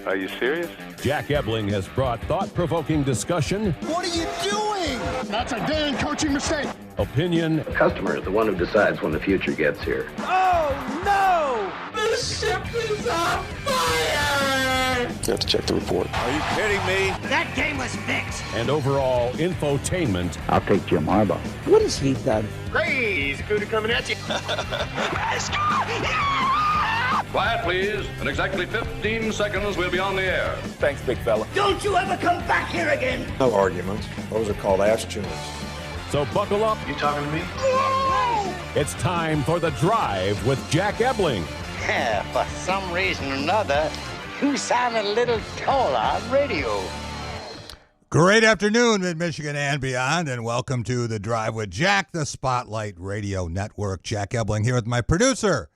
Are you serious? Jack Ebling has brought thought-provoking discussion. What are you doing? That's a damn coaching mistake. Opinion. The customer is the one who decides when the future gets here. Oh, no! The ship is on fire! You have to check the report. Are you kidding me? That game was fixed. And overall infotainment. I'll take Jim Harbaugh. What has he done? Great! He's good at coming at you. Quiet, please. In exactly 15 seconds, we'll be on the air. Thanks, big fella. Don't you ever come back here again. No arguments. Those are called ass tuners. So buckle up. You talking to me? It's time for The Drive with Jack Ebling. Yeah, for some reason or another, you sound a little taller on radio. Great afternoon, Mid-Michigan and beyond, and welcome to The Drive with Jack, the Spotlight Radio Network. Jack Ebling here with my producer,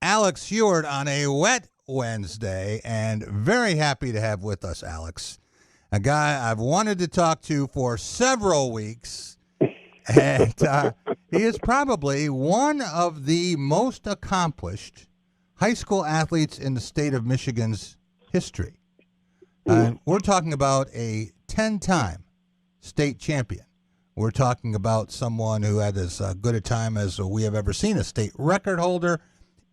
Alex Heward, on a wet Wednesday, and very happy to have with us, Alex, a guy I've wanted to talk to for several weeks, and he is probably one of the most accomplished high school athletes in the state of Michigan's history. We're talking about a 10-time state champion. We're talking about someone who had as good a time as we have ever seen, a state record holder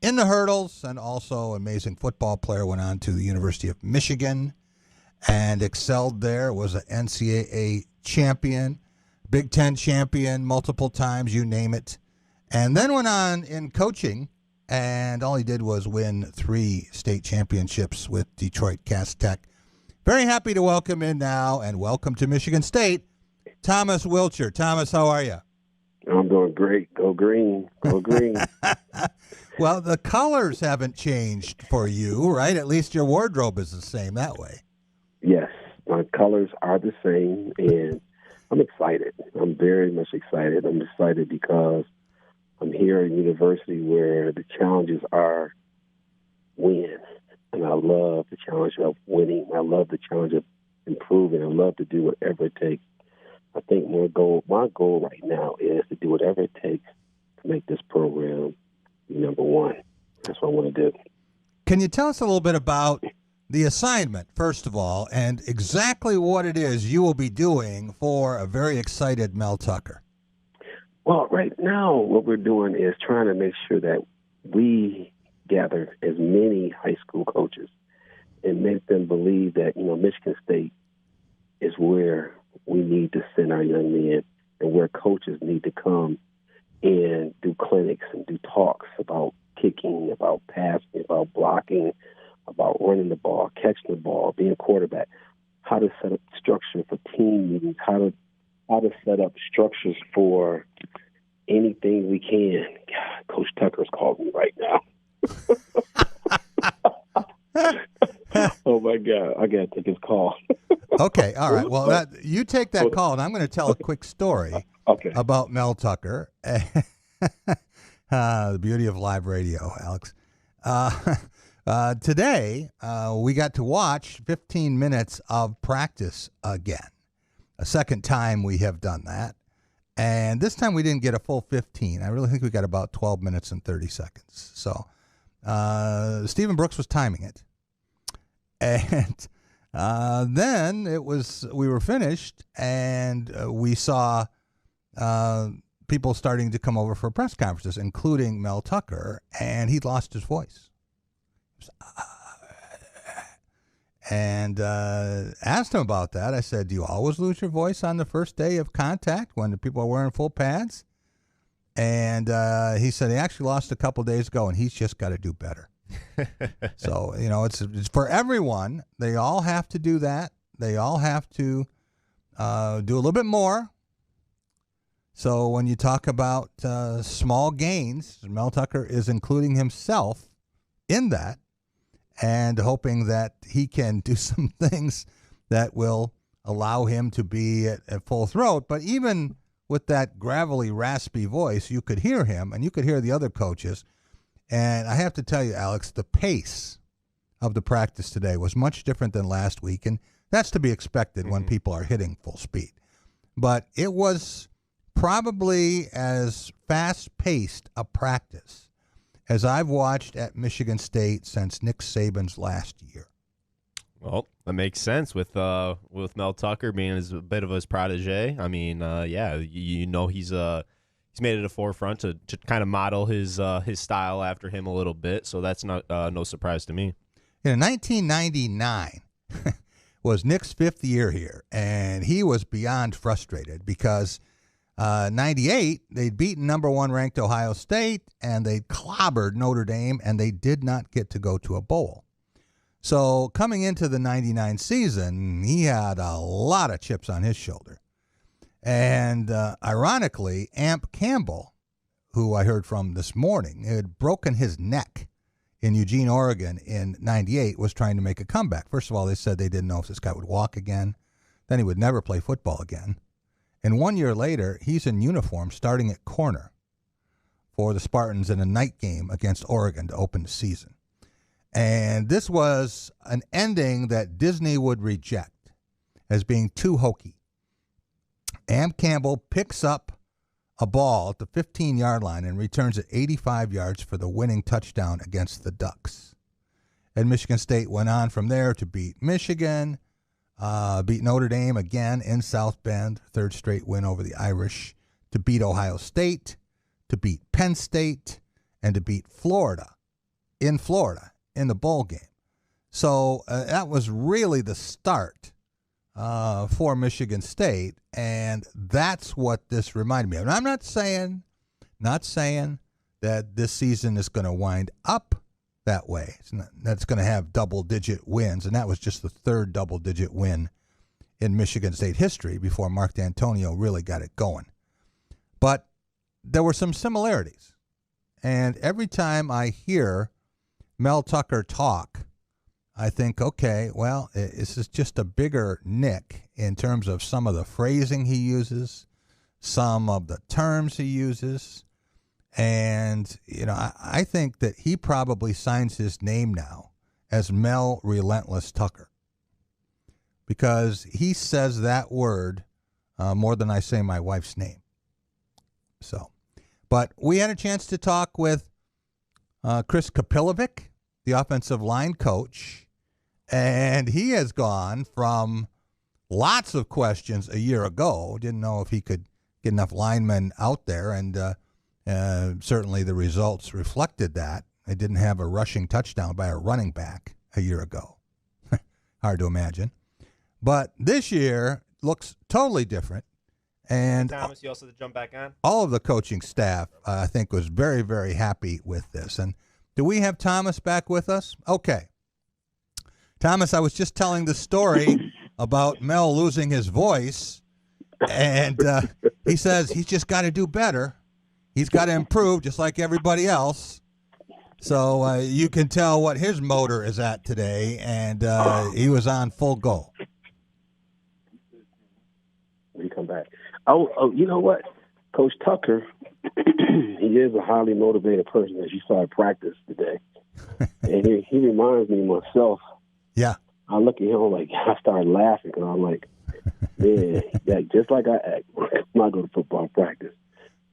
in the hurdles, and also an amazing football player. Went on to the University of Michigan and excelled there, was an NCAA champion, Big Ten champion multiple times, you name it, and then went on in coaching, and all he did was win 3 state championships with Detroit Cass Tech. Very happy to welcome in now, and welcome to Michigan State, Thomas Wilcher. Thomas, how are you? I'm doing great. Go green. Go green. Well, the colors haven't changed for you, right? At least your wardrobe is the same that way. Yes, my colors are the same, and I'm excited. I'm very much excited. I'm excited because I'm here at a university where the challenges are win. And I love the challenge of winning. I love the challenge of improving. I love to do whatever it takes. I think my goal right now is to do whatever it takes to make this program number one. That's what I want to do. Can you tell us a little bit about the assignment, first of all, and exactly what it is you will be doing for a very excited Mel Tucker? Well, right now what we're doing is trying to make sure that we gather as many high school coaches and make them believe that, Michigan State is where we need to send our young men and where coaches need to come and do clinics and do talks about kicking, about passing, about blocking, about running the ball, catching the ball, being a quarterback, how to set up structure for team meetings, how to set up structures for anything we can. God, Coach Tucker's calling me right now. Oh my God! I gotta take his call. Okay, all right. Well, you take that call, and I'm going to tell a quick story about Mel Tucker. The beauty of live radio, Alex. Today, we got to watch 15 minutes of practice again. A second time we have done that, and this time we didn't get a full 15. I really think we got about 12 minutes and 30 seconds. So. Stephen Brooks was timing it, and then we were finished, and we saw people starting to come over for press conferences, including Mel Tucker, and he'd lost his voice. And asked him about that. I said, "Do you always lose your voice on the first day of contact when the people are wearing full pads?" And he said he actually lost a couple days ago, and he's just got to do better. So, it's for everyone. They all have to do that. They all have to do a little bit more. So when you talk about small gains, Mel Tucker is including himself in that and hoping that he can do some things that will allow him to be at full throat. But even with that gravelly, raspy voice, you could hear him, and you could hear the other coaches. And I have to tell you, Alex, the pace of the practice today was much different than last week, and that's to be expected when people are hitting full speed. But it was probably as fast-paced a practice as I've watched at Michigan State since Nick Saban's last year. Well, that makes sense with Mel Tucker being a bit of his protege. I mean, he's made it a forefront to kind of model his style after him a little bit. So that's not no surprise to me. In 1999 was Nick's 5th year here, and he was beyond frustrated because 98 they'd beaten number 1 ranked Ohio State, and they'd clobbered Notre Dame, and they did not get to go to a bowl. So coming into the 99 season, he had a lot of chips on his shoulder. And ironically, Amp Campbell, who I heard from this morning, had broken his neck in Eugene, Oregon in 98, was trying to make a comeback. First of all, they said they didn't know if this guy would walk again. Then he would never play football again. And 1 year later, he's in uniform starting at corner for the Spartans in a night game against Oregon to open the season. And this was an ending that Disney would reject as being too hokey. Amp Campbell picks up a ball at the 15-yard line and returns it 85 yards for the winning touchdown against the Ducks. And Michigan State went on from there to beat Michigan, beat Notre Dame again in South Bend, third straight win over the Irish, to beat Ohio State, to beat Penn State, and to beat Florida in the bowl game. So that was really the start for Michigan State, and that's what this reminded me of. And I'm not saying that this season is going to wind up that way. That's going to have double-digit wins, and that was just the third double-digit win in Michigan State history before Mark D'Antonio really got it going. But there were some similarities, and every time I hear Mel Tucker talk, I think, okay, well, this is just a bigger Nick in terms of some of the phrasing he uses, some of the terms he uses. And, I think that he probably signs his name now as Mel Relentless Tucker, because he says that word more than I say my wife's name. So, but we had a chance to talk with Chris Kapilovic, the offensive line coach, and he has gone from lots of questions a year ago, didn't know if he could get enough linemen out there, and certainly the results reflected that. They didn't have a rushing touchdown by a running back a year ago. Hard to imagine. But this year looks totally different. And Thomas, you also had to jump back on? All of the coaching staff, I think, was very, very happy with this. And do we have Thomas back with us? Okay. Thomas, I was just telling the story about Mel losing his voice, and he says he's just got to do better. He's got to improve just like everybody else. So you can tell what his motor is at today, and he was on full go. When you come back. Oh, you know what? Coach Tucker, he is a highly motivated person, as you saw at practice today. And he reminds me of myself. Yeah. I look at him like, I started laughing because I'm like, man, just like I act when I go to football practice.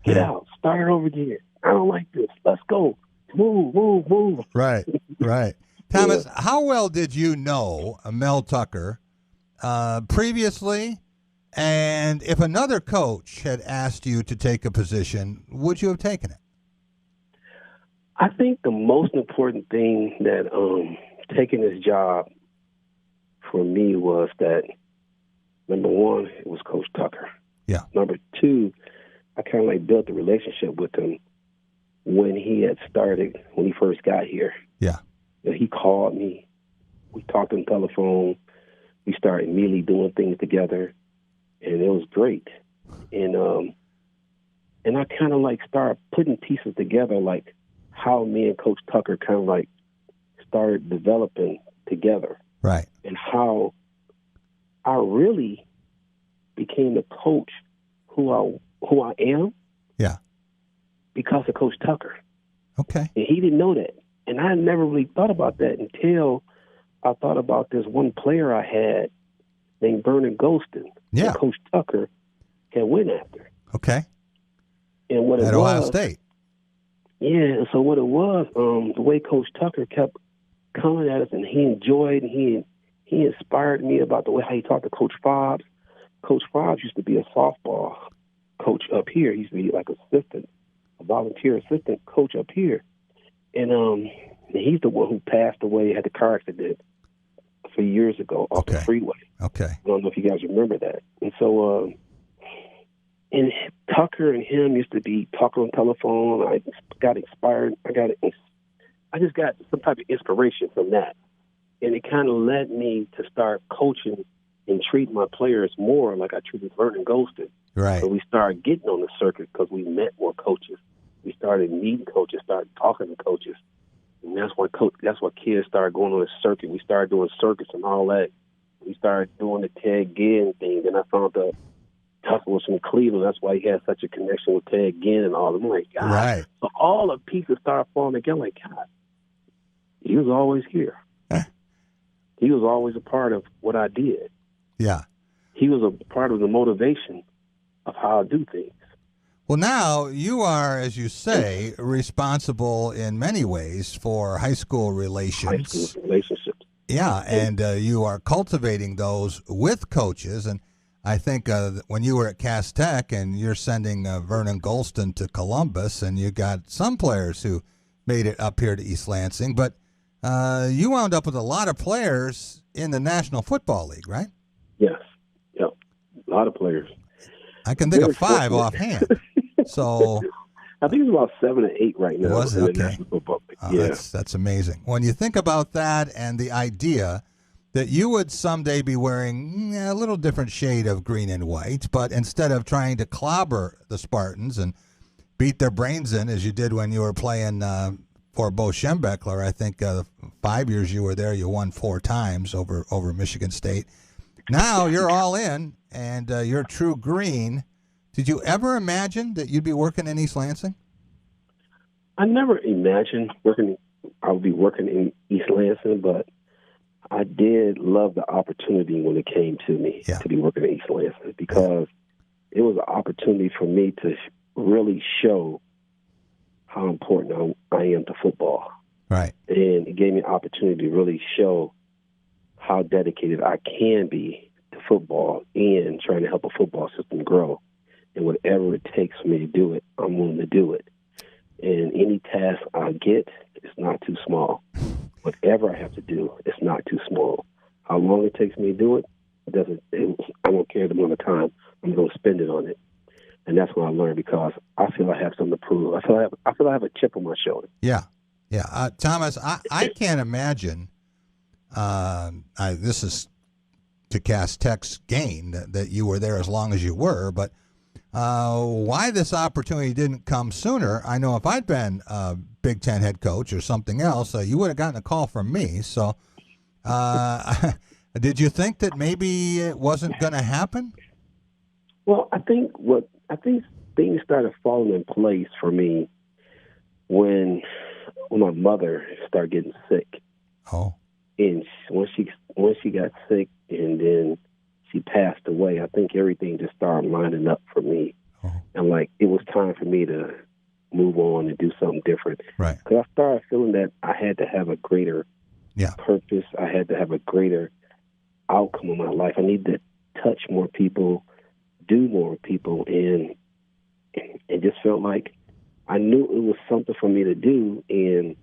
Get out. Start over again. I don't like this. Let's go. Move. Right. Thomas, how well did you know Mel Tucker previously? And if another coach had asked you to take a position, would you have taken it? I think the most important thing that taking this job for me was that, number one, it was Coach Tucker. Yeah. Number two, I kind of like built a relationship with him when he first got here. Yeah. He called me. We talked on the telephone. We started immediately doing things together, and it was great. And I kind of like started putting pieces together, like how me and Coach Tucker kind of like started developing together. Right. And how I really became the coach who I am. Yeah. Because of Coach Tucker. Okay. And he didn't know that. And I never really thought about that until I thought about this one player I had named Vernon Golston. Yeah. That Coach Tucker had went after. Okay. And what it at was, Ohio State. Yeah. So what it was, the way Coach Tucker kept coming at us, and he enjoyed, and he inspired me about the way how he talked to Coach Fobbs. Coach Fobbs used to be a softball coach up here. He used to be like assistant, a volunteer assistant coach up here. And he's the one who passed away, had the car accident a few years ago off the freeway. Okay. I don't know if you guys remember that. And so, and Tucker and him used to be talking on the telephone. I got inspired. I just got some type of inspiration from that. And it kind of led me to start coaching and treat my players more like I treated Vernon Golston. Right. So we started getting on the circuit because we met more coaches. We started meeting coaches, started talking to coaches. And that's why kids started going on the circuit. We started doing circuits and all that. We started doing the Ted Ginn thing. Then I found out Tucker was from Cleveland. That's why he had such a connection with Ted Ginn and all of them. I'm like, God. Right. So all the pieces started falling together. Like, God, he was always here. He was always a part of what I did. Yeah. He was a part of the motivation of how I do things. Well, now you are, as you say, responsible in many ways for high school relations. High school relationships. Yeah, and you are cultivating those with coaches. And I think when you were at Cass Tech and you're sending Vernon Golston to Columbus, and you got some players who made it up here to East Lansing, but you wound up with a lot of players in the National Football League, right? Yes. Yep. A lot of players. I can think of 5 offhand. So I think it's about 7 or 8 right now. Was it? Okay. Yeah. That's amazing. When you think about that and the idea that you would someday be wearing a little different shade of green and white, but instead of trying to clobber the Spartans and beat their brains in as you did when you were playing for Bo Schembechler, I think 5 years you were there, you won 4 times over Michigan State. Now you're all in, and you're true green. Did you ever imagine that you'd be working in East Lansing? I never imagined I would be working in East Lansing, but I did love the opportunity when it came to me to be working in East Lansing, because it was an opportunity for me to really show how important I am to football. Right. And it gave me an opportunity to really show how dedicated I can be to football and trying to help a football system grow. And whatever it takes for me to do it, I'm willing to do it. And any task I get, it's not too small. Whatever I have to do, it's not too small. How long it takes me to do it, I don't care the amount of time. I'm going to spend it on it. And that's what I learned, because I feel I have something to prove. I feel I have a chip on my shoulder. Yeah. Yeah. Thomas, I can't imagine, this is to Cass Tech's gain that you were there as long as you were, but why this opportunity didn't come sooner. I know if I'd been a Big Ten head coach or something else, you would have gotten a call from me. So did you think that maybe it wasn't going to happen? Well, I think things started falling in place for me when my mother started getting sick. Oh. And when she got sick and then she passed away, I think everything just started lining up for me. Oh. And it was time for me to move on and do something different. Right. Because I started feeling that I had to have a greater purpose. I had to have a greater outcome in my life. I needed to touch more people, do more with people, and it just felt like I knew it was something for me to do, and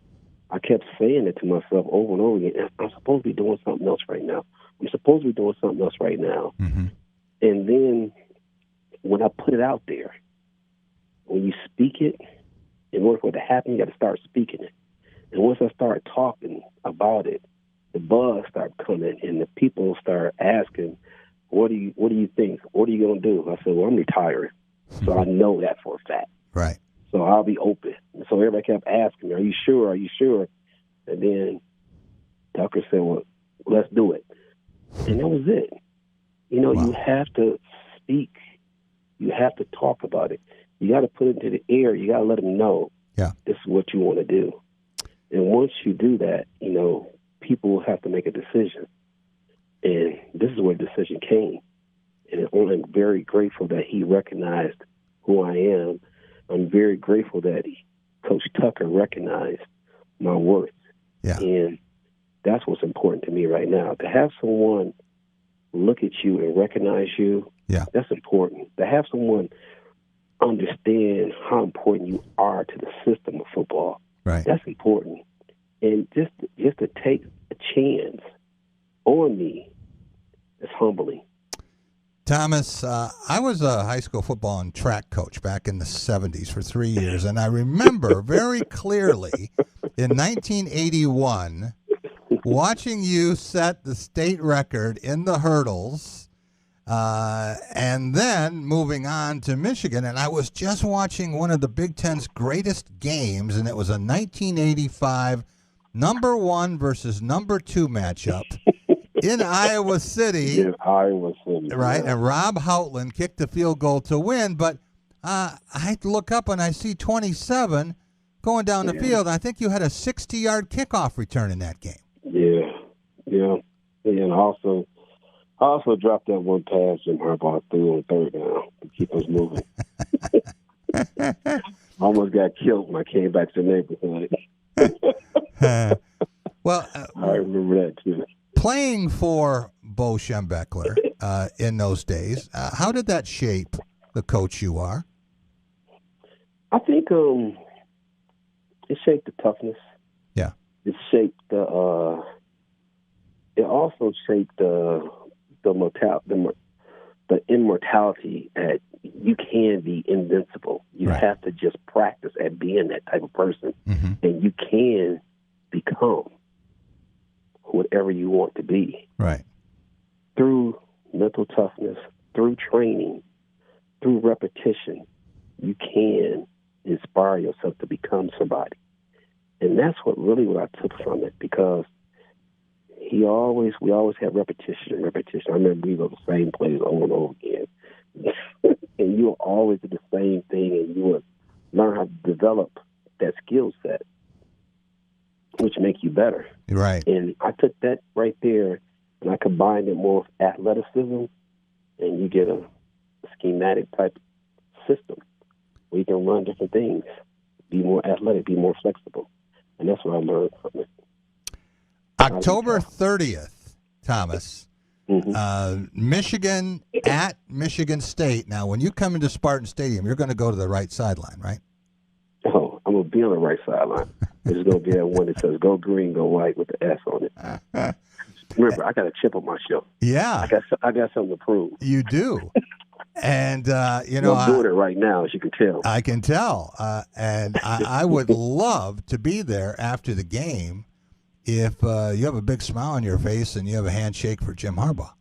I kept saying it to myself over and over again. I'm supposed to be doing something else right now. I'm supposed to be doing something else right now. Mm-hmm. And then when I put it out there, when you speak it, in order for it to happen, you got to start speaking it. And once I started talking about it, the buzz started coming, and the people started asking, what do you think? What are you going to do? I said, well, I'm retiring. So I know that for a fact. Right. So I'll be open. And so everybody kept asking me, are you sure? Are you sure? And then Tucker said, well, let's do it. And that was it. Wow. You have to speak. You have to talk about it. You got to put it into the air. You got to let them know this is what you want to do. And once you do that, people will have to make a decision. And this is where the decision came. And I'm very grateful that he recognized who I am. I'm very grateful that Coach Tucker recognized my worth. Yeah. And That's what's important to me right now. To have someone look at you and recognize you, that's important. To have someone understand how important you are to the system of football, that's important. And just to take a chance on me is humbling. Thomas, I was a high school football and track coach back in the 70s for 3 years, and I remember very clearly in 1981 watching you set the state record in the hurdles and then moving on to Michigan. And I was just watching one of the Big Ten's greatest games, and it was a 1985 number 1 versus number 2 matchup in Iowa City. In Iowa City. Right, and Rob Houtland kicked the field goal to win, but I look up and I see 27 going down the field. I think you had a 60-yard kickoff return in that game. Yeah. And I also dropped that one pass Jim Harbaugh threw on third down to keep us moving. I almost got killed when I came back to the neighborhood. Well, I remember that too. Playing for Bo Schembechler in those days, how did that shape the coach you are? I think it shaped the toughness. Yeah. It shaped the. It also shaped the immortality that you can be invincible. You have to just practice at being that type of person, and you can become whatever you want to be. Right. Through mental toughness, through training, through repetition, you can inspire yourself to become somebody. And that's what I took from it, because we always had repetition and repetition. I remember we were the same plays over and over again. And you will always do the same thing, and you will learn how to develop that skill set, which make you better. Right. And I took that right there, and I combined it more with athleticism, and you get a schematic type system where you can run different things, be more athletic, be more flexible. And that's what I learned from it. October 30th, Thomas, Michigan at Michigan State. Now, when you come into Spartan Stadium, you're going to go to the right sideline, right? Oh, I'm going to be on the right sideline. There's going to be that one that says, "Go green, go white" with the S on it. Remember, I got a chip on my shoulder. Yeah. I got something to prove. You do. And, I'm doing it right now, as you can tell. I can tell. And I would love to be there after the game if you have a big smile on your face and you have a handshake for Jim Harbaugh.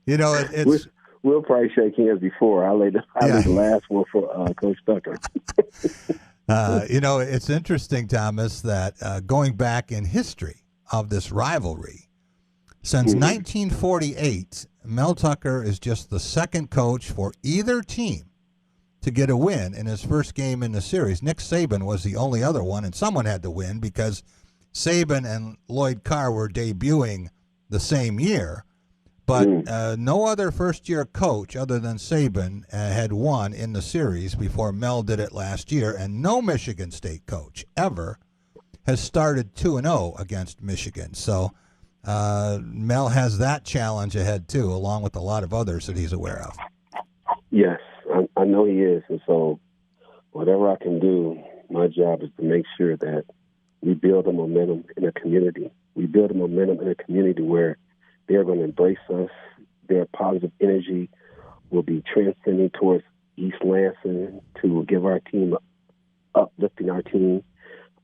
It's... We'll probably shake hands before. I laid the last one for Coach Tucker. It's interesting, Thomas, that going back in history of this rivalry, since 1948, Mel Tucker is just the second coach for either team to get a win in his first game in the series. Nick Saban was the only other one, and someone had to win because Saban and Lloyd Carr were debuting the same year. But no other first-year coach other than Saban had won in the series before Mel did it last year, and no Michigan State coach ever has started 2-0 against Michigan. So Mel has that challenge ahead, too, along with a lot of others that he's aware of. Yes, I know he is. And so whatever I can do, my job is to make sure that we build a momentum in a community. We build a momentum in a community where they're going to embrace us. Their positive energy will be transcending towards East Lansing to give our team, uplifting our team.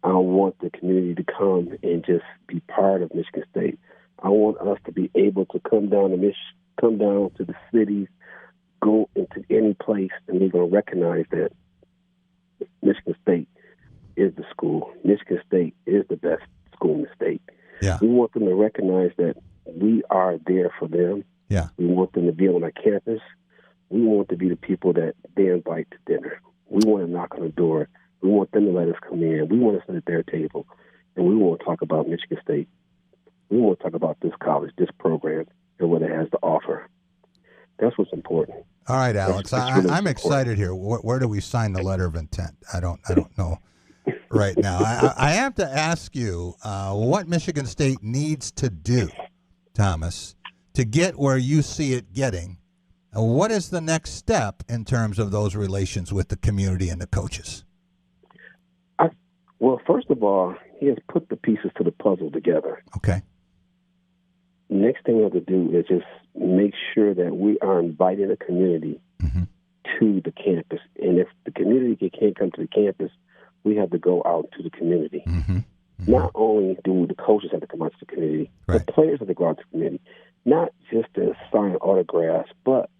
I want the community to come and just be part of Michigan State. I want us to be able to come down to the cities, go into any place, and they're going to recognize that Michigan State is the school. Michigan State is the best school in the state. Yeah. We want them to recognize that we are there for them. Yeah. We want them to be on our campus. We want to be the people that they invite to dinner. We want to knock on the door. We want them to let us come in. We want to sit at their table, and we want to talk about Michigan State. We want to talk about this college, this program, and what it has to offer. That's what's important. All right, Alex. That's really I'm excited here. Where do we sign the letter of intent? I don't know right now. I have to ask you what Michigan State needs to do, Thomas, to get where you see it getting. What is the next step in terms of those relations with the community and the coaches? Well, first of all, he has put the pieces to the puzzle together. Okay. Next thing we have to do is just make sure that we are inviting the community to the campus. And if the community can't come to the campus, we have to go out to the community. Not only do the coaches have to come out to the community, the players have to go out to the community. Not just to sign autographs, but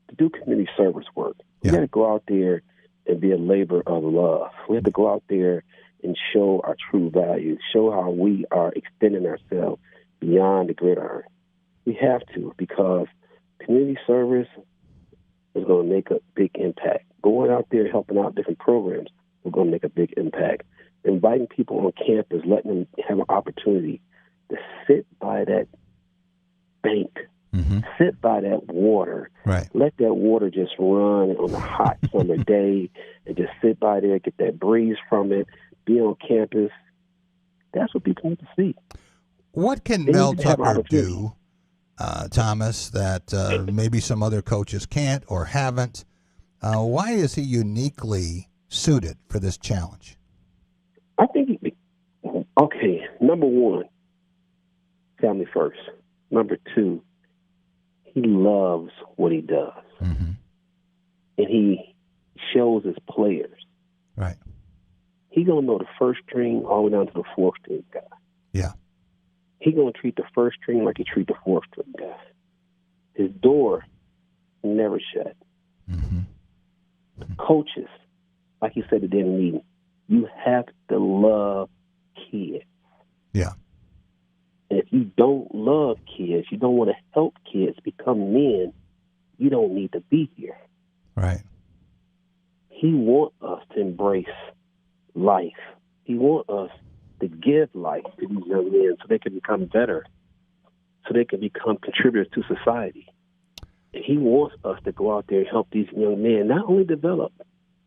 to do community service work. We got to go out there and be a labor of love. We have to go out there and show our true values, show how we are extending ourselves beyond the gridiron. We have to, because community service is going to make a big impact. Going out there helping out different programs is going to make a big impact. Inviting people on campus, letting them have an opportunity to sit by that bank, sit by that water, let that water just run on a hot summer day and just sit by there, get that breeze from it, be on campus. That's what people need to see. What can Mel Tucker do, Thomas, that maybe some other coaches can't or haven't? Why is he uniquely suited for this challenge? I think, okay, number one, family first. Number two, he loves what he does. And he shows his players. Right. He's going to know the first string all the way down to the fourth string guy. Yeah. He's going to treat the first string like he treat the fourth string guy. His door never shut. Coaches, like he said today in the meeting, you have to love kids. Yeah. And if you don't love kids, you don't want to help kids become men, you don't need to be here. Right. He wants us to embrace life. He wants us to give life to these young men so they can become better, so they can become contributors to society. And he wants us to go out there and help these young men not only develop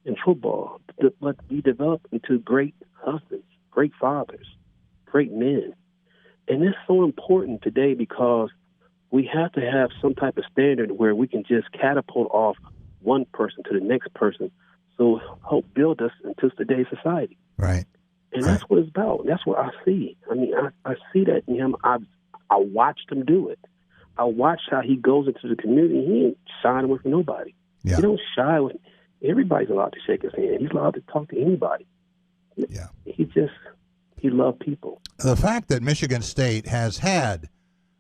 in football, but be developed into great husbands, great fathers, great men. And it's so important today because we have to have some type of standard where we can just catapult off one person to the next person, so help build us into today's society. Right. And that's what it's about. That's what I see. I mean, I see that in him. I watched him do it. I watched how he goes into the community. He ain't shying with nobody. Yeah. He don't shy with. Everybody's allowed to shake his hand. He's allowed to talk to anybody. Yeah. He loved people. The fact that Michigan State has had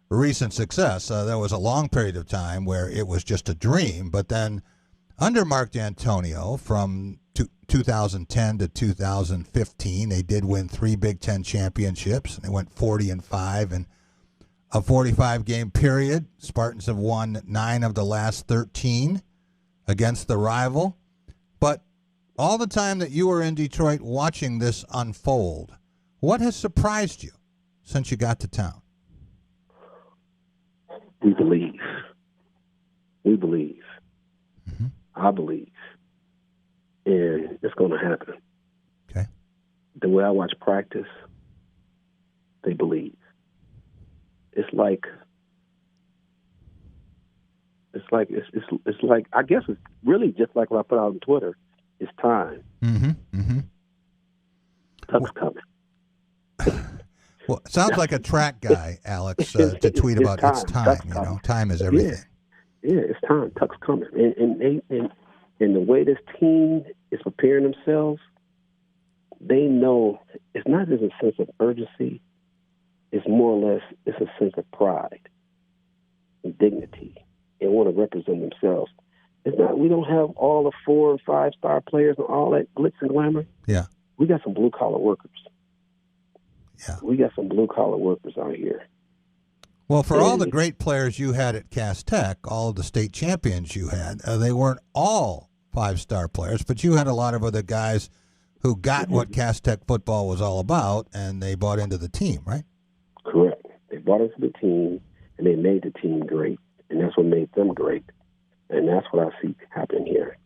recent success, there was a long period of time where it was just a dream, but then under Mark D'Antonio from 2010 to 2015, they did win 3 Big Ten championships. They went 40-5 in a 45-game period. Spartans have won 9 of the last 13 against the rival. But all the time that you were in Detroit watching this unfold, what has surprised you since you got to town? We believe. We believe. I believe. And it's going to happen. Okay. The way I watch practice, they believe. It's like I guess it's really just like what I put out on Twitter. It's time. Tuck's coming. Well, it sounds like a track guy, Alex, to tweet about it's time. You know, time is everything. Yeah, it's time. Tuck's coming. And the way this team is preparing themselves, they know it's not just a sense of urgency. It's more or less, it's a sense of pride and dignity and want to represent themselves. It's not, we don't have all the 4 and 5 star players and all that glitz and glamour. Yeah. We got some blue collar workers. Yeah. We got some blue collar workers out here. Well, for all the great players you had at Cass Tech, all of the state champions you had, they weren't all 5-star players, but you had a lot of other guys who got what Cass Tech football was all about, and they bought into the team, right? Correct. They bought into the team, and they made the team great, and that's what made them great. And that's what I see happening here.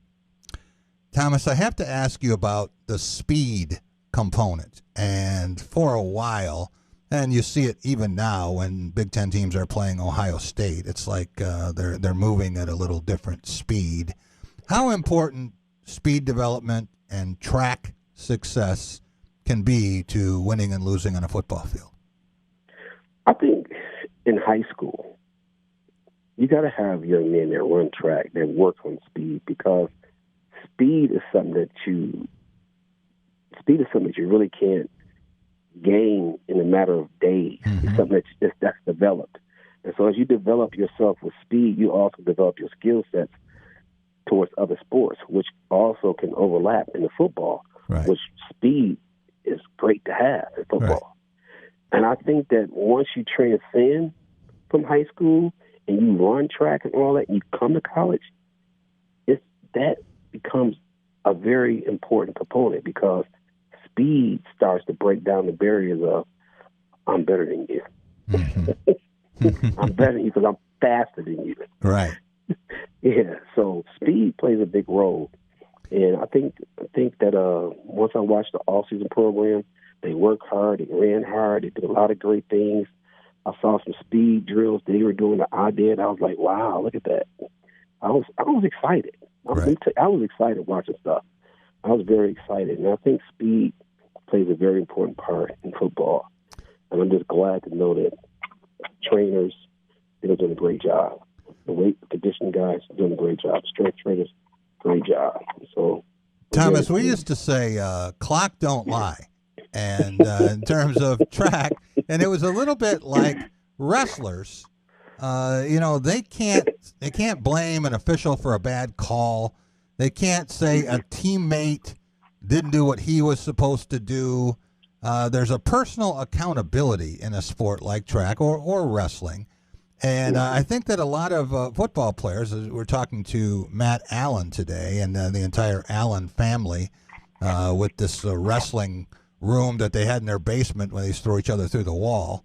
Thomas, I have to ask you about the speed component. And for a while, and you see it even now when Big Ten teams are playing Ohio State, it's like they're moving at a little different speed. How important speed development and track success can be to winning and losing on a football field? I think in high school, you got to have young men that run track, that work on speed, because speed is something that you really can't gain in a matter of days. It's something that's developed. And so as you develop yourself with speed, you also develop your skill sets towards other sports, which also can overlap in the football, which speed is great to have in football. And I think that once you transcend from high school and you run track and all that, and you come to college, that becomes a very important component, because speed starts to break down the barriers of, I'm better than you. I'm better than you because I'm faster than you. Right. Yeah, so speed plays a big role. And I think that once I watched the all-season program, they worked hard, they ran hard, they did a lot of great things. I saw some speed drills they were doing that I did. I was like, wow, look at that. I was excited. I was excited watching stuff. I was very excited. And I think speed plays a very important part in football. And I'm just glad to know that trainers, they're doing a great job. The weight conditioning guys are doing a great job. Strength trainers, great job. So, Thomas, we used to say clock don't lie. And in terms of track, and it was a little bit like wrestlers. They can't blame an official for a bad call. They can't say a teammate didn't do what he was supposed to do. There's a personal accountability in a sport like track or wrestling. And I think that a lot of football players, we're talking to Matt Allen today and the entire Allen family with this wrestling room that they had in their basement when they used to throw each other through the wall.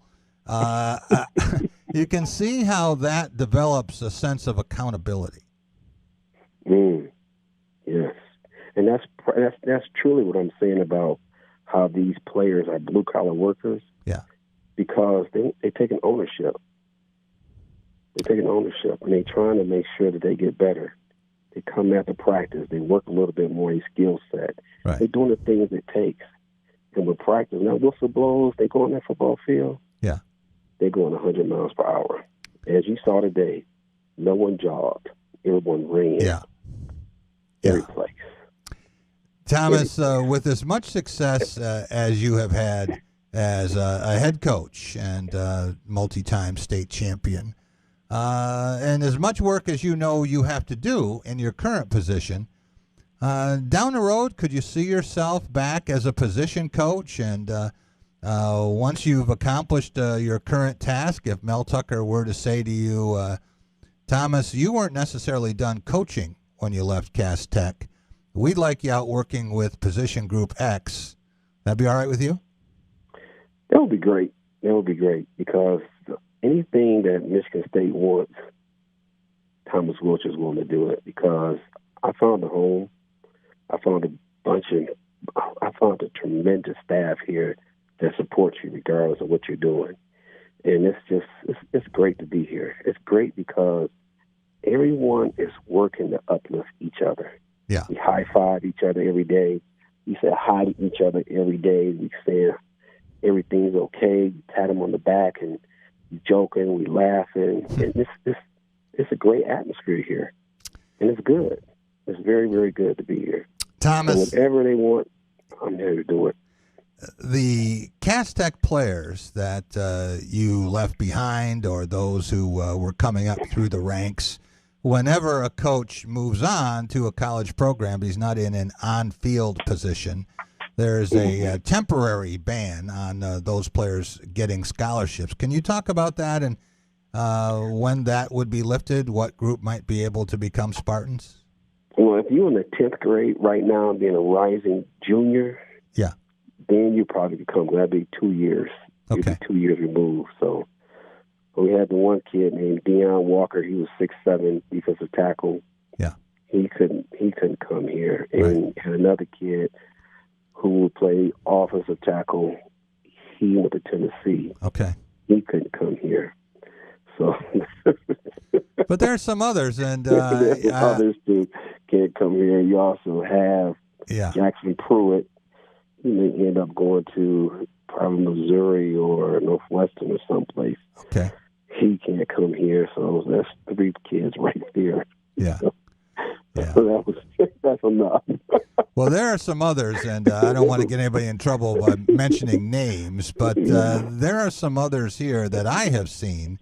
You can see how that develops a sense of accountability. Yes, and that's truly what I'm saying about how these players are blue collar workers. Yeah, because they take an ownership. They take an ownership, and they're trying to make sure that they get better. They come after practice. They work a little bit more in skill set. Right. They're doing the things it takes. And with practice, now whistle blows, they go on that football field. Yeah. They're going 100 miles per hour. As you saw today, no one jogged. Everyone ran. Yeah. Every place. Thomas, with as much success as you have had as a head coach and multi-time state champion, and as much work as you know you have to do in your current position, down the road, could you see yourself back as a position coach? And once you've accomplished your current task, if Mel Tucker were to say to you, Thomas, you weren't necessarily done coaching when you left Cass Tech. We'd like you out working with position group X. That'd be all right with you? That would be great. That would be great, because anything that Michigan State wants, Thomas Wilcher is willing to do it, because I found a home. I found a tremendous staff here that supports you regardless of what you're doing. And it's great to be here. It's great because everyone is working to uplift each other. Yeah. We high-five each other every day. We say hi to each other every day. We say everything's okay. We pat them on the back, and we joking, we laughing. And it's a great atmosphere here. And it's good. It's very, very good to be here. Thomas, and whatever they want, I'm there to do it. The Cass Tech players that you left behind, or those who were coming up through the ranks, whenever a coach moves on to a college program, but he's not in an on-field position, there's a temporary ban on those players getting scholarships. Can you talk about that and when that would be lifted, what group might be able to become Spartans? Well, if you're in the 10th grade right now, being a rising junior, yeah, then you probably become, that'd be 2 years. Okay. You'd be 2 years removed. So we had the one kid named Deion Walker. He was 6'7", defensive tackle. he couldn't come here. And had another kid who played offensive tackle. He went to Tennessee. Okay. He couldn't come here. So, but there are some others, and others too can't come here. You also have Jackson Pruitt. He may end up going to probably Missouri or Northwestern or someplace. Okay. He can't come here, so that's 3 kids right there. Yeah. So that's enough. Well, there are some others, and I don't want to get anybody in trouble by mentioning names, but there are some others here that I have seen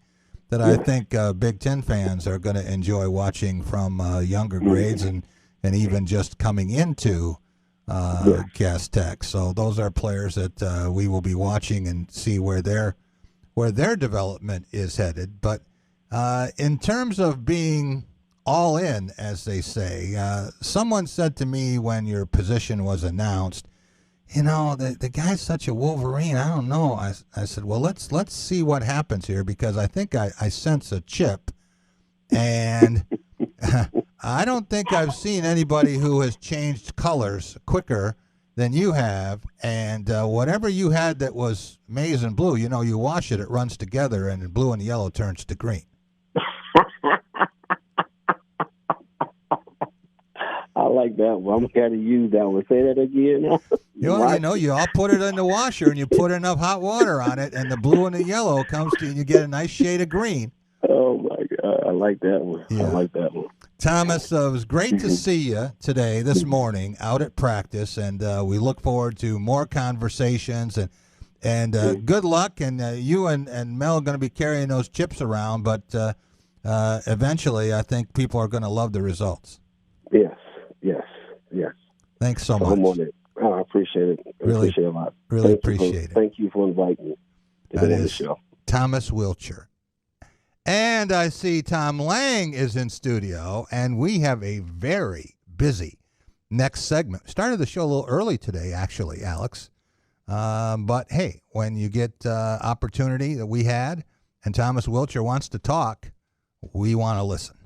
that I think Big Ten fans are going to enjoy watching from younger grades and even just coming into Cass Tech. So those are players that we will be watching and see where their development is headed. But in terms of being all in, as they say, someone said to me when your position was announced, the guy's such a Wolverine. I don't know. I said, well, let's see what happens here, because I think I sense a chip, and I don't think I've seen anybody who has changed colors quicker than you have. And whatever you had that was maize and blue, you wash it, it runs together, and the blue and the yellow turns to green. I like that one. I'm going to use that one. Say that again. You all put it in the washer, and you put enough hot water on it, and the blue and the yellow comes to, and you get a nice shade of green. Oh, my God. I like that one. Yeah. I like that one. Thomas, it was great to see you this morning out at practice, and we look forward to more conversations, and good luck. And you and Mel are going to be carrying those chips around, but eventually I think people are going to love the results. Yes. Thanks so much. I'm on it. I appreciate it. Appreciate it a lot. Really appreciate it. Thank you for inviting me to be on the show. Thomas Wilcher. And I see Tom Lang is in studio, and we have a very busy next segment. Started the show a little early today, actually, Alex. But, hey, when you get opportunity that we had and Thomas Wilcher wants to talk, we want to listen.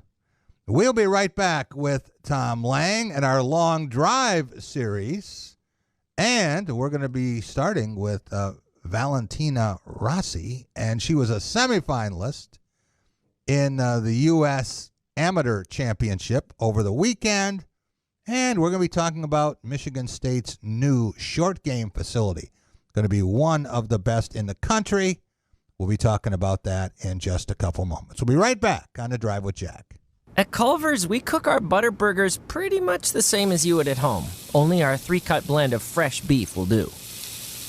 We'll be right back with Tom Lang and our Long Drive series. And we're going to be starting with Valentina Rossi, and she was a semifinalist in the U.S. Amateur Championship over the weekend. And we're going to be talking about Michigan State's new short game facility. Going to be one of the best in the country. We'll be talking about that in just a couple moments. We'll be right back on The Drive with Jack. At Culver's, we cook our butter burgers pretty much the same as you would at home. Only our 3-cut blend of fresh beef will do.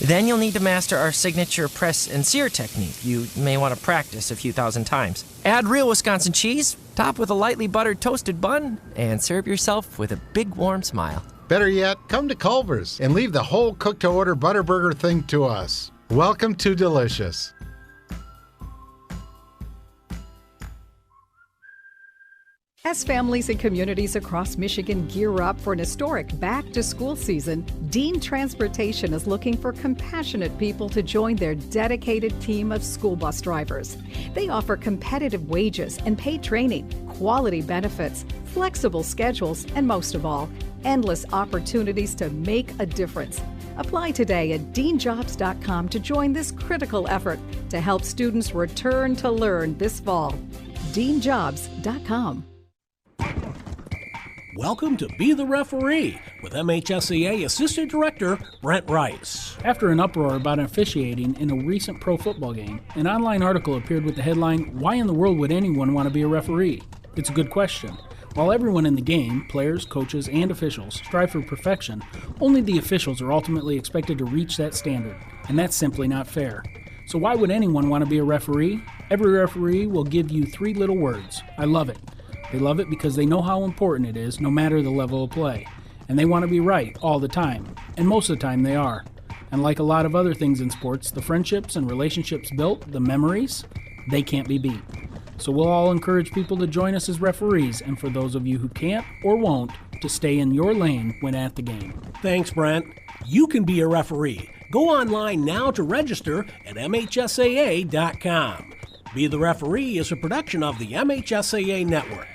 Then you'll need to master our signature press and sear technique. You may want to practice a few thousand times. Add real Wisconsin cheese, top with a lightly buttered toasted bun, and serve yourself with a big warm smile. Better yet, come to Culver's and leave the whole cook-to-order butter burger thing to us. Welcome to Delicious. As families and communities across Michigan gear up for an historic back-to-school season, Dean Transportation is looking for compassionate people to join their dedicated team of school bus drivers. They offer competitive wages and paid training, quality benefits, flexible schedules, and most of all, endless opportunities to make a difference. Apply today at deanjobs.com to join this critical effort to help students return to learn this fall. deanjobs.com. Welcome to Be the Referee with MHSAA Assistant Director Brent Rice. After an uproar about officiating in a recent pro football game, an online article appeared with the headline, "Why in the world would anyone want to be a referee?" It's a good question. While everyone in the game, players, coaches, and officials, strive for perfection, only the officials are ultimately expected to reach that standard, and that's simply not fair. So why would anyone want to be a referee? Every referee will give you 3 little words: I love it. They love it because they know how important it is, no matter the level of play. And they want to be right all the time. And most of the time they are. And like a lot of other things in sports, the friendships and relationships built, the memories, they can't be beat. So we'll all encourage people to join us as referees, and for those of you who can't or won't, to stay in your lane when at the game. Thanks, Brent. You can be a referee. Go online now to register at MHSAA.com. Be the Referee is a production of the MHSAA Network.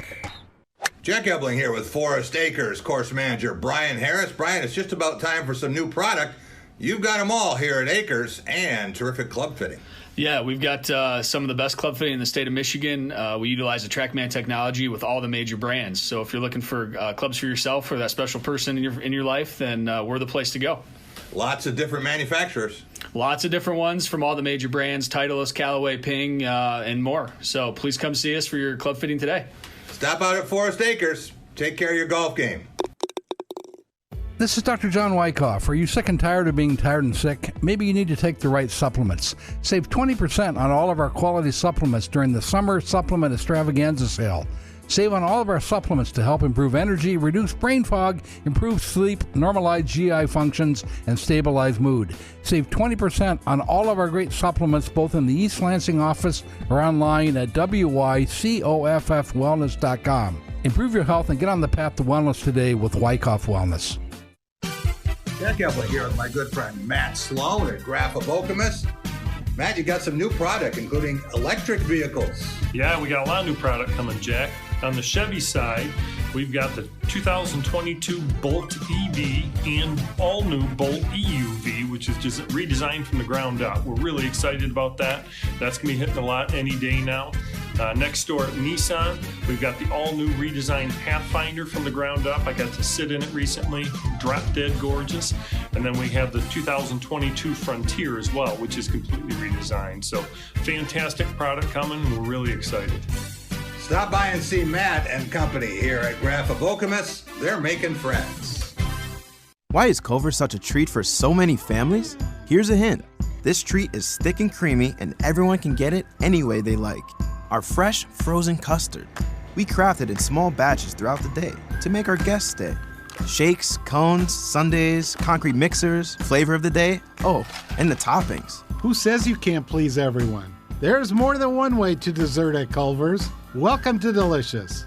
Jack Ebling here with Forest Acres course manager Brian Harris. Brian, it's just about time for some new product. You've got them all here at Acres and terrific club fitting. Yeah, we've got some of the best club fitting in the state of Michigan. We utilize the TrackMan technology with all the major brands. So if you're looking for clubs for yourself or that special person in your life, then we're the place to go. Lots of different manufacturers. Lots of different ones from all the major brands, Titleist, Callaway, Ping, and more. So please come see us for your club fitting today. Stop out at Forest Acres. Take care of your golf game. This is Dr. John Wyckoff. Are you sick and tired of being tired and sick? Maybe you need to take the right supplements. Save 20% on all of our quality supplements during the Summer Supplement Extravaganza sale. Save on all of our supplements to help improve energy, reduce brain fog, improve sleep, normalize GI functions, and stabilize mood. Save 20% on all of our great supplements both in the East Lansing office or online at wycoffwellness.com. Improve your health and get on the path to wellness today with Wyckoff Wellness. Jack Ebling here with my good friend Matt Sloan at Graph of Okemos. Matt, you got some new product, including electric vehicles. Yeah, we got a lot of new product coming, Jack. On the Chevy side, we've got the 2022 Bolt EV and all-new Bolt EUV, which is just redesigned from the ground up. We're really excited about that. That's going to be hitting a lot any day now. Next door at Nissan, we've got the all-new redesigned Pathfinder from the ground up. I got to sit in it recently, drop dead gorgeous. And then we have the 2022 Frontier as well, which is completely redesigned. So fantastic product coming. We're really excited. Stop by and see Matt and company here at Graph of Okemos. They're making friends. Why is Culver such a treat for so many families? Here's a hint. This treat is thick and creamy, and everyone can get it any way they like. Our fresh, frozen custard. We craft it in small batches throughout the day to make our guests stay. Shakes, cones, sundaes, concrete mixers, flavor of the day, oh, and the toppings. Who says you can't please everyone? There's more than one way to dessert at Culver's. Welcome to Delicious.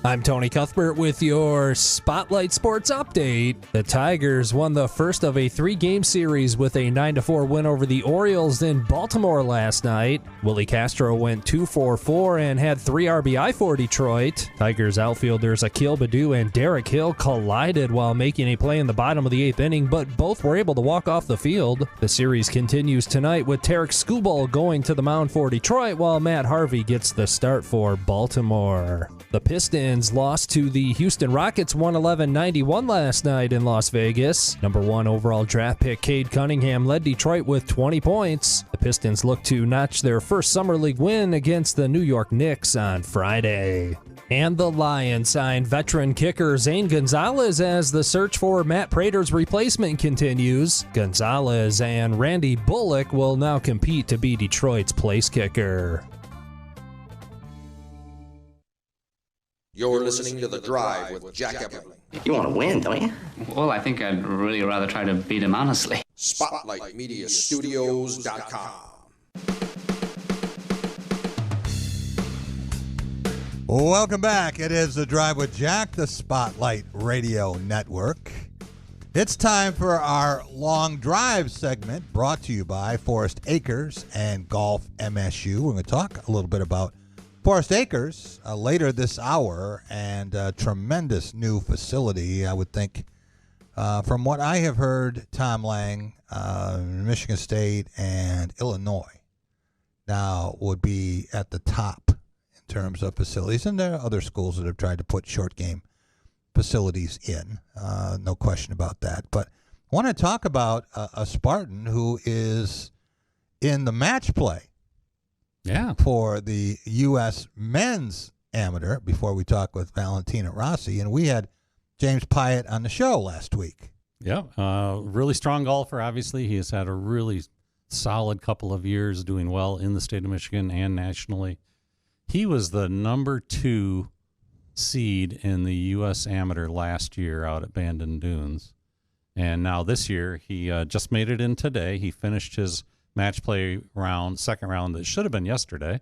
I'm Tony Cuthbert with your Spotlight Sports Update. The Tigers won the first of a 3-game series with a 9-4 win over the Orioles in Baltimore last night. Willie Castro went 2-for-4 and had 3 RBI for Detroit. Tigers outfielders Akil Baddoo and Derek Hill collided while making a play in the bottom of the 8th inning, but both were able to walk off the field. The series continues tonight with Tarek Skubal going to the mound for Detroit while Matt Harvey gets the start for Baltimore. The Pistons lost to the Houston Rockets 111-91 last night in Las Vegas. Number 1 overall draft pick Cade Cunningham led Detroit with 20 points. The Pistons look to notch their first Summer League win against the New York Knicks on Friday. And the Lions signed veteran kicker Zane Gonzalez as the search for Matt Prater's replacement continues. Gonzalez and Randy Bullock will now compete to be Detroit's place kicker. You're listening to The Drive with Jack Ebling. You want to win, don't you? Well, I think I'd really rather try to beat him honestly. SpotlightMediaStudios.com. Welcome back. It is The Drive with Jack, the Spotlight Radio Network. It's time for our long drive segment brought to you by Forest Acres and Golf MSU. We're going to talk a little bit about Forest Acres later this hour, and a tremendous new facility, I would think. From what I have heard, Tom Lang, Michigan State, and Illinois now would be at the top in terms of facilities. And there are other schools that have tried to put short game facilities in, no question about that. But I want to talk about a Spartan who is in the match play. Yeah. For the U.S. men's amateur before we talk with Valentina Rossi. And we had James Pyatt on the show last week. Yeah. Really strong golfer, obviously. He has had a really solid couple of years doing well in the state of Michigan and nationally. He was the number 2 seed in the U.S. amateur last year out at Bandon Dunes. And now this year, he just made it in today. He finished his match play round, second round that should have been yesterday,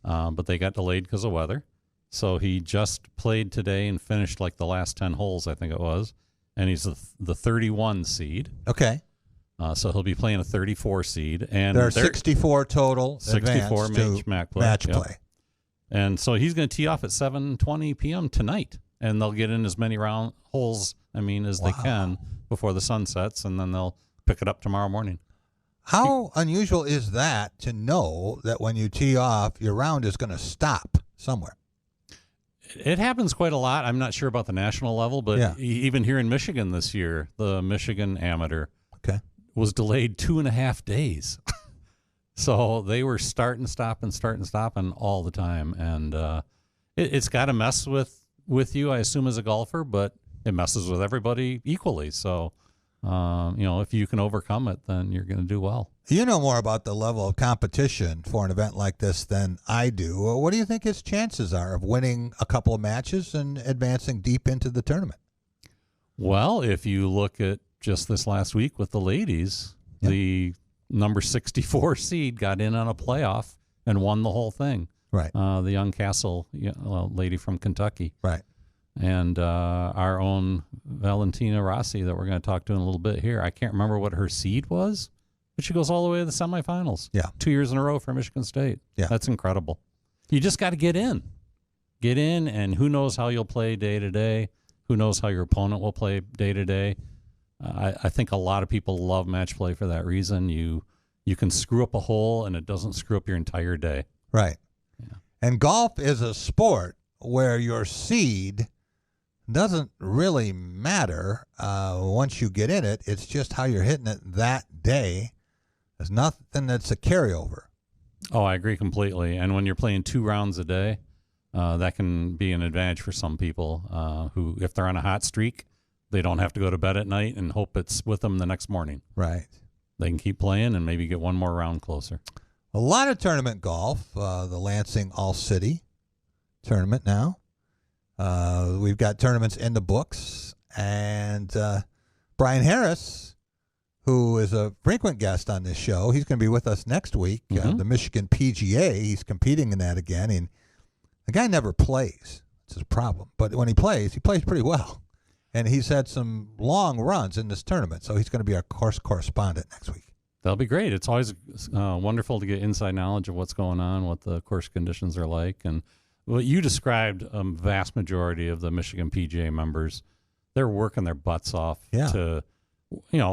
but they got delayed because of weather. So he just played today and finished like the last 10 holes, I think it was, and he's the 31 seed. Okay. So he'll be playing a 34 seed. And there are 64 total 64 match play. play. And so he's going to tee off at 7:20 p.m. tonight. And they'll get in as many holes, as they can before the sun sets, and then they'll pick it up tomorrow morning. How unusual is that to know that when you tee off, your round is going to stop somewhere? It happens quite a lot. I'm not sure about the national level, but even here in Michigan this year, the Michigan Amateur was delayed 2.5 days. So they were starting, stopping all the time. And it's got to mess with you, I assume, as a golfer, but it messes with everybody equally. So, if you can overcome it, then you're going to do well. You know more about the level of competition for an event like this than I do. What do you think his chances are of winning a couple of matches and advancing deep into the tournament? Well, if you look at just this last week with the ladies, the number 64 seed got in on a playoff and won the whole thing. Right. The young Castle lady from Kentucky. Right. And our own Valentina Rossi that we're going to talk to in a little bit here. I can't remember what her seed was, but she goes all the way to the semifinals. Yeah. 2 years in a row for Michigan State. Yeah. That's incredible. You just got to get in. Get in, and who knows how you'll play day to day. Who knows how your opponent will play day to day. I think a lot of people love match play for that reason. You can screw up a hole, and it doesn't screw up your entire day. Right. Yeah. And golf is a sport where your seed doesn't really matter once you get in it. It's just how you're hitting it that day. There's nothing that's a carryover. Oh, I agree completely. And when you're playing 2 rounds a day, that can be an advantage for some people who, if they're on a hot streak, they don't have to go to bed at night and hope it's with them the next morning. Right. They can keep playing and maybe get one more round closer. A lot of tournament golf. The Lansing All-City tournament now. We've got tournaments in the books. And Brian Harris, who is a frequent guest on this show, he's going to be with us next week. The Michigan PGA, he's competing in that again. And the guy never plays. It's his problem. But when he plays pretty well. And he's had some long runs in this tournament, so he's going to be our course correspondent next week. That'll be great. It's always wonderful to get inside knowledge of what's going on, what the course conditions are like. And what you described, a vast majority of the Michigan PGA members, they're working their butts off to,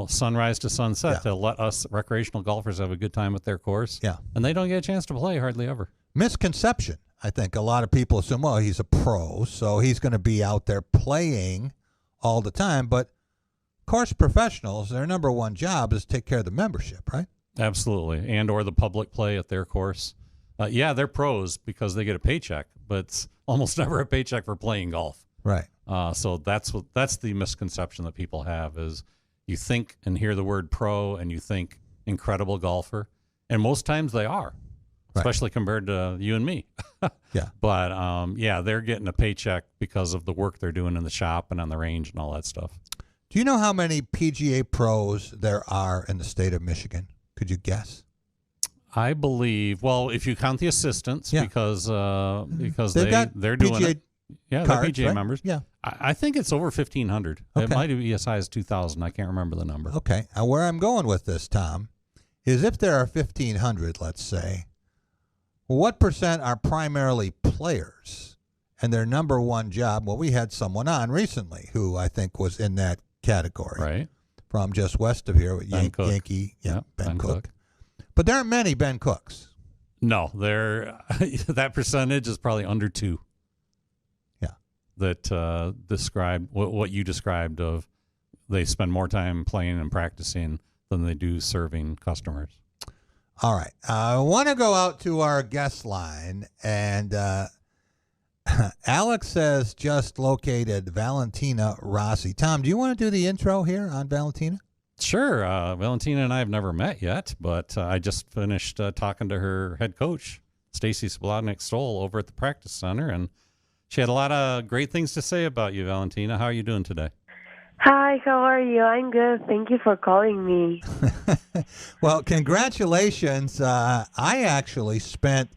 sunrise to sunset to let us recreational golfers have a good time at their course. Yeah. And they don't get a chance to play hardly ever. Misconception. I think a lot of people assume, well, he's a pro, so he's going to be out there playing all the time. But course professionals, their number one job is to take care of the membership, right? Absolutely. And or the public play at their course. They're pros because they get a paycheck, but it's almost never a paycheck for playing golf. Right. So that's the misconception that people have is you think and hear the word pro and you think incredible golfer. And most times they are, especially compared to you and me. Yeah. But, they're getting a paycheck because of the work they're doing in the shop and on the range and all that stuff. Do you know how many PGA pros there are in the state of Michigan? Could you guess? I believe, well, if you count the assistants, because they're doing PGA it. Yeah, cards, they're PGA right? members. Yeah. I think it's over 1,500. Okay. It might be as high as 2,000. I can't remember the number. Okay. Where I'm going with this, Tom, is if there are 1,500, let's say, what percent are primarily players and their number one job? Well, we had someone on recently who I think was in that category. Right. From just west of here with Ben Cook. Yankee. Yeah, Ben Cook. Cook. But there aren't many Ben Cooks. No, that percentage is probably under 2. Yeah. That describe what you described of they spend more time playing and practicing than they do serving customers. All right. I want to go out to our guest line, and Alex has just located Valentina Rossi. Tom, do you want to do the intro here on Valentina? Sure. Valentina and I have never met yet, but I just finished talking to her head coach, Stacy Splodnik-Stoll, over at the practice center, and she had a lot of great things to say about you, Valentina. How are you doing today? Hi, how are you? I'm good. Thank you for calling me. Well, congratulations. I actually spent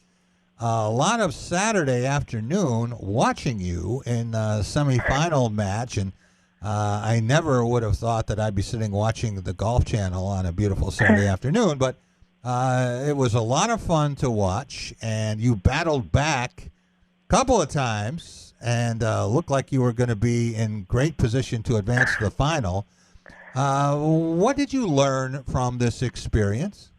a lot of Saturday afternoon watching you in a semifinal match, and I never would have thought that I'd be sitting watching the Golf Channel on a beautiful Saturday afternoon, but it was a lot of fun to watch, and you battled back a couple of times and looked like you were going to be in great position to advance to the final. What did you learn from this experience?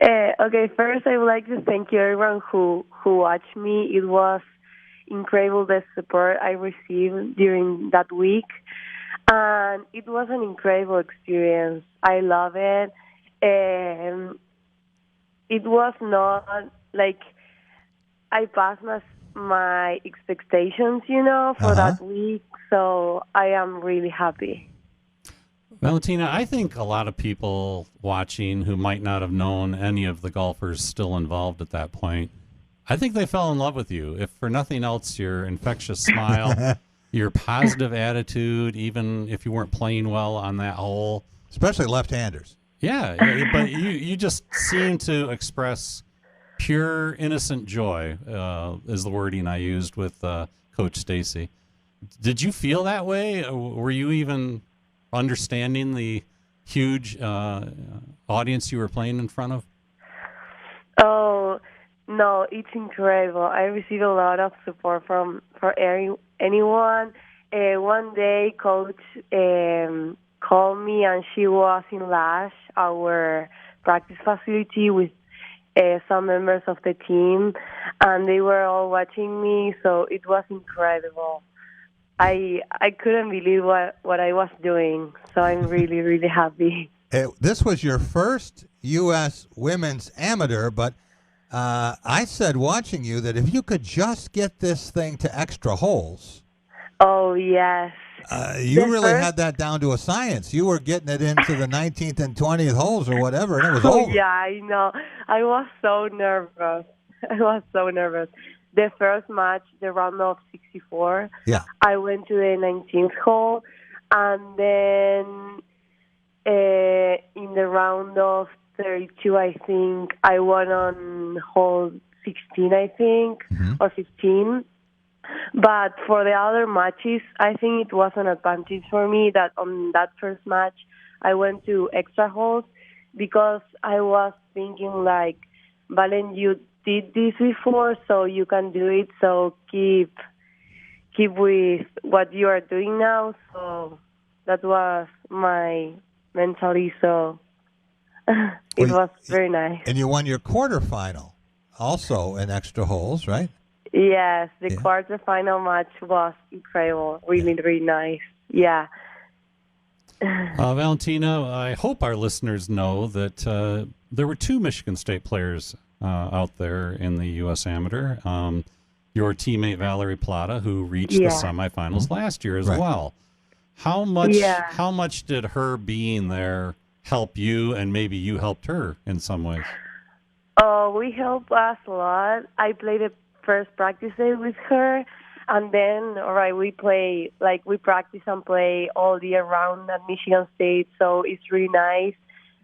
Okay, first I would like to thank you everyone who watched me. It was incredible the support I received during that week, and it was an incredible experience. I love it. It was not like I passed my expectations, for that week, so I am really happy. Valentina, I think a lot of people watching who might not have known any of the golfers still involved at that point, I think they fell in love with you. If for nothing else, your infectious smile, your positive attitude, even if you weren't playing well on that hole. Especially left-handers. Yeah, but you just seem to express pure, innocent joy, is the wording I used with Coach Stacy. Did you feel that way? Were you even understanding the huge audience you were playing in front of? Oh, no, it's incredible. I receive a lot of support for anyone. One day, Coach called me, and she was in Lash, our practice facility, with some members of the team, and they were all watching me, so it was incredible. I couldn't believe what I was doing, so I'm really, really happy. This was your first U.S. women's amateur, but I said watching you that if you could just get this thing to extra holes. Oh, yes. You really had that down to a science. You were getting it into the 19th and 20th holes or whatever, and it was over. Yeah, I know. I was so nervous. The first match, the round of 64, I went to the 19th hole, and then in the round of 32, I think, I won on hole 16, I think, or 15. But for the other matches, I think it was an advantage for me that on that first match, I went to extra holes because I was thinking like, Valen, you did this before, so you can do it. So keep with what you are doing now. So that was my mentality. So it was very nice. And you won your quarterfinal, also in extra holes, right? Yes, the quarterfinal match was incredible. Really, really nice. Yeah. Valentina, I hope our listeners know that there were two Michigan State players out there in the U.S. Amateur. Your teammate Valerie Plata, who reached the semifinals last year as well. How much did her being there help you, and maybe you helped her in some ways? Oh, we helped us a lot. I played the first practice day with her, and then we practice and play all year round at Michigan State, so it's really nice.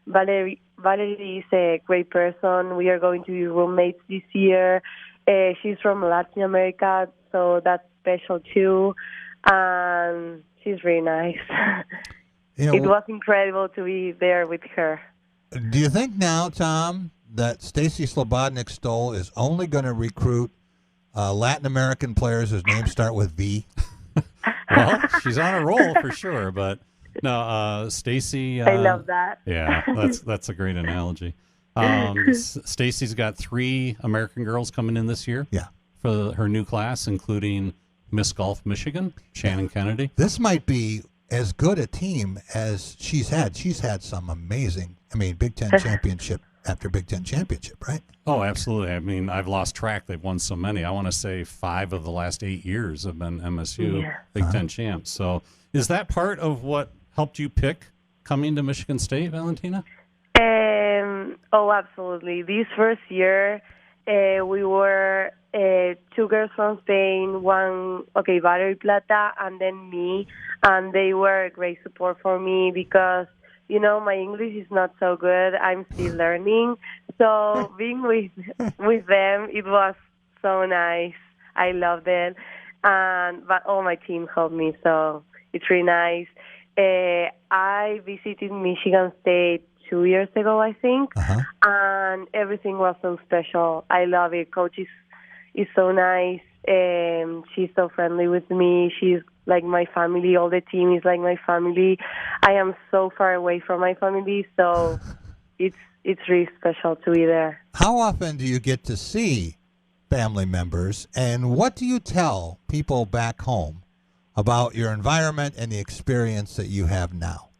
Valerie is a great person. We are going to be roommates this year. She's from Latin America, so that's special too, and she's really nice. It was incredible to be there with her. Do you think now, Tom, that Stacy Slobodnik-Stoll is only going to recruit Latin American players whose names start with V? Well, she's on a roll for sure, but no, Stacy. I love that. Yeah, that's a great analogy. Stacy's got 3 American girls coming in this year. Yeah, for her new class, including Miss Golf Michigan, Shannon Kennedy. This might be as good a team as she's had. She's had some amazing, Big Ten championship after Big Ten championship, right? Oh, absolutely. I've lost track. They've won so many. I want to say 5 of the last 8 years have been MSU Big Ten champs. So is that part of what helped you pick coming to Michigan State, Valentina? Oh, absolutely. This first year, we were 2 girls from Spain, Valerie Plata, and then me, and they were a great support for me because, my English is not so good. I'm still learning. So being with them, it was so nice. I loved it. But all my team helped me, so it's really nice. I visited Michigan State 2 years ago, I think, and everything was so special. I love it. Coach is so nice. She's so friendly with me. She's like my family. All the team is like my family. I am so far away from my family, so it's really special to be there. How often do you get to see family members, and what do you tell people back home about your environment and the experience that you have now?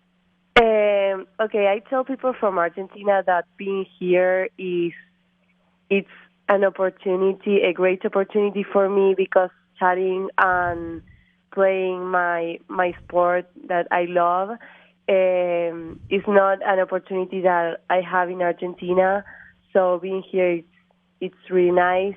Okay, I tell people from Argentina that being here it's an opportunity, a great opportunity for me, because studying and playing my sport that I love is not an opportunity that I have in Argentina. So being here, it's really nice.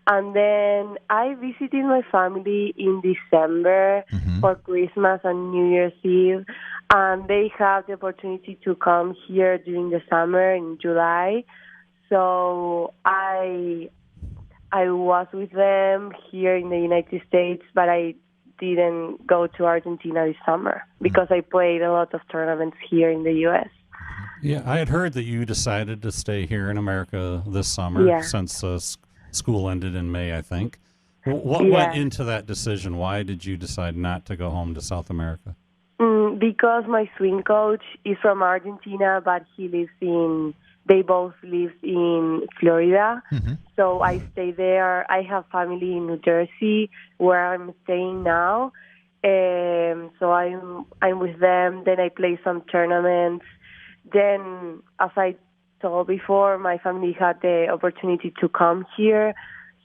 And then I visited my family in December for Christmas and New Year's Eve, and they have the opportunity to come here during the summer in July. So I was with them here in the United States, but I didn't go to Argentina this summer because I played a lot of tournaments here in the U.S. Yeah, I had heard that you decided to stay here in America this summer since school ended in May, I think. What went into that decision? Why did you decide not to go home to South America? Because my swing coach is from Argentina, but they both live in Florida. So I stay there. I have family in New Jersey where I'm staying now. So I'm with them. Then I play some tournaments. Then, as I told before, my family had the opportunity to come here.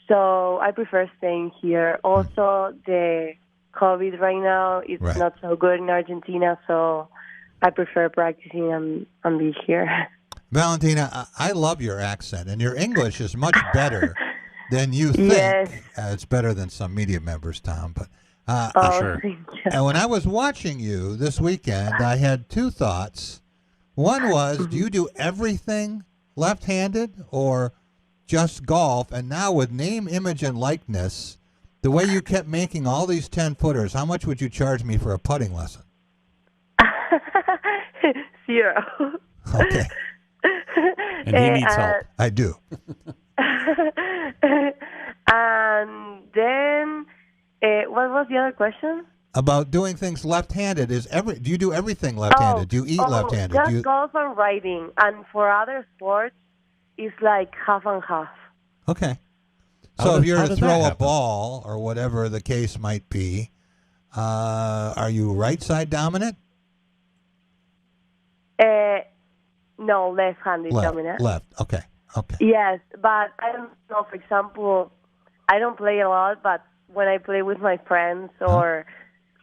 So I prefer staying here. Also, the COVID right now is not so good in Argentina, so I prefer practicing and be here. Valentina, I love your accent, and your English is much better than you think. Yes. It's better than some media members, Tom. But sure. And when I was watching you this weekend, I had two thoughts. One was, do you do everything left-handed or just golf? And now with name, image, and likeness, the way you kept making all these 10-footers, how much would you charge me for a putting lesson? 0. Okay. And he needs help. I do. And then, what was the other question? About doing things left-handed. Do you do everything left-handed? Do you eat left-handed? Just golf and riding. And for other sports, it's like half and half. Okay. So if you're to throw a ball or whatever the case might be, are you right side dominant? No, left-handed dominant. Left. Okay. Yes, but I don't know. For example, I don't play a lot, but when I play with my friends or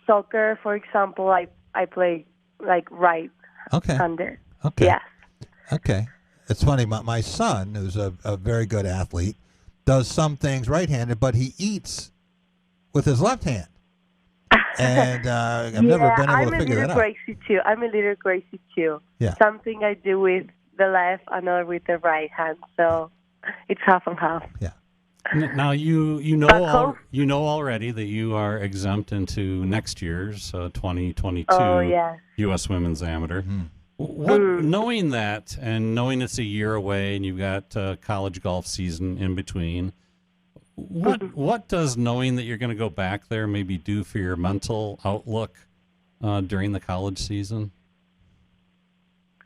soccer, for example, I play like right-handed. Okay. Yes. Okay. It's funny. My son, who's a very good athlete, does some things right-handed, but he eats with his left hand. And I've never been able to figure that out. I'm a little crazy too. Yeah. Something I do with the left, another with the right hand. So it's half and half. Yeah. Now you know already that you are exempt into next year's 2022 U.S. Women's Amateur. Knowing that and knowing it's a year away and you've got college golf season in between, what does knowing that you're going to go back there maybe do for your mental outlook during the college season?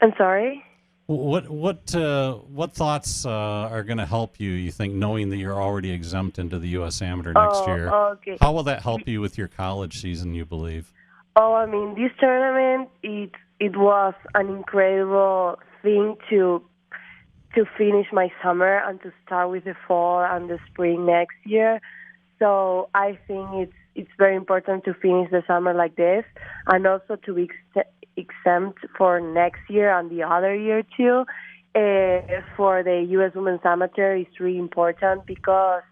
I'm sorry? What thoughts are going to help you think, knowing that you're already exempt into the U.S. Amateur next year? Okay. How will that help you with your college season, you believe? I mean, this tournament, it was an incredible thing to finish my summer and to start with the fall and the spring next year. So I think it's very important to finish the summer like this, and also to be exempt for next year and the other year too. For the U.S. Women's Amateur, it's really important because,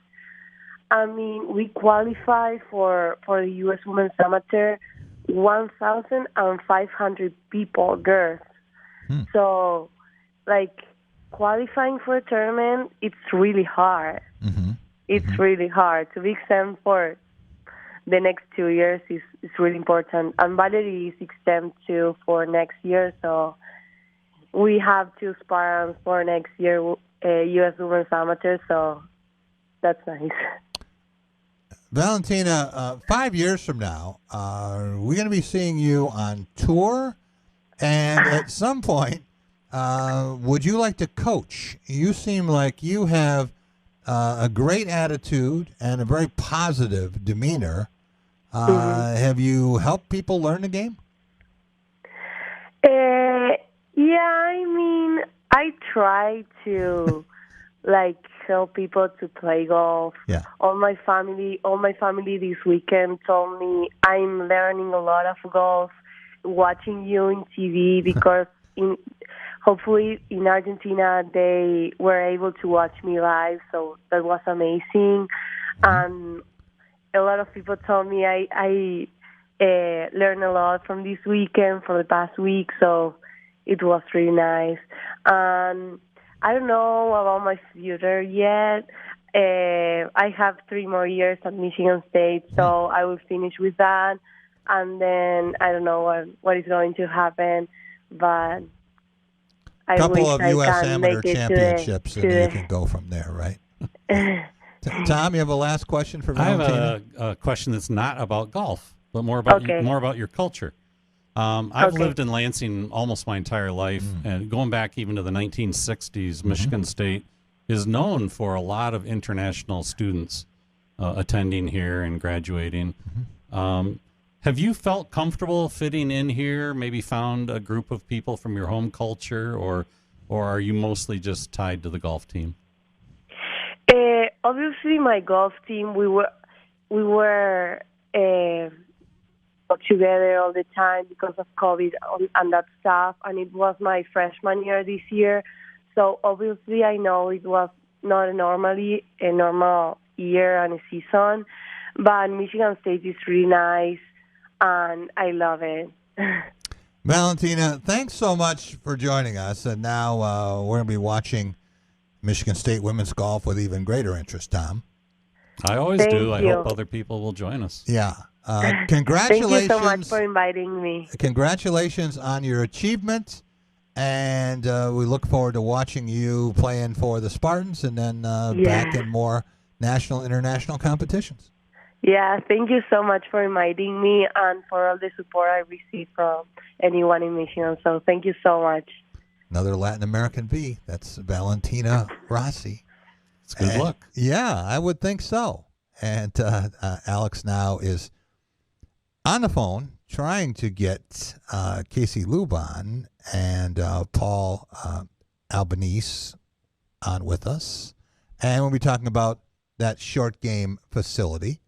I mean, we qualify for the U.S. Women's Amateur 1,500 people, girls. So, like, qualifying for a tournament, it's really hard. It's really hard to be exempt for the next 2 years is really important. And Valerie is exempt too for next year, so we have 2 Spartans for next year, U.S. Women's Amateur, so that's nice. Valentina, 5 years from now, we're going to be seeing you on tour, and at some point, would you like to coach? You seem like you have a great attitude and a very positive demeanor. Have you helped people learn the game? Yeah, I mean, I try to help people to play golf. Yeah. All my family this weekend told me I'm learning a lot of golf watching you in TV because hopefully in Argentina they were able to watch me live, so that was amazing. And a lot of people told me I learned a lot from this weekend, for the past week, so it was really nice. And I don't know about my future yet. I have 3 more years at Michigan State, so I will finish with that. And then I don't know what is going to happen, but I couple wish of I U.S. can amateur make it championships, and then you can go from there, right? Tom, you have a last question for Valentina? I have a question that's not about golf, but more about your culture. I've lived in Lansing almost my entire life, and going back even to the 1960s, Michigan State is known for a lot of international students attending here and graduating. Have you felt comfortable fitting in here, maybe found a group of people from your home culture, or are you mostly just tied to the golf team? Obviously, my golf team, we were together all the time because of COVID and that stuff, and it was my freshman year this year. So obviously, I know it was not a normal year and a season, but Michigan State is really nice, and I love it. Valentina, thanks so much for joining us. And now we're going to be watching Michigan State women's golf with even greater interest, Tom. I always do. I hope other people will join us. Yeah. Congratulations. Thank you so much for inviting me. Congratulations on your achievement. And we look forward to watching you playing for the Spartans and then back in more national, international competitions. Yeah, thank you so much for inviting me and for all the support I received from anyone in Michigan. So thank you so much. Another Latin American V. That's Valentina Rossi. It's good luck. Yeah, I would think so. And Alex now is on the phone trying to get Casey Luban and Paul Albanese on with us. And we'll be talking about that short game facility.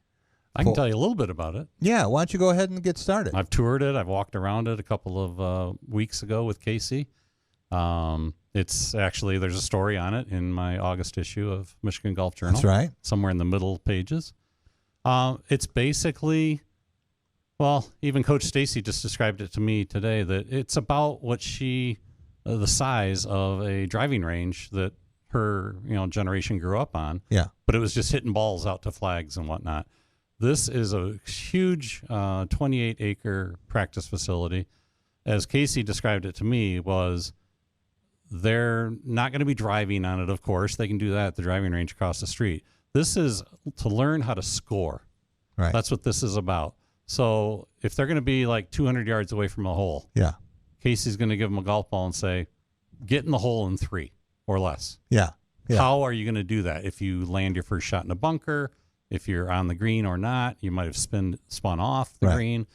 I can tell you a little bit about it. Yeah, why don't you go ahead and get started? I've toured it. I've walked around it a couple of weeks ago with Casey. It's actually, there's a story on it in my August issue of Michigan Golf Journal. That's right. Somewhere in the middle pages. It's basically, well, even Coach Stacy just described it to me today, that it's about what the size of a driving range that her generation grew up on. Yeah. But it was just hitting balls out to flags and whatnot. This is a huge 28-acre practice facility. As Casey described it to me, was they're not going to be driving on it, of course. They can do that at the driving range across the street. This is to learn how to score. Right. That's what this is about. So if they're going to be like 200 yards away from a hole, yeah, Casey's going to give them a golf ball and say, get in the hole in 3 or less. Yeah. How are you going to do that? If you land your first shot in a bunker, if you're on the green or not, you might have spun off the green.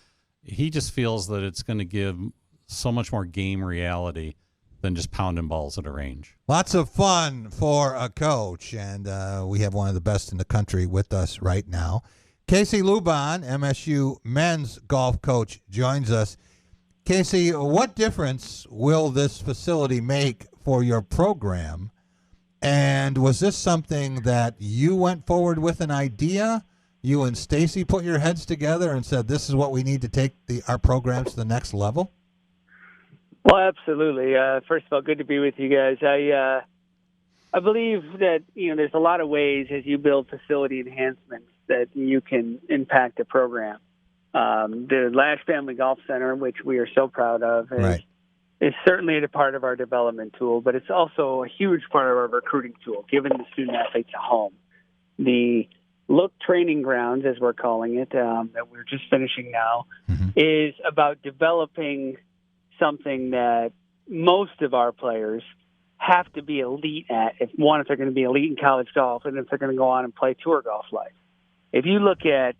He just feels that it's going to give so much more game reality than just pounding balls at a range. Lots of fun for a coach, and we have one of the best in the country with us right now. Casey Luban, MSU men's golf coach, joins us. Casey, what difference will this facility make for your program? And was this something that you went forward with an idea? You and Stacy put your heads together and said, this is what we need to take our programs to the next level? Well, absolutely. First of all, good to be with you guys. I believe that there's a lot of ways as you build facility enhancements that you can impact a program. The Lash Family Golf Center, which we are so proud of, is certainly a part of our development tool, but it's also a huge part of our recruiting tool, giving the student athletes a home. The Look Training Grounds, as we're calling it, that we're just finishing now, is about developing something that most of our players have to be elite at, if they're going to be elite in college golf, and if they're going to go on and play tour golf life. If you look at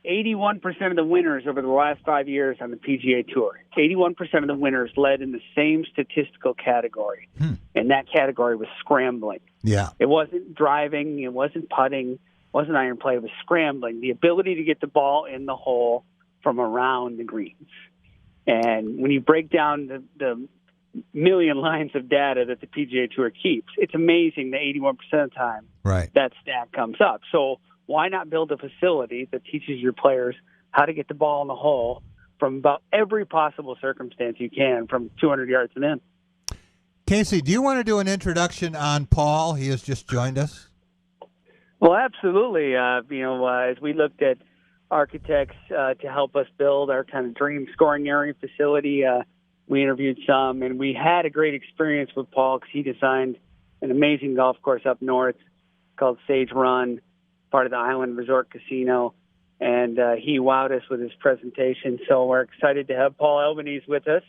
81% of the winners over the last 5 years on the PGA Tour, 81% of the winners led in the same statistical category, and that category was scrambling. Yeah. It wasn't driving, it wasn't putting, it wasn't iron play, it was scrambling, the ability to get the ball in the hole from around the greens. And when you break down the million lines of data that the PGA Tour keeps, it's amazing that 81% of the time that stat comes up. So why not build a facility that teaches your players how to get the ball in the hole from about every possible circumstance you can from 200 yards and in? Casey, do you want to do an introduction on Paul? He has just joined us. Well, absolutely. As we looked at architects to help us build our kind of dream scoring area facility, we interviewed some, and we had a great experience with Paul because he designed an amazing golf course up north called Sage Run, part of the Island Resort Casino, and he wowed us with his presentation. So we're excited to have Paul Albanese with us,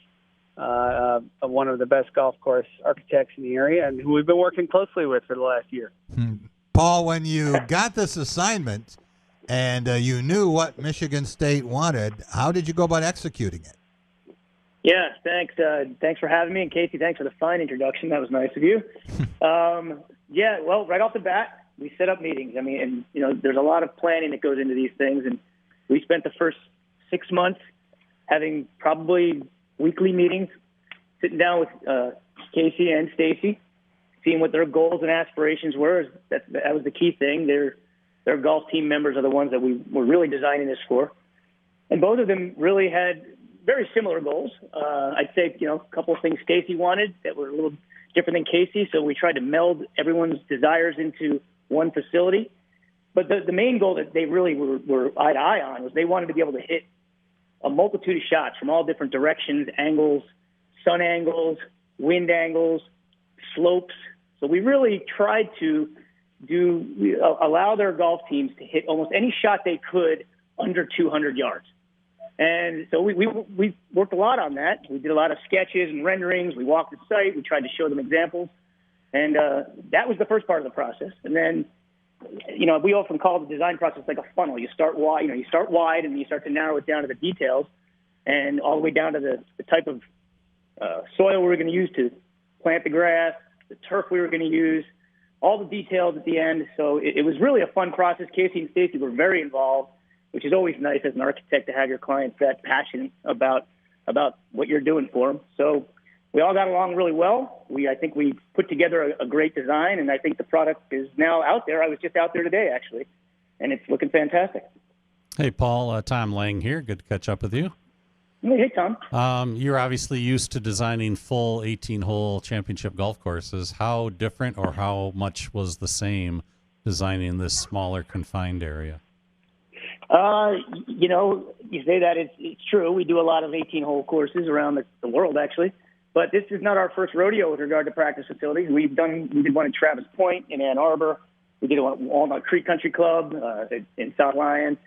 one of the best golf course architects in the area, and who we've been working closely with for the last year. Paul, when you got this assignment and you knew what Michigan State wanted, how did you go about executing it? Yeah, thanks. Thanks for having me. And Casey, thanks for the fine introduction. That was nice of you. Well, right off the bat, we set up meetings. I mean, and, there's a lot of planning that goes into these things. And we spent the first 6 months having probably weekly meetings, sitting down with Casey and Stacy, seeing what their goals and aspirations were. That was the key thing. Their golf team members are the ones that we were really designing this for. And both of them really had very similar goals. I'd say, a couple of things Stacy wanted that were a little different than Casey, so we tried to meld everyone's desires into one facility. But the main goal that they really were eye to eye on was they wanted to be able to hit a multitude of shots from all different directions, angles, sun angles, wind angles, slopes. So we really tried to allow their golf teams to hit almost any shot they could under 200 yards. And so we worked a lot on that. We did a lot of sketches and renderings. We walked the site. We tried to show them examples. And that was the first part of the process. And then, we often call the design process like a funnel. You start wide, and you start to narrow it down to the details and all the way down to the type of soil we were going to use to plant the grass, the turf we were going to use, all the details at the end. So it was really a fun process. Casey and Stacy were very involved, which is always nice as an architect to have your clients that passionate about what you're doing for them. So we all got along really well. I think we put together a great design, and I think the product is now out there. I was just out there today, actually, and it's looking fantastic. Hey, Paul, Tom Lang here. Good to catch up with you. Hey, Tom. You're obviously used to designing full 18-hole championship golf courses. How different or how much was the same designing this smaller, confined area? You say that it's true. We do a lot of 18-hole courses around the world, actually. But this is not our first rodeo with regard to practice facilities. We did one at Travis Point in Ann Arbor. We did one at Walnut Creek Country Club in South Lyon.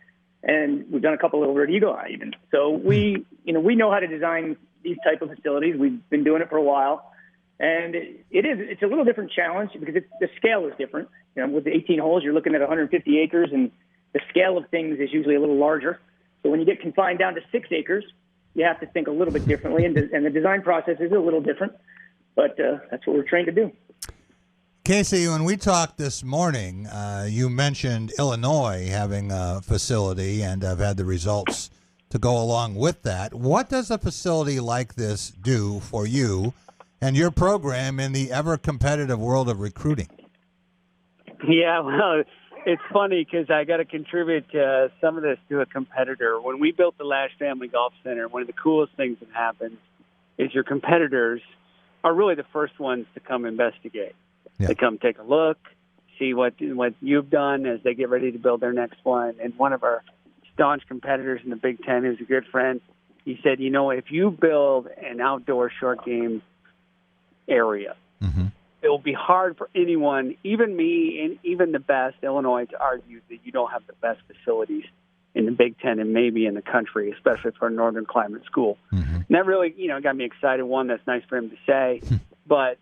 And we've done a couple over at Eagle Eye even. So we know how to design these type of facilities. We've been doing it for a while. And it's a little different challenge because the scale is different. With the 18 holes, you're looking at 150 acres, and the scale of things is usually a little larger. So when you get confined down to 6 acres, you have to think a little bit differently, and the design process is a little different. But that's what we're trained to do. Casey, when we talked this morning, you mentioned Illinois having a facility and have had the results to go along with that. What does a facility like this do for you and your program in the ever-competitive world of recruiting? Yeah, well, it's funny because I got to contribute some of this to a competitor. When we built the Lash Family Golf Center, one of the coolest things that happens is your competitors are really the first ones to come investigate. Yeah. They come take a look, see what you've done as they get ready to build their next one. And one of our staunch competitors in the Big Ten, who's a good friend, he said, if you build an outdoor short game area, it will be hard for anyone, even me and even the best, Illinois, to argue that you don't have the best facilities in the Big Ten and maybe in the country, especially for a northern climate school. And that really, got me excited. One, that's nice for him to say. But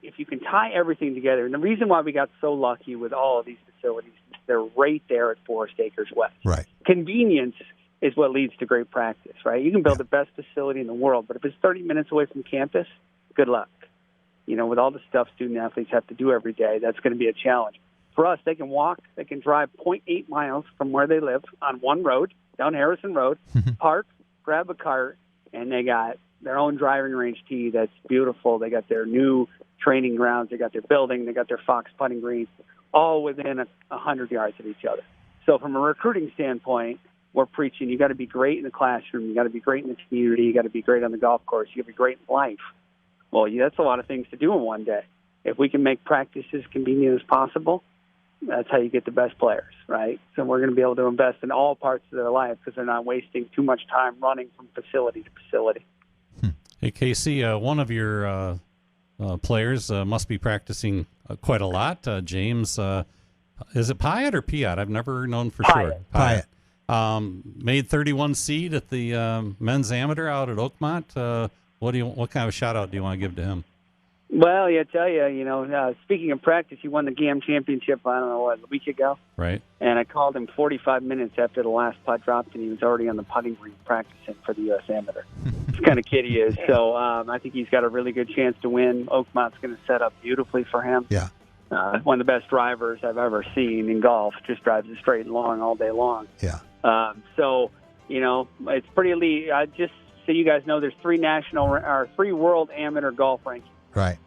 if you can tie everything together, and the reason why we got so lucky with all of these facilities is they're right there at Forest Acres West. Right. Convenience is what leads to great practice, right? You can build the best facility in the world, but if it's 30 minutes away from campus, good luck. With all the stuff student-athletes have to do every day, that's going to be a challenge. For us, they can walk, they can drive 0.8 miles from where they live on one road, down Harrison Road, park, grab a cart, and they got their own driving range tee that's beautiful. They got their new training grounds, they got their building, they got their Fox putting greens, all within 100 yards of each other. So from a recruiting standpoint, we're preaching you got to be great in the classroom, you got to be great in the community, you got to be great on the golf course, you got to be great in life. Well, that's a lot of things to do in one day. If we can make practice as convenient as possible, that's how you get the best players, right? So we're going to be able to invest in all parts of their life because they're not wasting too much time running from facility to facility. Hey, Casey, one of your players must be practicing quite a lot. James, is it Pyatt or Piatt? I've never known for sure. Pyatt. Made 31 seed at the men's amateur out at Oakmont. What kind of shout-out do you want to give to him? Well, I tell you, speaking of practice, he won the GAM championship, a week ago. Right. And I called him 45 minutes after the last putt dropped, and he was already on the putting green practicing for the U.S. Amateur. It's kind of kid he is. So I think he's got a really good chance to win. Oakmont's going to set up beautifully for him. Yeah. One of the best drivers I've ever seen in golf. Just drives it straight and long all day long. Yeah. So, it's pretty elite. Just so you guys know, there's 3 world amateur golf rankings. Right.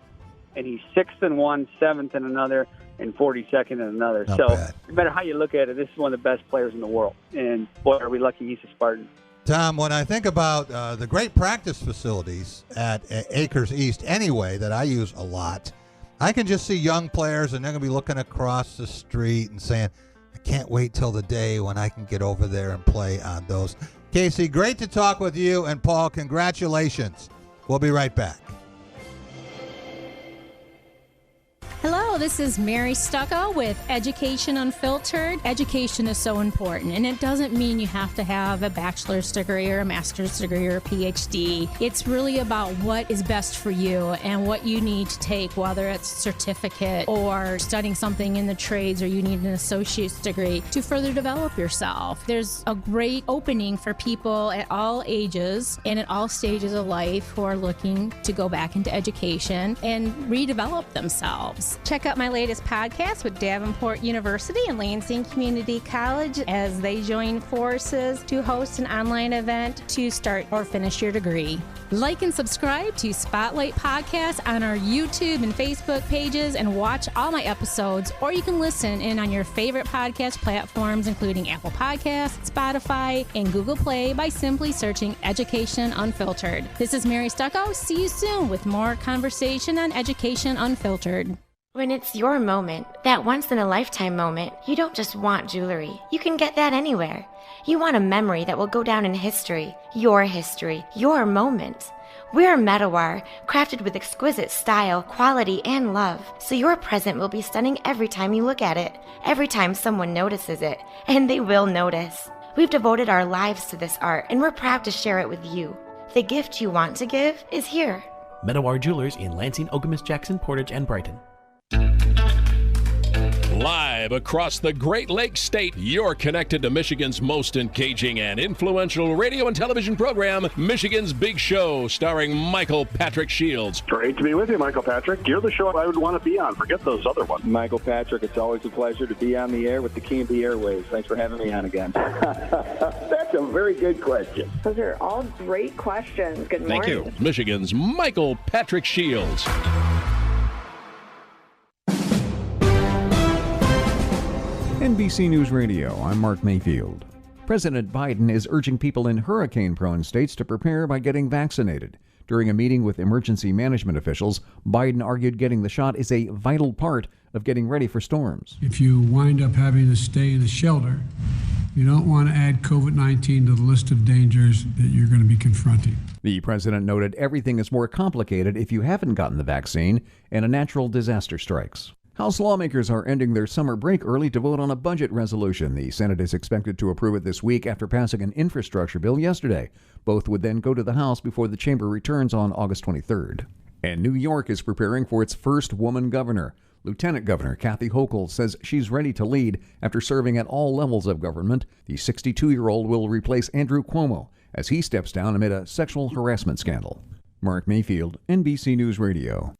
And he's 6th in one, 7th in another, and 42nd in another. Not so bad. No matter how you look at it, this is one of the best players in the world. And boy, are we lucky he's a Spartan. Tom, when I think about the great practice facilities at Acres East anyway that I use a lot, I can just see young players and they're going to be looking across the street and saying, I can't wait till the day when I can get over there and play on those. Casey, great to talk with you. And Paul, congratulations. We'll be right back. Hello, this is Mary Stucco with Education Unfiltered. Education is so important, and it doesn't mean you have to have a bachelor's degree or a master's degree or a PhD. It's really about what is best for you and what you need to take, whether it's a certificate or studying something in the trades or you need an associate's degree to further develop yourself. There's a great opening for people at all ages and at all stages of life who are looking to go back into education and redevelop themselves. Check out my latest podcast with Davenport University and Lansing Community College as they join forces to host an online event to start or finish your degree. Like and subscribe to Spotlight Podcast on our YouTube and Facebook pages and watch all my episodes, or you can listen in on your favorite podcast platforms, including Apple Podcasts, Spotify, and Google Play by simply searching Education Unfiltered. This is Mary Stucco. See you soon with more conversation on Education Unfiltered. When it's your moment, that once-in-a-lifetime moment, you don't just want jewelry. You can get that anywhere. You want a memory that will go down in history, your moment. We're Medawar, crafted with exquisite style, quality, and love, so your present will be stunning every time you look at it, every time someone notices it, and they will notice. We've devoted our lives to this art, and we're proud to share it with you. The gift you want to give is here. Medawar Jewelers in Lansing, Okemos, Jackson, Portage, and Brighton. Live across the Great Lakes State, you're connected to Michigan's most engaging and influential radio and television program, Michigan's Big Show, starring Michael Patrick Shields. Great to be with you, Michael Patrick. You're the show I would want to be on. Forget those other ones. Michael Patrick, it's always a pleasure to be on the air with the King of the Airwaves. Thanks for having me on again. That's a very good question. Those are all great questions. Good morning. Thank you. Michigan's Michael Patrick Shields. NBC News Radio, I'm Mark Mayfield. President Biden is urging people in hurricane-prone states to prepare by getting vaccinated. During a meeting with emergency management officials, Biden argued getting the shot is a vital part of getting ready for storms. If you wind up having to stay in a shelter, you don't want to add COVID-19 to the list of dangers that you're going to be confronting. The president noted everything is more complicated if you haven't gotten the vaccine and a natural disaster strikes. House lawmakers are ending their summer break early to vote on a budget resolution. The Senate is expected to approve it this week after passing an infrastructure bill yesterday. Both would then go to the House before the chamber returns on August 23rd. And New York is preparing for its first woman governor. Lieutenant Governor Kathy Hochul says she's ready to lead after serving at all levels of government. The 62-year-old will replace Andrew Cuomo as he steps down amid a sexual harassment scandal. Mark Mayfield, NBC News Radio.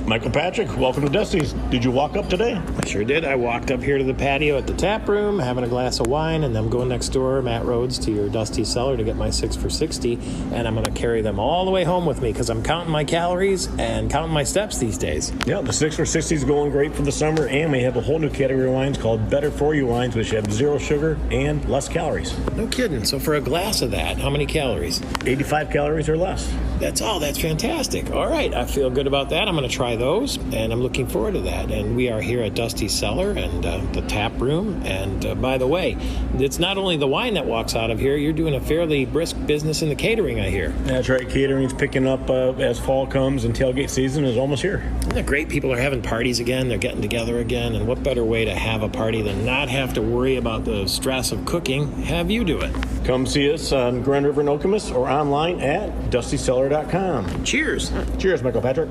Michael Patrick, welcome to Dusty's. Did you walk up today? I sure did. I walked up here to the patio at the tap room, having a glass of wine, and I'm going next door, Matt Rhodes, to your Dusty's cellar to get my 6 for $60, and I'm going to carry them all the way home with me because I'm counting my calories and counting my steps these days. Yeah, the 6 for $60 is going great for the summer, and we have a whole new category of wines called Better For You wines, which have zero sugar and less calories. No kidding. So for a glass of that, how many calories? 85 calories or less. That's fantastic. All right, I feel good about that. I'm going to try those, and I'm looking forward to that. And we are here at Dusty's Cellar and the tap room. And by the way, it's not only the wine that walks out of here. You're doing a fairly brisk business in the catering, I hear. That's right. Catering's picking up as fall comes, and tailgate season is almost here. Isn't it great? People are having parties again. They're getting together again. And what better way to have a party than not have to worry about the stress of cooking? Have you do it. Come see us on Grand River and Okemos or online at dustycellar.com. Cheers. Cheers, Michael Patrick.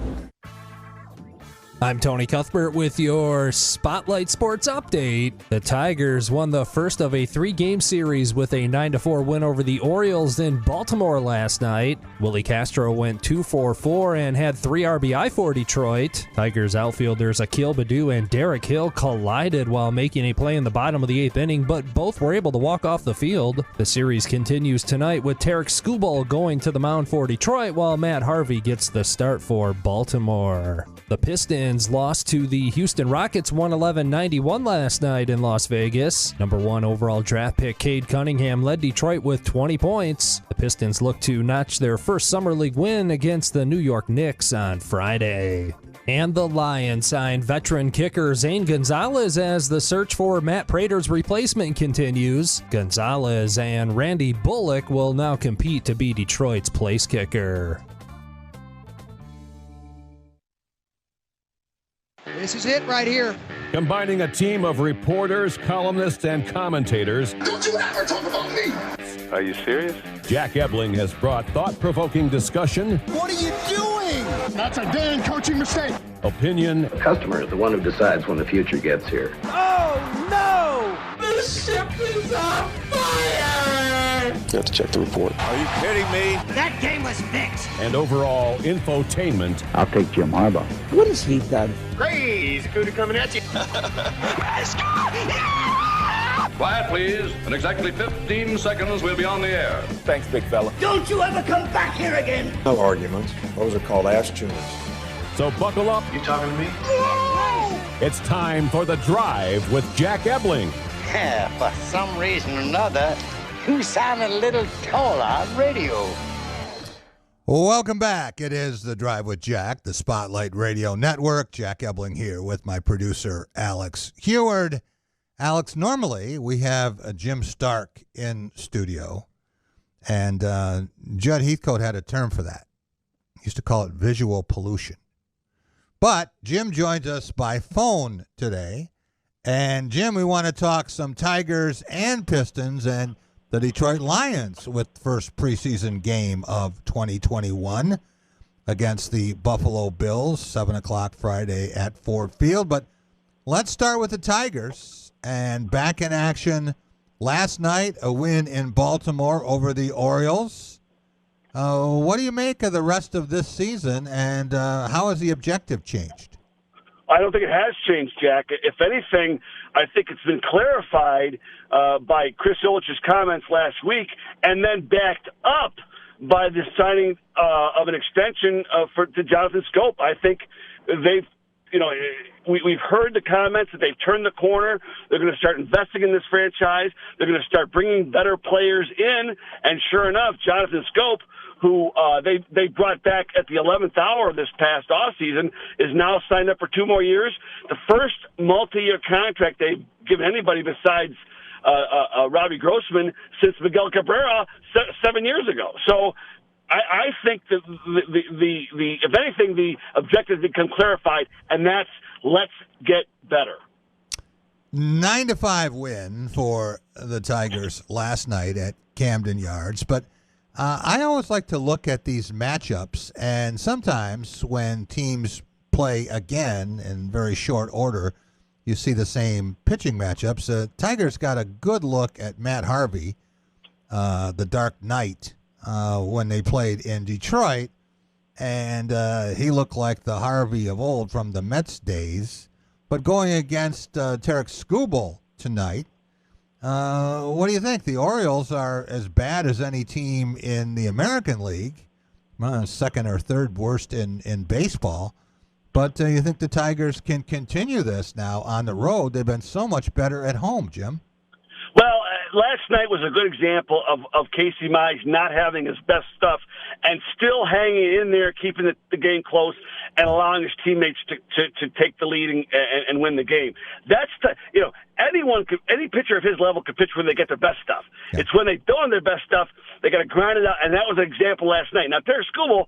I'm Tony Cuthbert with your Spotlight Sports Update. The Tigers won the first of a 3-game series with a 9-4 win over the Orioles in Baltimore last night. Willie Castro went 2-for-4 and had 3 RBI for Detroit. Tigers outfielders Akil Baddoo and Derek Hill collided while making a play in the bottom of the 8th inning, but both were able to walk off the field. The series continues tonight with Tarek Skubal going to the mound for Detroit while Matt Harvey gets the start for Baltimore. The Pistons lost to the Houston Rockets 111-91 last night in Las Vegas. Number 1 overall draft pick Cade Cunningham led Detroit with 20 points. The Pistons look to notch their first Summer League win against the New York Knicks on Friday. And the Lions signed veteran kicker Zane Gonzalez as the search for Matt Prater's replacement continues. Gonzalez and Randy Bullock will now compete to be Detroit's place kicker. This is it right here. Combining a team of reporters, columnists, and commentators. Don't you ever talk about me. Are you serious? Jack Ebling has brought thought-provoking discussion. What are you doing? That's a damn coaching mistake. Opinion. The customer is the one who decides when the future gets here. Oh, no! The ship is on fire! You have to check the report. Are you kidding me? That game was fixed. And overall infotainment. I'll take Jim Harbaugh. What has he done? Crazy Cooter coming at you. Quiet, please. In exactly 15 seconds, we'll be on the air. Thanks, big fella. Don't you ever come back here again. No arguments. Those are called ass tuners. So buckle up. You talking to me? Whoa! It's time for The Drive with Jack Ebling. Yeah, for some reason or another, you sound a little taller on radio. Welcome back. It is The Drive with Jack, the Spotlight Radio Network. Jack Ebling here with my producer, Alex Heward. Alex, normally we have Jim Stark in studio, and Judd Heathcote had a term for that. He used to call it visual pollution. But Jim joins us by phone today. And, Jim, we want to talk some Tigers and Pistons and the Detroit Lions with first preseason game of 2021 against the Buffalo Bills, 7 o'clock Friday at Ford Field. But let's start with the Tigers. And back in action last night, a win in Baltimore over the Orioles. What do you make of the rest of this season, and how has the objective changed? I don't think it has changed, Jack. If anything, I think it's been clarified by Chris Ilitch's comments last week and then backed up by the signing of an extension to Jonathan Scope. I think they've we've heard the comments that they've turned the corner. They're going to start investing in this franchise. They're going to start bringing better players in. And sure enough, Jonathan Scope, who they brought back at the 11th hour this past offseason, is now signed up for 2 more years. The first multi-year contract they've given anybody besides Robbie Grossman since Miguel Cabrera 7 years ago. So I think that the if anything, the objective become clarified, and that's let's get better. 9-5 win for the Tigers last night at Camden Yards, but I always like to look at these matchups, and sometimes when teams play again in very short order, you see the same pitching matchups. Tigers got a good look at Matt Harvey, the Dark Knight, when they played in Detroit, and he looked like the Harvey of old from the Mets days. But going against Tarek Skubal tonight, what do you think? The Orioles are as bad as any team in the American League, second or third worst in baseball. But you think the Tigers can continue this now on the road? They've been so much better at home, Jim. Well, last night was a good example of Casey Mize not having his best stuff and still hanging in there, keeping the game close and allowing his teammates to take the lead and win the game. That's any pitcher of his level could pitch when they get their best stuff. Yeah. It's when they don't have their best stuff, they got to grind it out, and that was an example last night. Now, Tarek Skubal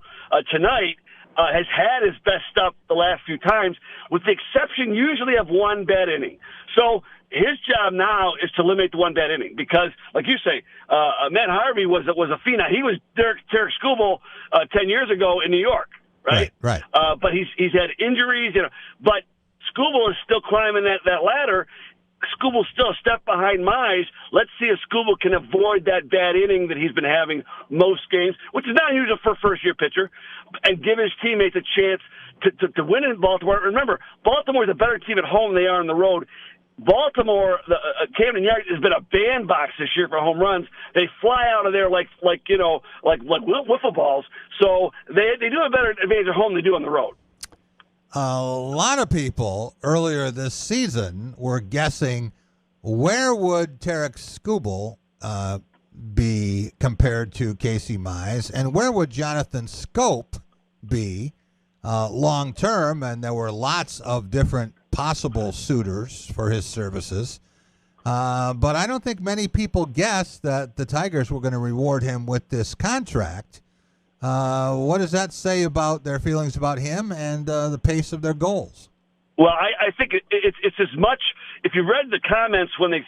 tonight has had his best stuff the last few times, with the exception usually of one bad inning. So his job now is to eliminate the one bad inning because, like you say, Matt Harvey was a phenom. He was Tarek Skubal 10 years ago in New York, right? Right. But he's had injuries, but Skubal is still climbing that ladder. Skubal's still a step behind Mize. Let's see if Skubal can avoid that bad inning that he's been having most games, which is not unusual for a first-year pitcher, and give his teammates a chance to win in Baltimore. Remember, Baltimore is a better team at home than they are on the road. Baltimore, Camden Yards has been a bandbox this year for home runs. They fly out of there like wiffle balls. So they do a better advantage at home than they do on the road. A lot of people earlier this season were guessing where would Tarek Skubal be compared to Casey Mize, and where would Jonathan Scope be long term, and there were lots of different possible suitors for his services. But I don't think many people guessed that the Tigers were going to reward him with this contract. What does that say about their feelings about him and the pace of their goals? Well, I think it's as much. If you read the comments when they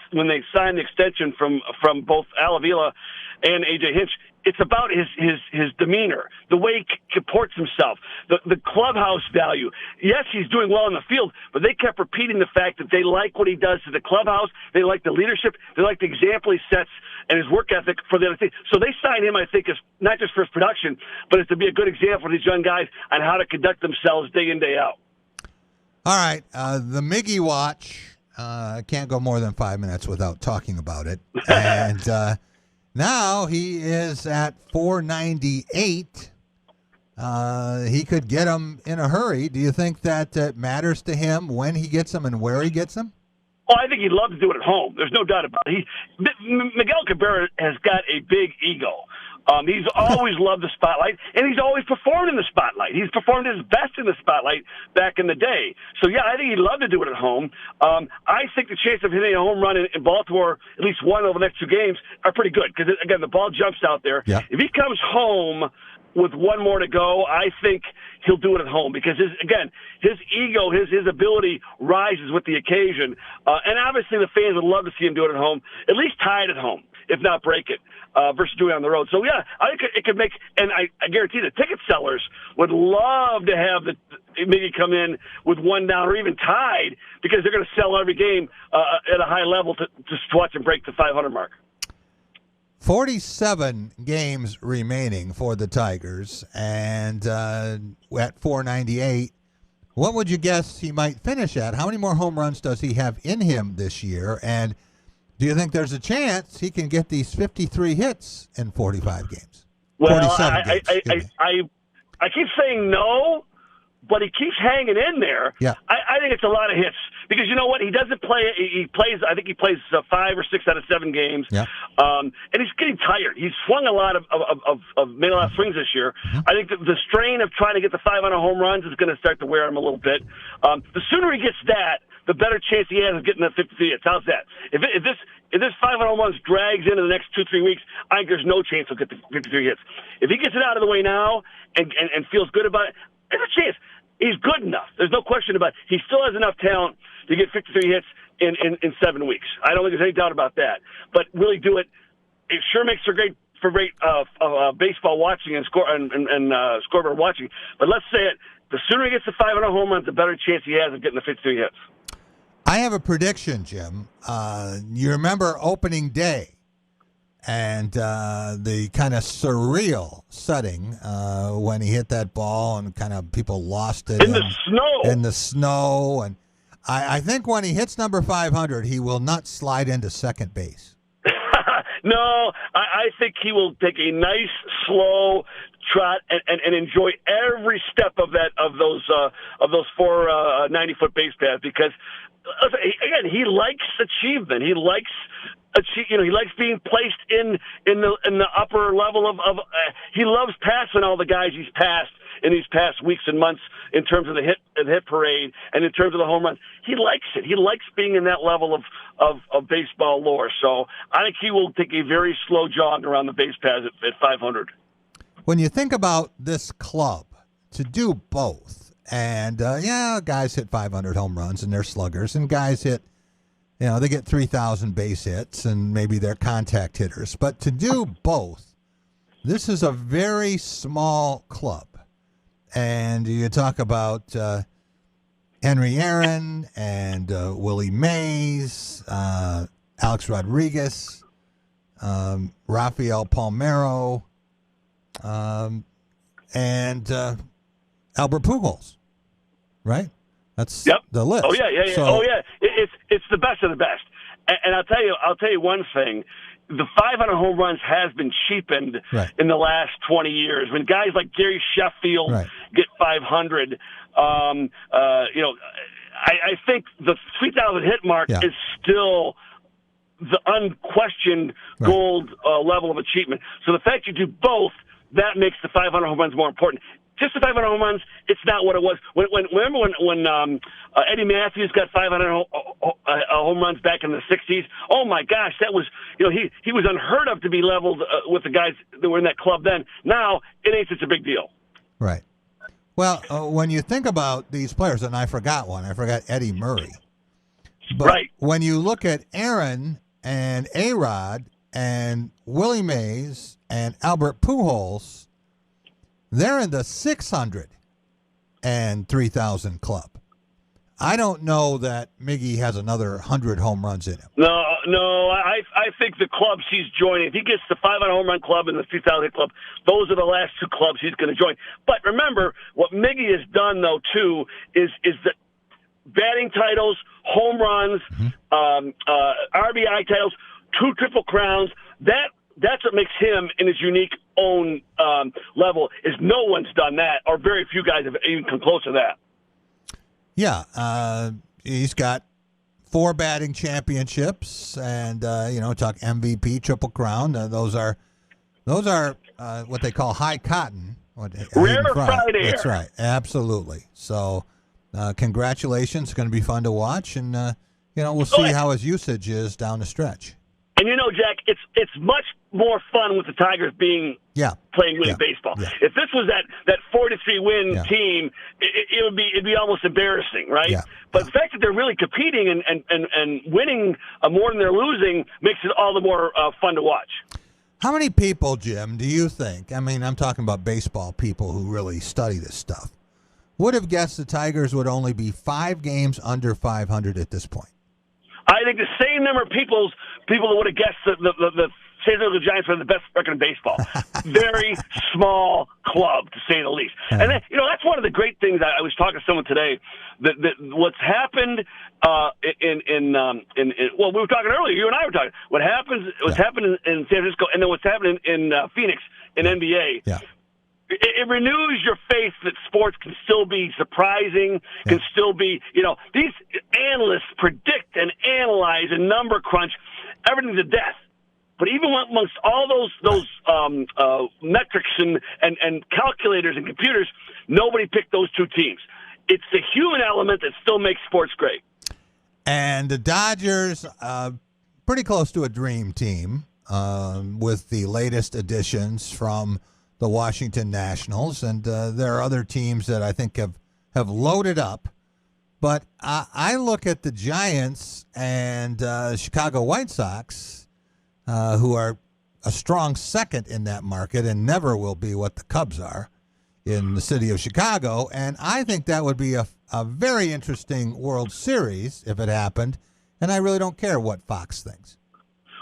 signed the extension from both Al Avila and AJ Hinch, it's about his demeanor, the way he comports himself, the clubhouse value. Yes, he's doing well in the field, but they kept repeating the fact that they like what he does to the clubhouse. They like the leadership. They like the example he sets and his work ethic for the other team. So they signed him, I think, as not just for his production, but as to be a good example for these young guys on how to conduct themselves day in, day out. All right, the Miggy Watch. I can't go more than 5 minutes without talking about it. And now he is at 498. He could get him in a hurry. Do you think that matters to him when he gets them and where he gets them? Well, I think he'd love to do it at home. There's no doubt about it. Miguel Cabrera has got a big ego. He's always loved the spotlight, and he's always performed in the spotlight. He's performed his best in the spotlight back in the day. So, yeah, I think he'd love to do it at home. I think the chance of hitting a home run in Baltimore, at least one over the next 2 games, are pretty good because, again, the ball jumps out there. Yeah. If he comes home with one more to go, I think he'll do it at home because, his ego, his ability rises with the occasion. And obviously the fans would love to see him do it at home, at least tie it at home, if not break it, versus doing it on the road. So, yeah, I think it could make – and I guarantee the ticket sellers would love to have maybe come in with one down or even tied because they're going to sell every game at a high level to watch them break the 500 mark. 47 games remaining for the Tigers, and at 498, what would you guess he might finish at? How many more home runs does he have in him this year? And do you think there's a chance he can get these 53 hits in 45 games? Well, I keep saying no, but he keeps hanging in there. Yeah. I think it's a lot of hits because you know what? He doesn't play. He plays. I think he plays 5 or 6 out of 7 games. Yeah. And he's getting tired. He's swung a lot of made a lot of swings this year. I think the strain of trying to get the 500 home runs is going to start to wear him a little bit. The sooner he gets that, the better chance he has of getting the 53 hits. How's that? If this 500 home runs drags into the next 2-3 weeks, I think there's no chance he'll get the 53 hits. If he gets it out of the way now and feels good about it, there's a chance. He's good enough. There's no question about it. He still has enough talent to get 53 hits in 7 weeks. I don't think there's any doubt about that. But really do it. It sure makes for great baseball watching and scoreboard watching. But let's say it. The sooner he gets to 500 home runs, the better chance he has of getting the 53 hits. I have a prediction, Jim. You remember opening day and the kind of surreal setting when he hit that ball and kind of people lost it. In the snow. And I think when he hits number 500, he will not slide into second base. No, I think he will take a nice, slow trot and enjoy every step of those 4 90-foot base paths because, again, he likes achievement. He likes he likes being placed in the upper level of he loves passing all the guys he's passed in these past weeks and months in terms of the hit parade and in terms of the home runs. He likes it. He likes being in that level of baseball lore. So I think he will take a very slow jog around the base paths at 500. When you think about this club, to do both, and guys hit 500 home runs and they're sluggers, and guys hit, they get 3,000 base hits and maybe they're contact hitters. But to do both, this is a very small club. And you talk about Henry Aaron and Willie Mays, Alex Rodriguez, Rafael Palmeiro, and Albert Pujols, right? That's the list. Oh yeah. So, It's the best of the best. And I'll tell you one thing. The 500 home runs has been cheapened in the last 20 years. When guys like Gary Sheffield get 500, I think the 3,000 hit mark is still the unquestioned gold level of achievement. So the fact you do both, that makes the 500 home runs more important. Just the 500 home runs, it's not what it was. Remember when Eddie Matthews got 500 home runs back in the 60s? Oh, my gosh, that was, he was unheard of to be leveled with the guys that were in that club then. Now, it ain't such a big deal. Right. Well, when you think about these players, and I forgot one. I forgot Eddie Murray. But when you look at Aaron and A-Rod and Willie Mays and Albert Pujols, they're in the 600 and 3,000 club. I don't know that Miggy has another 100 home runs in him. No. I think the clubs he's joining, if he gets the 500 home run club and the 3,000 club, those are the last 2 clubs he's going to join. But remember, what Miggy has done, though, too, is the batting titles, home runs, RBI titles, 2 Triple Crowns, that's what makes him in his unique own level. Is no one's done that, or very few guys have even come close to that. Yeah, he's got 4 batting championships, and talk MVP, Triple Crown. Those are what they call high cotton. Rarefied air. That's right, absolutely. So, congratulations. It's going to be fun to watch, and we'll see how his usage is down the stretch. And Jack, it's much more fun with the Tigers being playing winning baseball. Yeah. If this was that 4-3 win team, it'd be almost embarrassing, right? Yeah. But the fact that they're really competing and winning more than they're losing makes it all the more fun to watch. How many people, Jim, do you think? I mean, I'm talking about baseball people who really study this stuff. Would have guessed the Tigers would only be 5 games under 500 at this point. I think the same number of people that would have guessed the San Diego Giants were the best record in baseball. Very small club, to say the least. And then, that's one of the great things. I was talking to someone today that what's happened well, we were talking earlier. You and I were talking. What's happened in San Francisco, and then what's happening in Phoenix in NBA. Yeah. it renews your faith that sports can still be surprising, can still be, these analysts predict and analyze and number crunch everything to death. But even amongst all those metrics and calculators and computers, nobody picked those two teams. It's the human element that still makes sports great. And the Dodgers, pretty close to a dream team with the latest additions from the Washington Nationals. And there are other teams that I think have loaded up. But I look at the Giants and Chicago White Sox, who are a strong second in that market and never will be what the Cubs are in the city of Chicago. And I think that would be a very interesting World Series if it happened. And I really don't care what Fox thinks.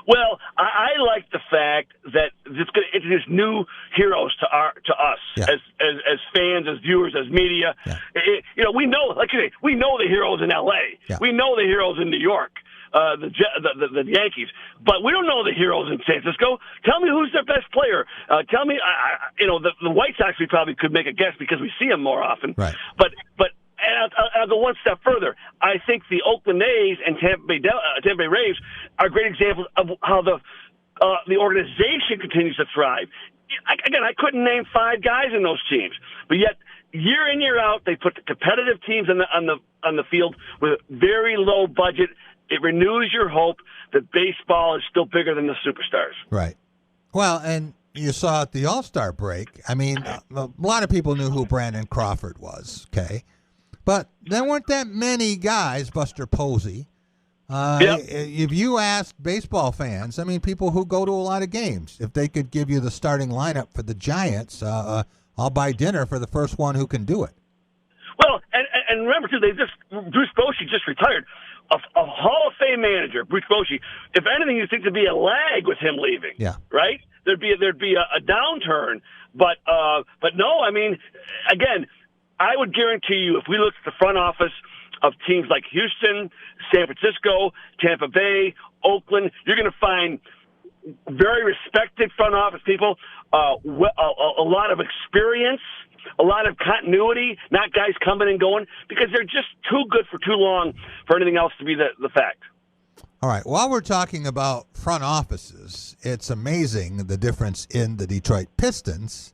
Well, I like the fact that it's going to introduce new heroes to us as fans, as viewers, as media. Yeah. We know, like you say, we know the heroes in L.A. Yeah. We know the heroes in New York, the Yankees, but we don't know the heroes in San Francisco. Tell me who's their best player. Tell me, the White Sox we probably could make a guess because we see them more often. Right. But. And I'll go one step further. I think the Oakland A's and Tampa Bay Rays are great examples of how the organization continues to thrive. Again, I couldn't name 5 guys in those teams, but yet year in, year out, they put the competitive teams on the field with very low budget. It renews your hope that baseball is still bigger than the superstars. Right. Well, and you saw at the All-Star break, I mean, a lot of people knew who Brandon Crawford was, okay? But there weren't that many guys, Buster Posey. If you asked baseball fans, I mean, people who go to a lot of games, if they could give you the starting lineup for the Giants, I'll buy dinner for the first one who can do it. Well, and remember, too, Bruce Bochy just retired. A Hall of Fame manager, Bruce Bochy, if anything, you think there'd be a lag with him leaving. Yeah. Right? There'd be a downturn. But no, I mean, again, I would guarantee you, if we look at the front office of teams like Houston, San Francisco, Tampa Bay, Oakland, you're going to find very respected front office people, a lot of experience, a lot of continuity, not guys coming and going, because they're just too good for too long for anything else to be the fact. All right. While we're talking about front offices, it's amazing the difference in the Detroit Pistons.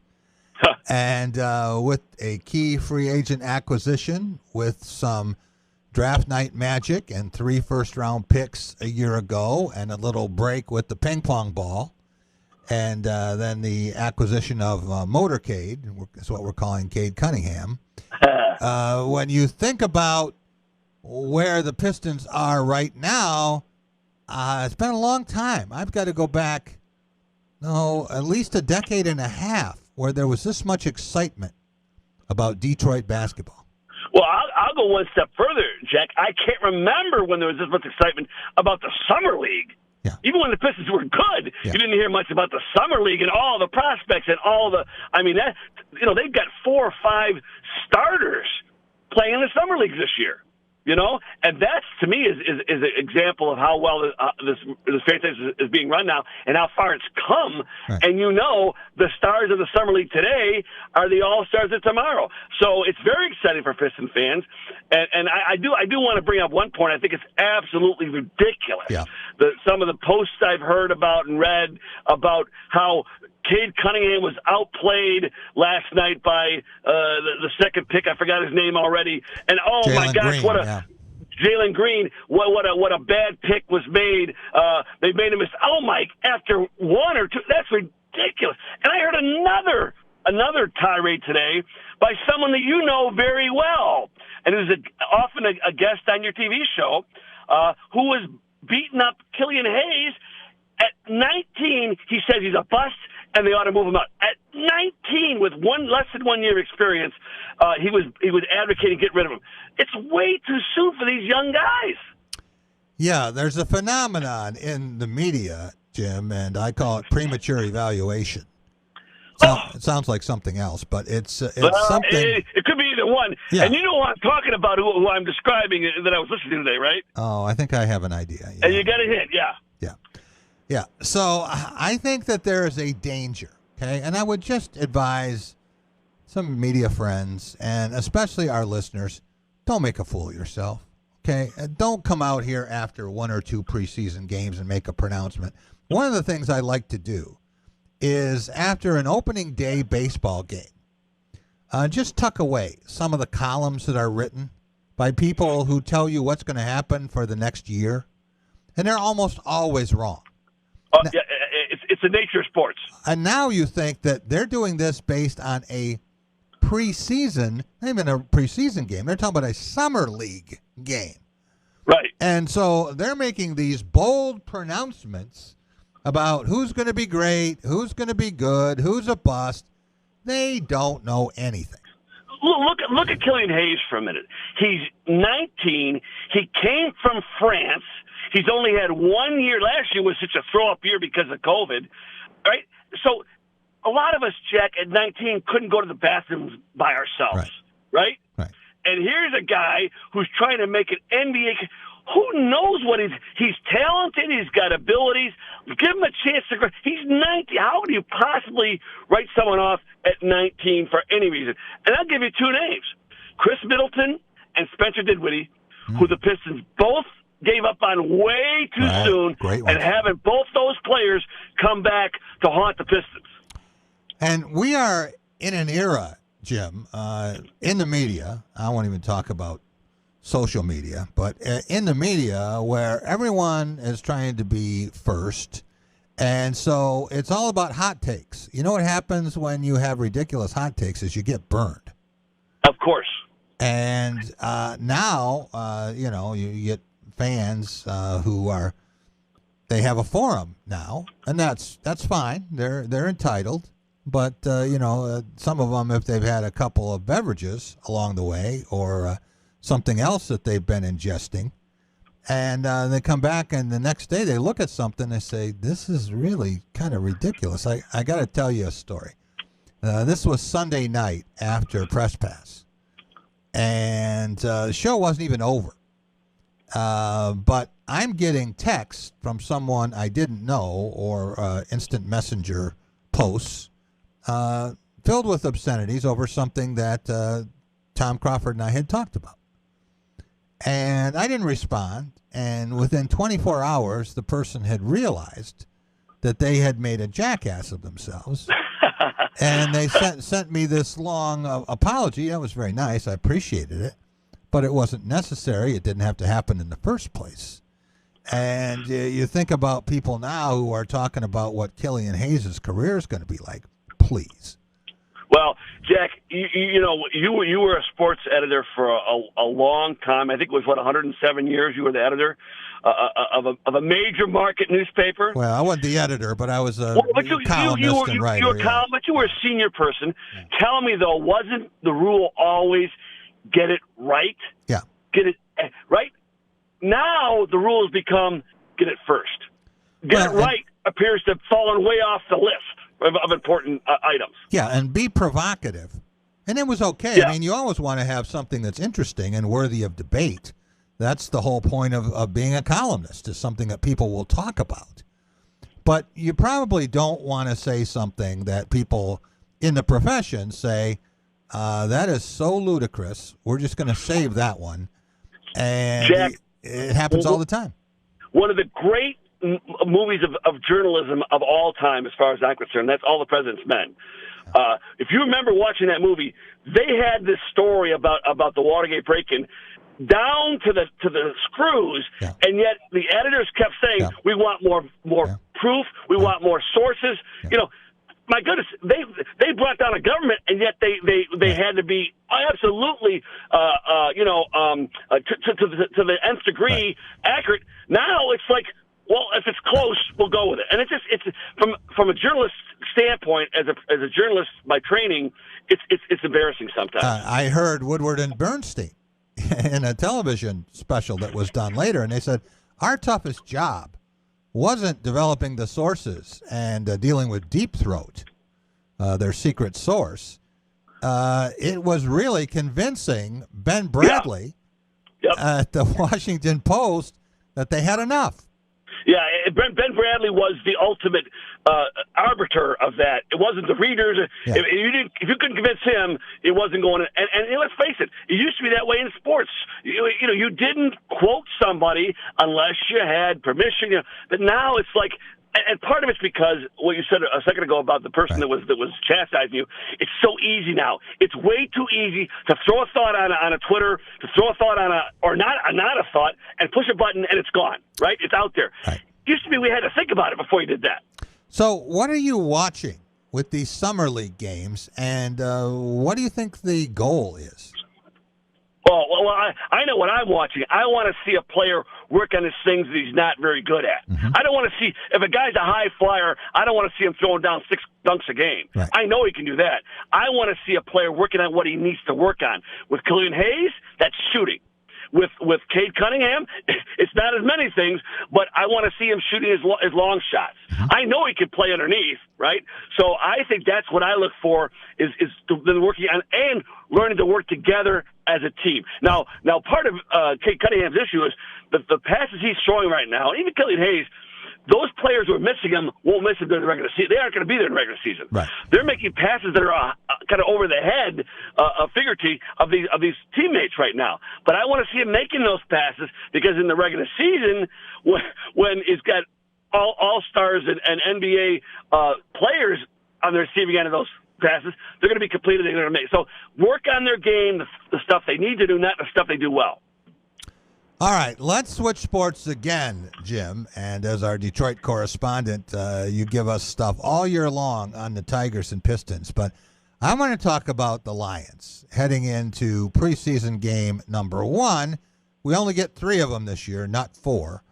And with a key free agent acquisition, with some draft night magic and 3 first-round picks a year ago, and a little break with the ping pong ball, and then the acquisition of Motorcade, is what we're calling Cade Cunningham. When you think about where the Pistons are right now, it's been a long time. I've got to go back, at least a decade and a half, where there was this much excitement about Detroit basketball. Well, I'll go one step further, Jack. I can't remember when there was this much excitement about the Summer League. Yeah. Even when the Pistons were good, you didn't hear much about the Summer League and all the prospects and all the. I mean, they've got 4 or 5 starters playing in the Summer League this year. And that's, to me, is an example of how well this franchise is being run now and how far it's come. Right. And the stars of the Summer League today are the All-Stars of tomorrow. So it's very exciting for Piston fans. And I do want to bring up one point. I think it's absolutely ridiculous. Yeah. Some of the posts I've heard about and read about how Cade Cunningham was outplayed last night by the second pick. I forgot his name already. And Jaylen my gosh, Green, Jalen Green! What a bad pick was made. They made him miss. Oh my! After 1 or 2, that's ridiculous. And I heard another tirade today by someone that you know very well, and is often a guest on your TV show, who was beating up Killian Hayes. At 19, he says he's a bust, and they ought to move him out. At 19, with less than 1 year experience, he was advocating get rid of him. It's way too soon for these young guys. Yeah, there's a phenomenon in the media, Jim, and I call it premature evaluation. It sounds like something else, but it's something. It could be either one. Yeah. And you know what I'm talking about, who I'm describing that I was listening to today, right? Oh, I think I have an idea. Yeah. And you got a hint, yeah. Yeah, so I think that there is a danger, okay? And I would just advise some media friends, and especially our listeners, don't make a fool of yourself. Okay, don't come out here after 1 or 2 preseason games and make a pronouncement. One of the things I like to do is after an opening day baseball game, just tuck away some of the columns that are written by people who tell you what's going to happen for the next year, and they're almost always wrong. Yeah, it's the nature of sports. And now you think that they're doing this based on a preseason, not even a preseason game. They're talking about a summer league game. Right. And so they're making these bold pronouncements about who's going to be great, who's going to be good, who's a bust. They don't know anything. Look at Killian Hayes for a minute. He's 19. He came from France. He's only had 1 year. Last year was such a throw-up year because of COVID, right? So a lot of us, Jack, at 19 couldn't go to the bathrooms by ourselves, right? And here's a guy who's trying to make an NBA. Who knows what he's talented. He's got abilities. Give him a chance to grow. He's 19. How would you possibly write someone off at 19 for any reason? And I'll give you 2 names: Chris Middleton and Spencer Dinwiddie, who the Pistons both gave up on way too soon, and having both those players come back to haunt the Pistons. And we are in an era, Jim, in the media. I won't even talk about social media, but in the media where everyone is trying to be first. And so it's all about hot takes. You know what happens when you have ridiculous hot takes is you get burned. Of course. And now, you get fans who are, they have a forum now, and that's fine. They're entitled. But, some of them, if they've had a couple of beverages along the way or something else that they've been ingesting, and they come back and the next day they look at something and they say, this is really kind of ridiculous. I got to tell you a story. This was Sunday night after Press Pass, and the show wasn't even over. But I'm getting texts from someone I didn't know or instant messenger posts filled with obscenities over something that Tom Crawford and I had talked about. And I didn't respond, and within 24 hours, the person had realized that they had made a jackass of themselves, and they sent me this long apology. That was very nice. I appreciated it, but it wasn't necessary. It didn't have to happen in the first place. And you think about people now who are talking about what Killian Hayes' career is going to be like. Please. Well, Jack, you were a sports editor for a long time. I think it was 107 years. You were the editor of a major market newspaper. Well, I wasn't the editor, but I was a columnist and writer. But you were a senior person. Yeah. Tell me though, wasn't the rule always get it right? Yeah. Get it right. Now the rule has become get it first. Get it right appears to have fallen way off the list of important items. Yeah, and be provocative. And it was okay. Yeah. I mean, you always want to have something that's interesting and worthy of debate. That's the whole point of being a columnist, is something that people will talk about. But you probably don't want to say something that people in the profession say, that is so ludicrous, we're just going to save that one. And Jack, it happens all the time. One of the great movies of journalism of all time, as far as I'm concerned, that's All the President's Men. If you remember watching that movie, they had this story about the Watergate break-in down to the screws, and yet the editors kept saying, we want more proof, we want more sources. My goodness, they brought down a government, and yet they had to be absolutely to the nth degree accurate. Now it's like, well, if it's close, we'll go with it. And it's from a journalist standpoint, as a journalist by training, it's embarrassing sometimes. I heard Woodward and Bernstein in a television special that was done later, and they said our toughest job wasn't developing the sources and dealing with Deep Throat, their secret source. It was really convincing Ben Bradley at the Washington Post that they had enough. Yeah, Ben Bradley was the ultimate arbiter of that. It wasn't the readers. Yeah. If you couldn't convince him, it wasn't going. And let's face it, it used to be that way in sports. You didn't quote somebody unless you had permission. But now it's like. And part of it's because what you said a second ago about the person that was chastising you. It's so easy now. It's way too easy to throw a thought on a Twitter, to throw a thought on not a thought, and push a button and it's gone. Right? It's out there. Right. Used to be we had to think about it before you did that. So, what are you watching with these summer league games, and what do you think the goal is? Oh, well, I know what I'm watching. I want to see a player work on his things that he's not very good at. Mm-hmm. I don't want to see, if a guy's a high flyer, I don't want to see him throwing down 6 dunks a game. Right. I know he can do that. I want to see a player working on what he needs to work on. With Killian Hayes, that's shooting. With Cade Cunningham, it's not as many things, but I want to see him shooting his long shots. Mm-hmm. I know he can play underneath, right? So I think that's what I look for is working on and learning to work together as a team. Now part of Cade Cunningham's issue is the passes he's throwing right now, even Killian Hayes, those players who are missing him won't miss him during the regular season. They aren't going to be there in the regular season. Right. They're making passes that are kind of over the head, figurative of these teammates right now. But I want to see him making those passes because in the regular season, when he's got all stars and NBA players on the receiving end of those passes, they're going to be completed. They're going to make so work on their game, the stuff they need to do, not the stuff they do well. All right, let's switch sports again, Jim. And as our Detroit correspondent, you give us stuff all year long on the Tigers and Pistons. But I want to talk about the Lions heading into preseason game number 1. We only get 3 of them this year, not 4.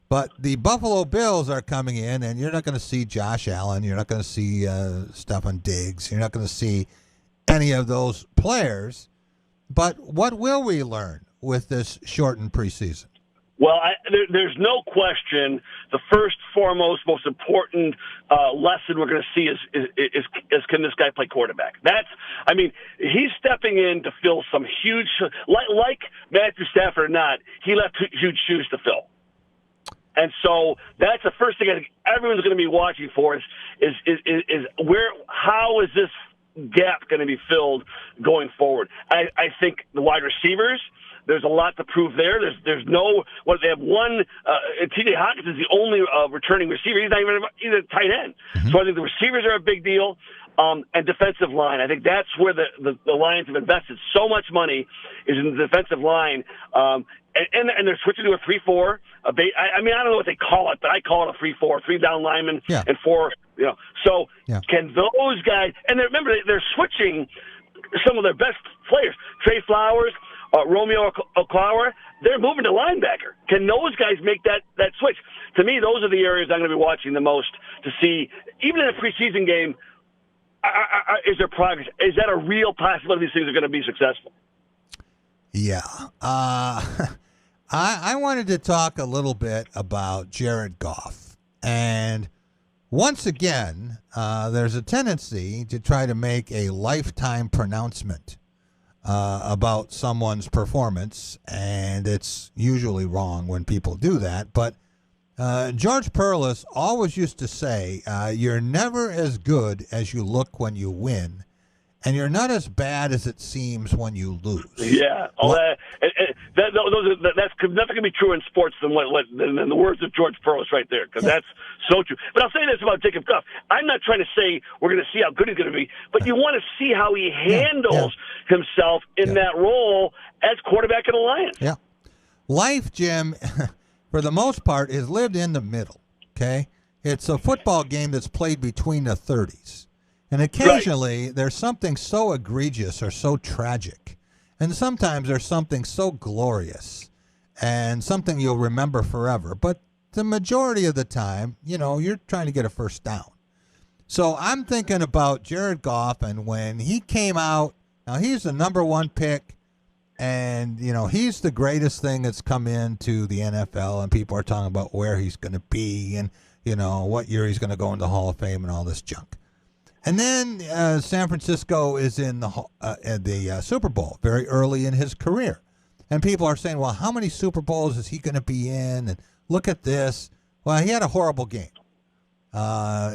But the Buffalo Bills are coming in, and you're not going to see Josh Allen. You're not going to see Stephon Diggs. You're not going to see any of those players. But what will we learn with this shortened preseason? Well, there's no question the first, foremost, most important lesson we're going to see is can this guy play quarterback? He's stepping in to fill some huge, like Matthew Stafford or not, he left huge shoes to fill. And so that's the first thing I think everyone's going to be watching for is how is this gap going to be filled going forward? I think the wide receivers, there's a lot to prove there. They have one, T.J. Hawkins is the only returning receiver. He's not even a tight end. Mm-hmm. So I think the receivers are a big deal. And defensive line. I think that's where the Lions have invested so much money is in the defensive line. And they're switching to a 3-4. I don't know what they call it, but I call it a 3-4, 3 down linemen and 4. So can those guys? And remember, they're switching some of their best players. Trey Flowers, Romeo Okwara, they're moving to linebacker. Can those guys make that switch? To me, those are the areas I'm going to be watching the most to see, even in a preseason game, is there progress? Is that a real possibility these things are going to be successful? Yeah. I wanted to talk a little bit about Jared Goff. And once again, there's a tendency to try to make a lifetime pronouncement about someone's performance, and it's usually wrong when people do that. But George Perlis always used to say, you're never as good as you look when you win, and you're not as bad as it seems when you lose. Yeah, that's nothing can be true in sports than the words of George Perlis right there, because that's so true. But I'll say this about Jacob Goff. I'm not trying to say we're going to see how good he's going to be, but you want to see how he handles himself in that role as quarterback of the Lions. Yeah. Life, Jim, for the most part, is lived in the middle, okay? It's a football game that's played between the 30s. And occasionally there's something so egregious or so tragic. And sometimes there's something so glorious and something you'll remember forever. But the majority of the time, you're trying to get a first down. So I'm thinking about Jared Goff, and when he came out, now he's the number 1 pick, and, he's the greatest thing that's come into the NFL, and people are talking about where he's going to be and, what year he's going to go into the Hall of Fame and all this junk. And then San Francisco is in the Super Bowl very early in his career. And people are saying, well, how many Super Bowls is he going to be in? And look at this. Well, he had a horrible game.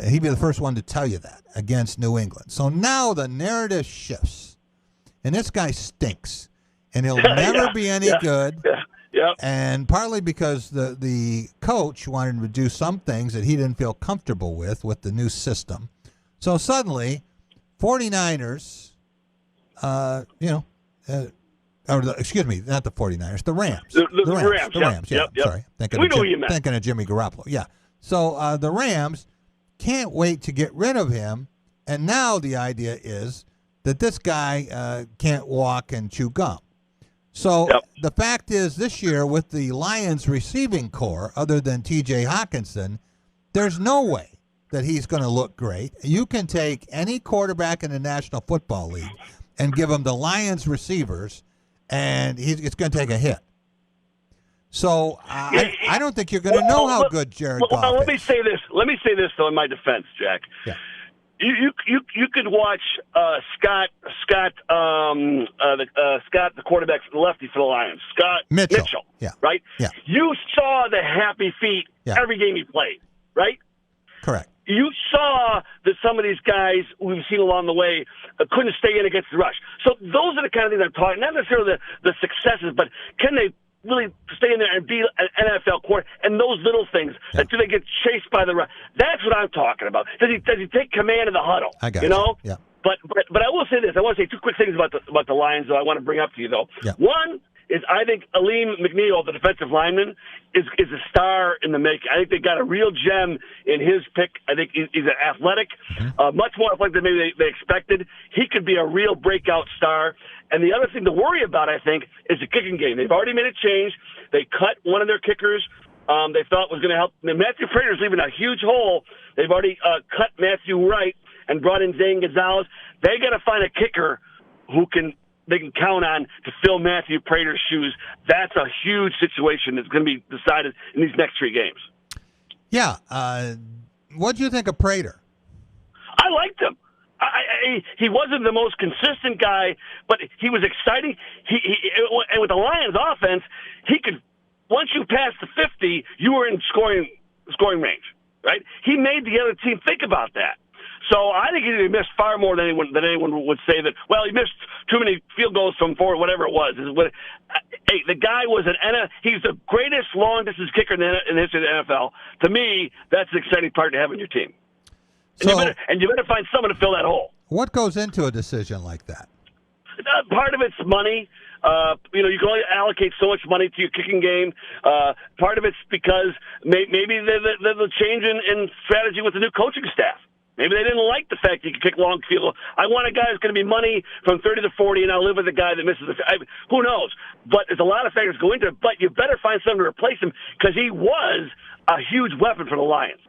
He'd be the first one to tell you that against New England. So now the narrative shifts, and this guy stinks, and he'll never be any good. Yeah. And partly because the coach wanted him to do some things that he didn't feel comfortable with the new system. So suddenly, 49ers, excuse me, not the 49ers, the Rams. The Rams, Yep. Sorry. We know who you meant. Thinking of Jimmy Garoppolo, yeah. So the Rams can't wait to get rid of him, and now the idea is that this guy can't walk and chew gum. So the fact is, this year with the Lions receiving core, other than T.J. Hawkinson, there's no way that he's going to look great. You can take any quarterback in the National Football League and give him the Lions receivers, and it's going to take a hit. So I don't think you're going to know how good Jared Goff is. Let me say this. Though, in my defense, Jack. Yeah. You could watch Scott, the quarterback, the lefty for the Lions, Scott Mitchell. Yeah. Right. Yeah. You saw the happy feet every game he played. Right. Correct. You saw that some of these guys we've seen along the way couldn't stay in against the rush. So those are the kind of things I'm talking. Not necessarily the successes, but can they really stay in there and be an NFL quarterback? And those little things. Do they get chased by the rush? That's what I'm talking about. Does he take command of the huddle? I got you know. Yeah. But I will say this. I want to say two quick things about the Lions, though. I want to bring up to you, though. Yeah. One is I think Aleem McNeil, the defensive lineman, is a star in the making. I think they got a real gem in his pick. I think he's an athletic, much more athletic than maybe they expected. He could be a real breakout star. And the other thing to worry about, I think, is the kicking game. They've already made a change. They cut one of their kickers. They thought was going to help. Matthew Prater's leaving a huge hole. They've already cut Matthew Wright and brought in Zane Gonzalez. They got to find a kicker who they can count on to fill Matthew Prater's shoes. That's a huge situation that's going to be decided in these next 3 games. Yeah. What do you think of Prater? I liked him. He wasn't the most consistent guy, but he was exciting. And with the Lions offense, he could, once you passed the 50, you were in scoring range, right? He made the other team think about that. So I think he missed far more than anyone would say that, well, he missed too many field goals from forward, whatever it was. Hey, the guy was he's the greatest long-distance kicker in the history of the NFL. To me, that's the exciting part to have on your team. And you better find someone to fill that hole. What goes into a decision like that? Part of it's money. You can only allocate so much money to your kicking game. Part of it's because maybe the change in strategy with the new coaching staff. Maybe they didn't like the fact you can kick long field goal. I want a guy who's going to be money from 30 to 40, and I'll live with a guy that misses who knows? But there's a lot of factors go into it. But you better find someone to replace him because he was a huge weapon for the Lions.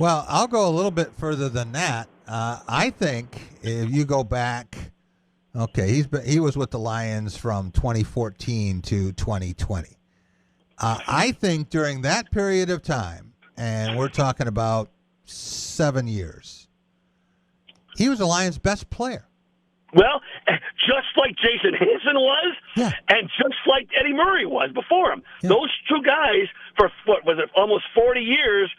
Well, I'll go a little bit further than that. I think if you go back, he was with the Lions from 2014 to 2020. I think during that period of time, and we're talking about 7 years, he was the Lions' best player. Well, just like Jason Hanson was, and just like Eddie Murray was before him. Yeah. Those two guys, for almost 40 years,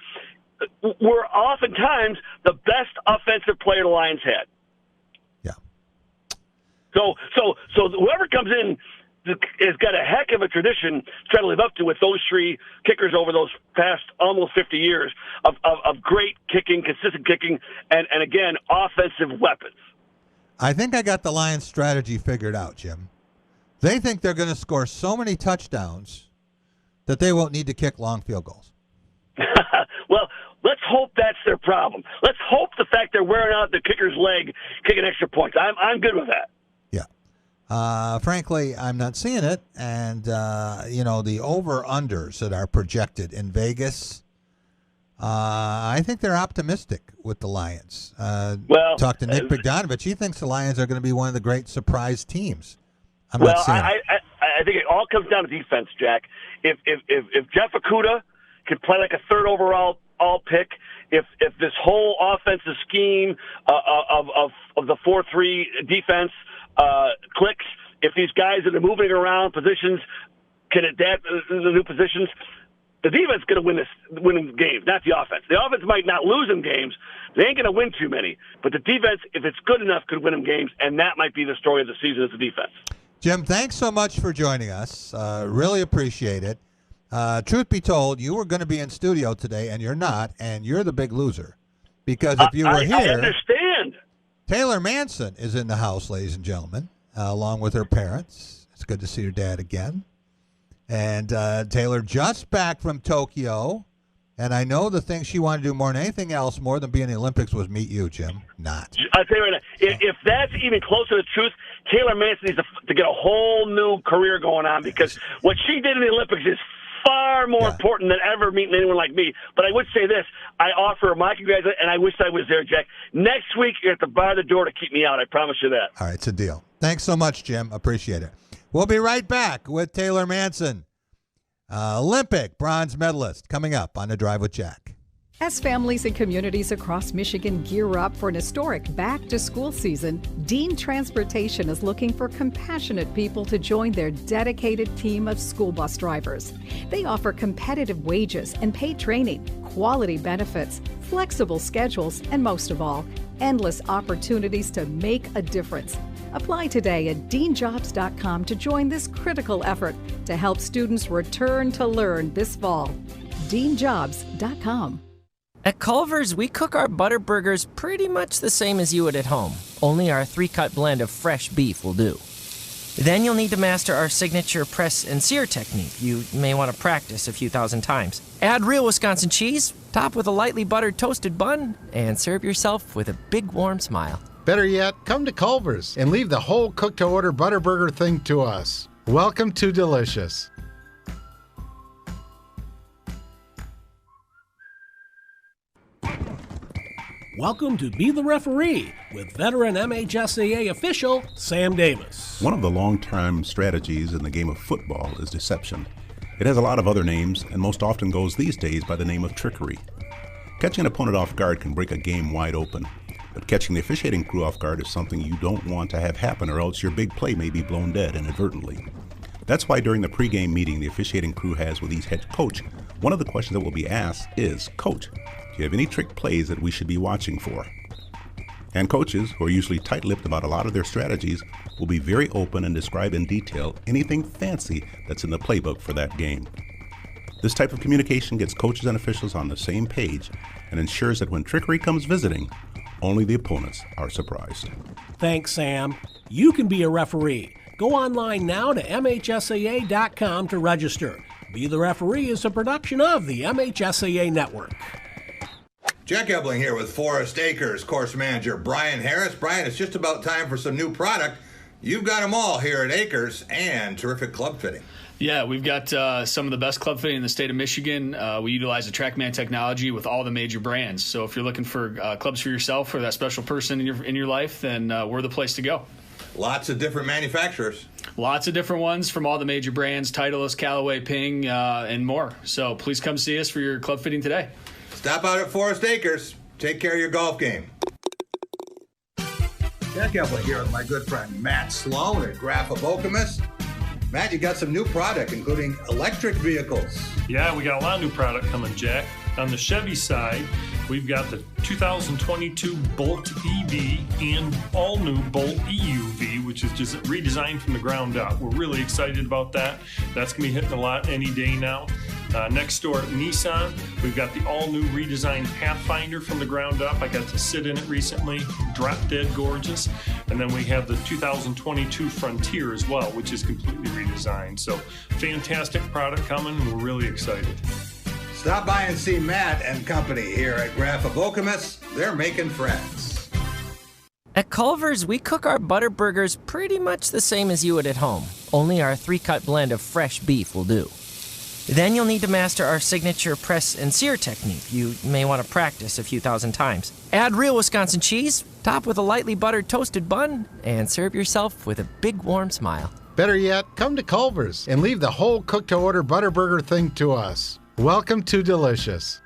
were oftentimes the best offensive player the Lions had. Yeah. So whoever comes in has got a heck of a tradition to try to live up to with those 3 kickers over those past almost 50 years of great kicking, consistent kicking, and again, offensive weapons. I think I got the Lions' strategy figured out, Jim. They think they're going to score so many touchdowns that they won't need to kick long field goals. Well, let's hope that's their problem. Let's hope the fact they're wearing out the kicker's leg kicking extra points. I'm good with that. Frankly, I'm not seeing it. And, the over-unders that are projected in Vegas, I think they're optimistic with the Lions. Talk to Nick Bogdanovich. He thinks the Lions are going to be one of the great surprise teams. I'm not seeing it. I think it all comes down to defense, Jack. If Jeff Okudah could play like a 3rd overall pick, if this whole offensive scheme of the 4-3 defense clicks, if these guys that are moving around positions can adapt to the new positions, The defense is going to win games, not the offense. The offense might not lose them games. They ain't going to win too many. But the defense, if it's good enough, could win them games, and that might be the story of the season is the defense. Jim, thanks so much for joining us. Really appreciate it. Truth be told, you were going to be in studio today, and you're not, and you're the big loser. Because if you were here, I understand. Taylor Manson is in the house, ladies and gentlemen, along with her parents. It's good to see your dad again. And Taylor just back from Tokyo. And I know the thing she wanted to do more than anything else, more than be in the Olympics, was meet you, Jim. Not. I'll tell you right now, if that's even closer to the truth, Taylor Manson needs to get a whole new career going on, because what she did in the Olympics is far more important than ever meeting anyone like me. But I would say this, I offer my congratulations, and I wish I was there, Jack. Next week, you're at the bar the door to keep me out. I promise you that. All right, it's a deal. Thanks so much, Jim. Appreciate it. We'll be right back with Taylor Manson, Olympic bronze medalist, coming up on The Drive with Jack. As families and communities across Michigan gear up for an historic back-to-school season, Dean Transportation is looking for compassionate people to join their dedicated team of school bus drivers. They offer competitive wages and paid training, quality benefits, flexible schedules, and most of all, endless opportunities to make a difference. Apply today at deanjobs.com to join this critical effort to help students return to learn this fall. deanjobs.com. At Culver's, we cook our butter burgers pretty much the same as you would at home. Only our 3-cut blend of fresh beef will do. Then you'll need to master our signature press and sear technique. You may want to practice a few thousand times. Add real Wisconsin cheese, top with a lightly buttered toasted bun, and serve yourself with a big warm smile. Better yet, come to Culver's and leave the whole cook-to-order butter burger thing to us. Welcome to Delicious. Welcome to Be the Referee with veteran MHSAA official Sam Davis. One of the long-term strategies in the game of football is deception. It has a lot of other names and most often goes these days by the name of trickery. Catching an opponent off guard can break a game wide open, but catching the officiating crew off guard is something you don't want to have happen, or else your big play may be blown dead inadvertently. That's why during the pregame meeting the officiating crew has with each head coach, one of the questions that will be asked is, Coach, do you have any trick plays that we should be watching for? And coaches, who are usually tight-lipped about a lot of their strategies, will be very open and describe in detail anything fancy that's in the playbook for that game. This type of communication gets coaches and officials on the same page and ensures that when trickery comes visiting, only the opponents are surprised. Thanks, Sam. You can be a referee. Go online now to MHSAA.com to register. Be the Referee is a production of the MHSAA Network. Jack Ebling here with Forest Acres course manager Brian Harris. Brian, it's just about time for some new product. You've got them all here at Acres, and terrific club fitting. Yeah, we've got some of the best club fitting in the state of Michigan. We utilize the TrackMan technology with all the major brands. So if you're looking for clubs for yourself or that special person in your life, then we're the place to go. Lots of different manufacturers. Lots of different ones from all the major brands, Titleist, Callaway, Ping, and more. So please come see us for your club fitting today. Stop out at Forest Acres. Take care of your golf game. Jack Ebling here with my good friend Matt Sloan at Graph of Okemos. Matt, you got some new product, including electric vehicles. Yeah, we got a lot of new product coming, Jack. On the Chevy side, we've got the 2022 Bolt EV and all-new Bolt EUV, which is just redesigned from the ground up. We're really excited about that. That's going to be hitting a lot any day now. Next door at Nissan, we've got the all-new redesigned Pathfinder from the ground up. I got to sit in it recently, drop dead gorgeous. And then we have the 2022 Frontier as well, which is completely redesigned. So fantastic product coming, and we're really excited. Stop by and see Matt and company here at Graph of Okemos. They're making friends. At Culver's, we cook our butter burgers pretty much the same as you would at home. Only our 3-cut blend of fresh beef will do. Then you'll need to master our signature press and sear technique. You may want to practice a few thousand times. Add real Wisconsin cheese, top with a lightly buttered toasted bun, and serve yourself with a big warm smile. Better yet, come to Culver's and leave the whole cook-to-order butter burger thing to us. Welcome to Delicious.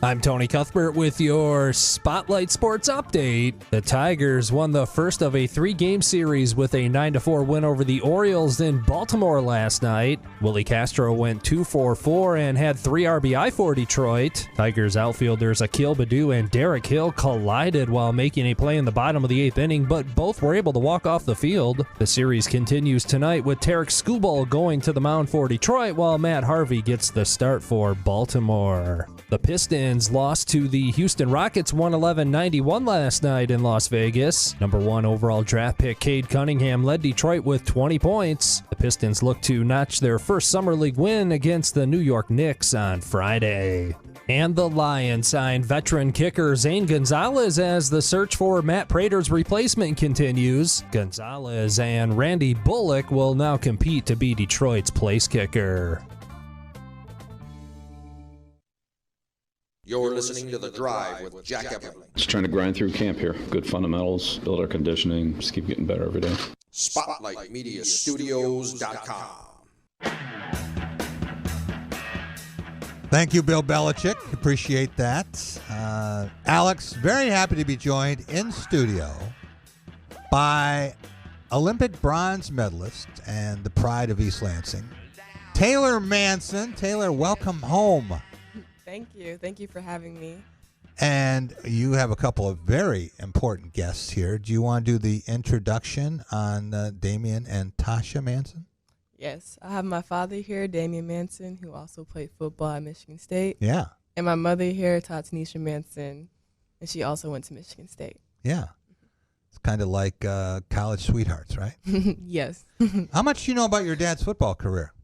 I'm Tony Cuthbert with your Spotlight Sports Update. The Tigers won the first of a 3-game series with a 9-4 win over the Orioles in Baltimore last night. Willie Castro went 2-for-4 and had 3 RBI for Detroit. Tigers outfielders Akil Baddoo and Derek Hill collided while making a play in the bottom of the 8th inning, but both were able to walk off the field. The series continues tonight with Tarek Skubal going to the mound for Detroit while Matt Harvey gets the start for Baltimore. The Pistons lost to the Houston Rockets 111-91 last night in Las Vegas. Number 1 overall draft pick Cade Cunningham led Detroit with 20 points. The Pistons look to notch their first Summer League win against the New York Knicks on Friday. And the Lions signed veteran kicker Zane Gonzalez as the search for Matt Prater's replacement continues. Gonzalez and Randy Bullock will now compete to be Detroit's place kicker. You're listening to The Drive with Jack Epperling. Just trying to grind through camp here. Good fundamentals, build our conditioning, just keep getting better every day. SpotlightMediaStudios.com. Thank you, Bill Belichick. Appreciate that. Alex, very happy to be joined in studio by Olympic bronze medalist and the pride of East Lansing, Taylor Manson. Taylor, welcome home. Thank you. Thank you for having me. And you have a couple of very important guests here. Do you want to do the introduction on Damian and Tasha Manson? Yes. I have my father here, Damian Manson, who also played football at Michigan State. Yeah. And my mother here, Tanisha Manson, and she also went to Michigan State. Yeah. It's kind of like college sweethearts, right? Yes. How much do you know about your dad's football career?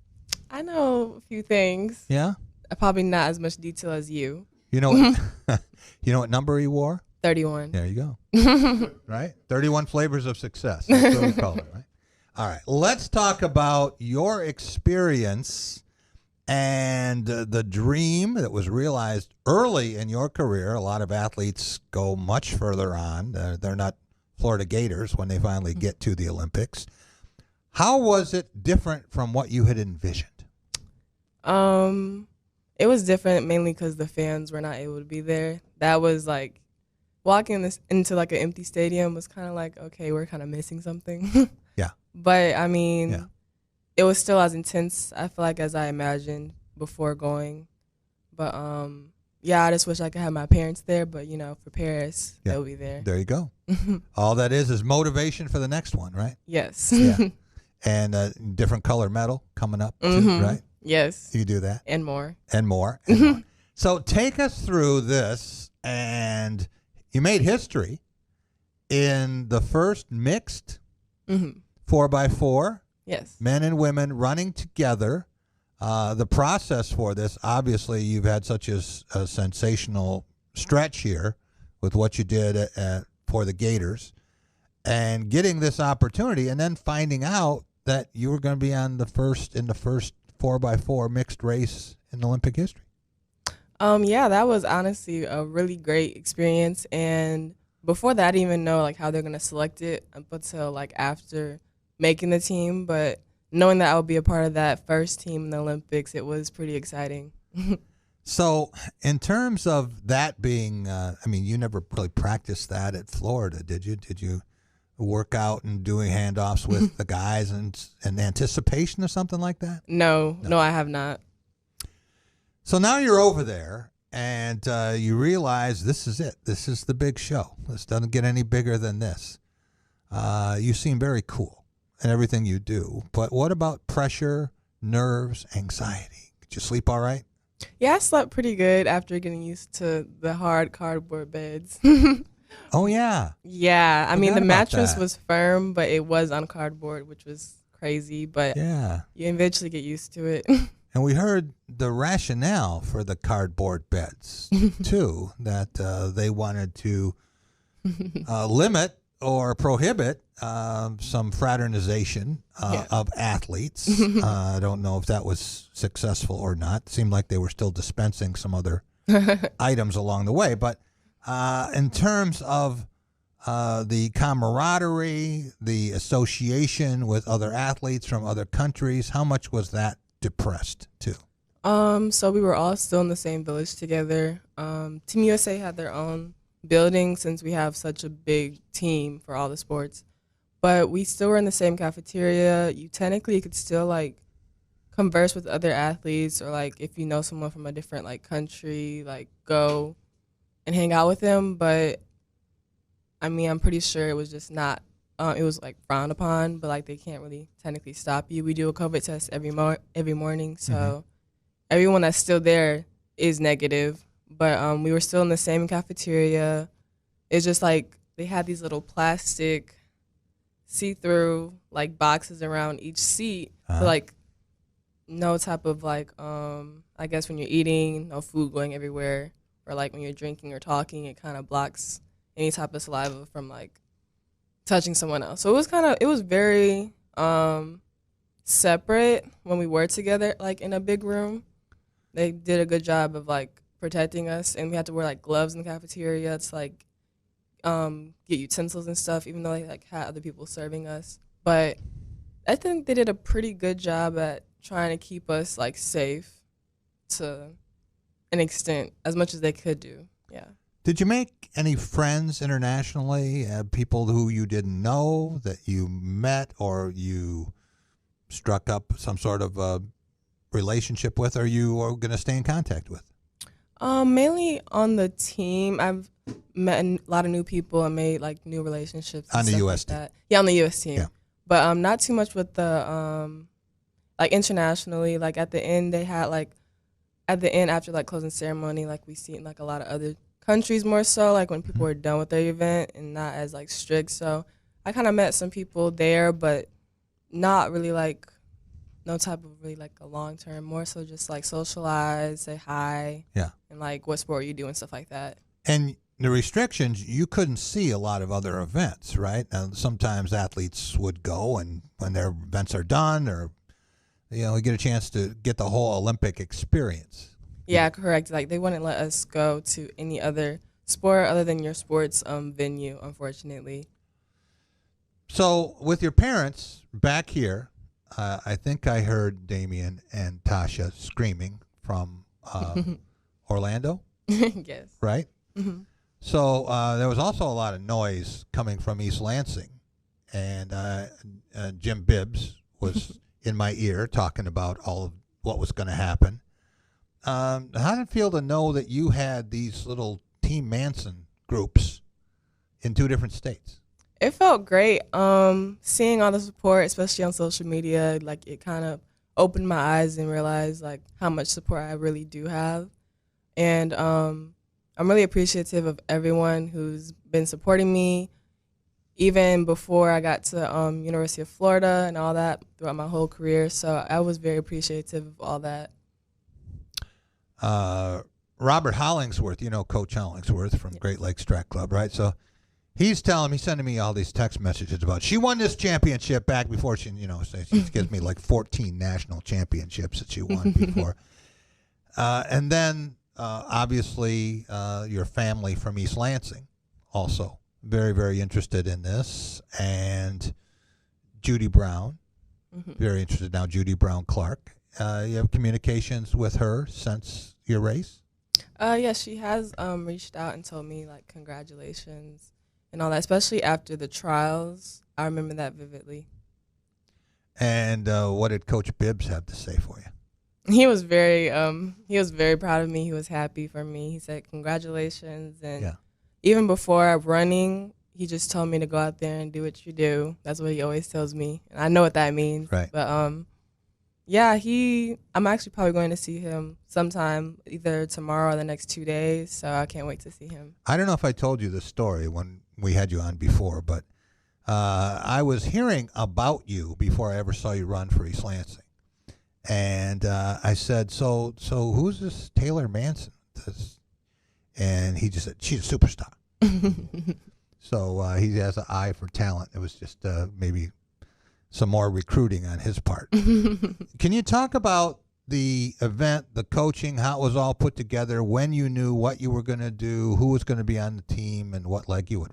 I know a few things. Yeah? Probably not as much detail as you. You know what, you know what number he wore? 31. There you go. Right? 31 flavors of success. That's what we call it, right? All right. Let's talk about your experience and the dream that was realized early in your career. A lot of athletes go much further on. They're not Florida Gators when they finally get to the Olympics. How was it different from what you had envisioned? It was different mainly because the fans were not able to be there. That was like walking into like an empty stadium was kind of like, okay, we're kind of missing something. Yeah. But I mean, it was still as intense, I feel like, as I imagined before going. But yeah, I just wish I could have my parents there. But you know, for Paris, they'll be there. There you go. All that is motivation for the next one, right? Yes. Yeah. And different color medal coming up, too, right? Yes. You do that. And more. And more. And more. So take us through this. And you made history in the first mixed 4x4. Yes. Men and women running together. The process for this, obviously, you've had such a sensational stretch here with what you did for the Gators. And getting this opportunity and then finding out that you were going to be in the first 4x4 mixed race in Olympic history. Yeah, that was honestly a really great experience. And before that, I didn't even know like how they're gonna select it up until like after making the team. But knowing that I would be a part of that first team in the Olympics, it was pretty exciting. So, in terms of that being, I mean, you never really practiced that at Florida, did you? Did you work out and doing handoffs with the guys and anticipation or something like that? No, I have not. So now you're over there and you realize this is it. This is the big show. This doesn't get any bigger than this. You seem very cool in everything you do. But what about pressure, nerves, anxiety? Did you sleep all right? Yeah, I slept pretty good after getting used to the hard cardboard beds. Oh, yeah. Yeah. I mean, the about mattress that. was firm, but it was on cardboard, which was crazy. But Yeah. you eventually get used to it. And we heard the rationale for the cardboard beds, too, that they wanted to limit or prohibit some fraternization of athletes. I don't know if that was successful or not. Seemed like they were still dispensing some other items along the way. But in terms of the camaraderie, the association with other athletes from other countries, how much was that depressed too? So we were all still in the same village together. Team USA had their own building since we have such a big team for all the sports. But we still were in the same cafeteria. You technically could still like converse with other athletes, or like if you know someone from a different like country, like go and hang out with them. But I mean, I'm pretty sure it was just not. It was like frowned upon, but like they can't really technically stop you. We do a COVID test every morning, so everyone that's still there is negative. But we were still in the same cafeteria. It's just like they had these little plastic see-through like boxes around each seat, but like no type of like I guess when you're eating, no food going everywhere, or like when you're drinking or talking, it kind of blocks any type of saliva from like touching someone else. So it was very separate when we were together, like in a big room. They did a good job of like protecting us, and we had to wear like gloves in the cafeteria to like get utensils and stuff, even though they like had other people serving us. But I think they did a pretty good job at trying to keep us like safe to an extent, as much as they could do. Yeah. Did you make any friends internationally, people who you didn't know that you met or you struck up some sort of relationship with, or you are going to stay in contact with? Mainly on the team. I've met a lot of new people and made like new relationships. On the U.S. like team? Yeah, on the U.S. team. Yeah. But not too much with the, like internationally. Like at the end, they had like, at the end after like closing ceremony, like we see in like a lot of other countries more so, like when people were done with their event and not as like strict. So I kind of met some people there, but not really like no type of really like a long term, more so just like socialize, say hi, and like what sport you do and stuff like that. And the restrictions, you couldn't see a lot of other events, right? Sometimes athletes would go, and when their events are done, or you get a chance to get the whole Olympic experience. Yeah, correct. Like they wouldn't let us go to any other sport other than your sports venue, unfortunately. So with your parents back here, I think I heard Damien and Tasha screaming from Orlando. Yes. Right? Mm-hmm. So there was also a lot of noise coming from East Lansing, and Jim Bibbs was in my ear talking about all of what was going to happen. How did it feel to know that you had these little Team Manson groups in 2 different states? It felt great. Seeing all the support, especially on social media, like it kind of opened my eyes and realized like how much support I really do have. And I'm really appreciative of everyone who's been supporting me, even before I got to University of Florida and all that throughout my whole career. So I was very appreciative of all that. Robert Hollingsworth, Coach Hollingsworth from Great Lakes Track Club, right? So he's sending me all these text messages about she won this championship back before she gives me like 14 national championships that she won before. And then obviously your family from East Lansing also very, very interested in this. And Judy Brown, very interested now, Judy Brown Clark. You have communications with her since your race? Yeah, she has reached out and told me like congratulations and all that, especially after the trials. I remember that vividly. And what did Coach Bibbs have to say for you? He was very proud of me. He was happy for me. He said congratulations, and even before running, he just told me to go out there and do what you do. That's what he always tells me, and I know what that means. Right. But I'm actually probably going to see him sometime, either tomorrow or the next 2 days. So I can't wait to see him. I don't know if I told you this story when we had you on before, but I was hearing about you before I ever saw you run for East Lansing. And I said, so who's this Taylor Manson? And he just said, she's a superstar. So he has an eye for talent. It was just maybe some more recruiting on his part. Can you talk about the event, the coaching, how it was all put together, when you knew what you were going to do, who was going to be on the team, and what leg you would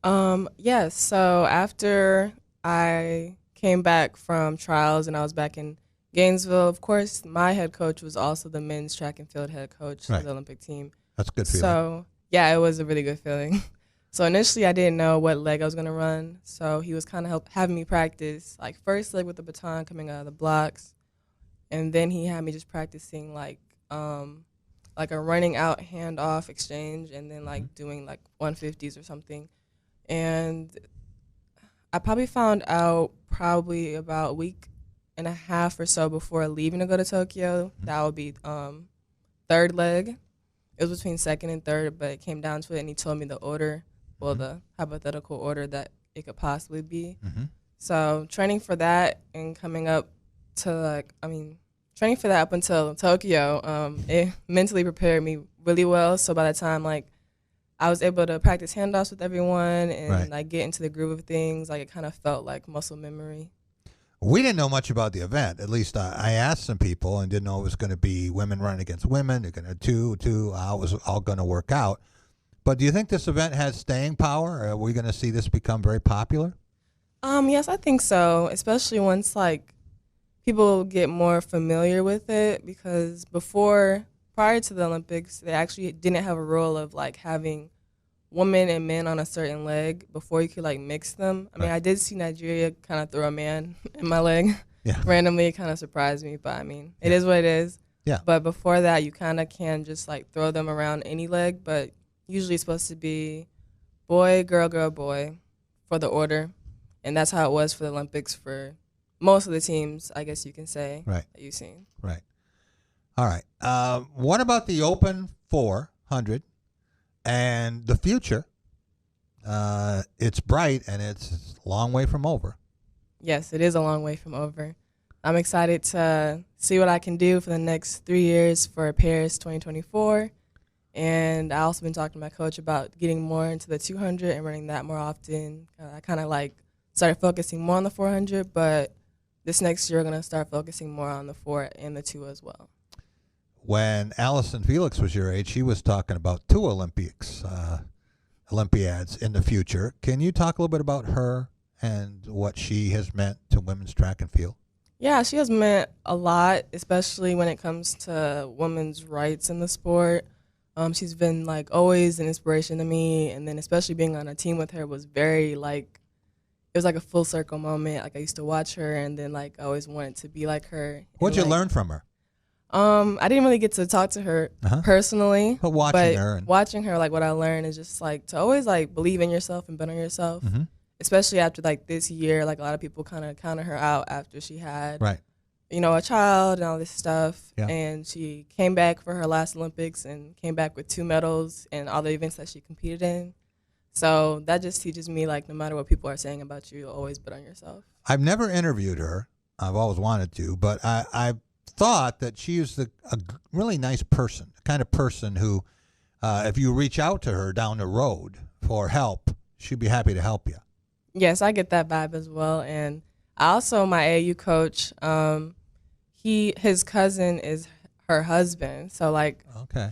run? Yes. So after I came back from trials and I was back in Gainesville, of course, my head coach was also the men's track and field head coach of the Olympic team. That's a good feeling. So, yeah, it was a really good feeling. So initially, I didn't know what leg I was going to run. So he was kind of having me practice, like, first leg with the baton coming out of the blocks. And then he had me just practicing, like a running out handoff exchange and then, like, doing, like, 150s or something. And I probably found out probably about a week and a half or so before leaving to go to Tokyo. That would be third leg. It was between second and third, but it came down to it, and he told me the order, well, the hypothetical order that it could possibly be. So training for that and coming up to, training for that up until Tokyo, it mentally prepared me really well. So by the time, I was able to practice handoffs with everyone and, get into the groove of things, it kind of felt like muscle memory. We didn't know much about the event. At least I asked some people and didn't know it was going to be women running against women. They're going to how it was all going to work out. But do you think this event has staying power? Are we going to see this become very popular? Yes, I think so, especially once, people get more familiar with it, because prior to the Olympics, they actually didn't have a rule of, having women and men on a certain leg before you could mix them. I mean, I did see Nigeria kind of throw a man in my leg randomly. It kind of surprised me, but it is what it is. Yeah. But before that, you kind of can just throw them around any leg, but usually it's supposed to be boy, girl, girl, boy for the order, and that's how it was for the Olympics for most of the teams, I guess you can say, that you've seen. Right. All right. What about the Open 400? And the future, it's bright, and it's a long way from over. Yes, it is a long way from over. I'm excited to see what I can do for the next 3 years for Paris 2024. And I also been talking to my coach about getting more into the 200 and running that more often. I kind of started focusing more on the 400, but this next year we're going to start focusing more on the 4 and the 2 as well. When Allison Felix was your age, she was talking about 2 Olympiads in the future. Can you talk a little bit about her and what she has meant to women's track and field? Yeah, she has meant a lot, especially when it comes to women's rights in the sport. She's been always an inspiration to me, and then especially being on a team with her was very it was a full circle moment. I used to watch her, and then I always wanted to be like her. What'd you learn from her? I didn't really get to talk to her personally, but watching her, what I learned is just to always believe in yourself and bet on yourself. Especially after this year, a lot of people kind of counted her out after she had, a child and all this stuff. Yeah. And she came back for her last Olympics and came back with 2 medals and all the events that she competed in. So that just teaches me no matter what people are saying about you, always bet on yourself. I've never interviewed her. I've always wanted to, but I thought that she is a really nice person, the kind of person who, if you reach out to her down the road for help, she'd be happy to help you. Yes, I get that vibe as well. And also my AAU coach, his cousin is her husband. So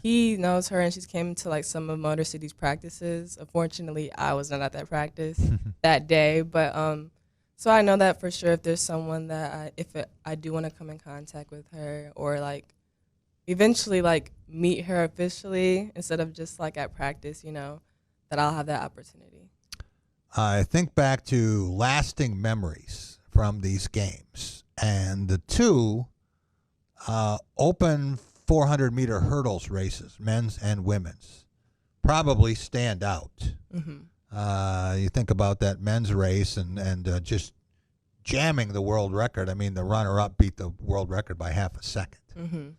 he knows her, and she's came to some of Motor City's practices. Unfortunately, I was not at that practice that day, but so I know that for sure if there's someone that I do want to come in contact with her or eventually meet her officially instead of just at practice, that I'll have that opportunity. I think back to lasting memories from these games, and the 2 open 400-meter hurdles races, men's and women's, probably stand out. You think about that men's race and just jamming the world record. I mean, the runner-up beat the world record by half a second.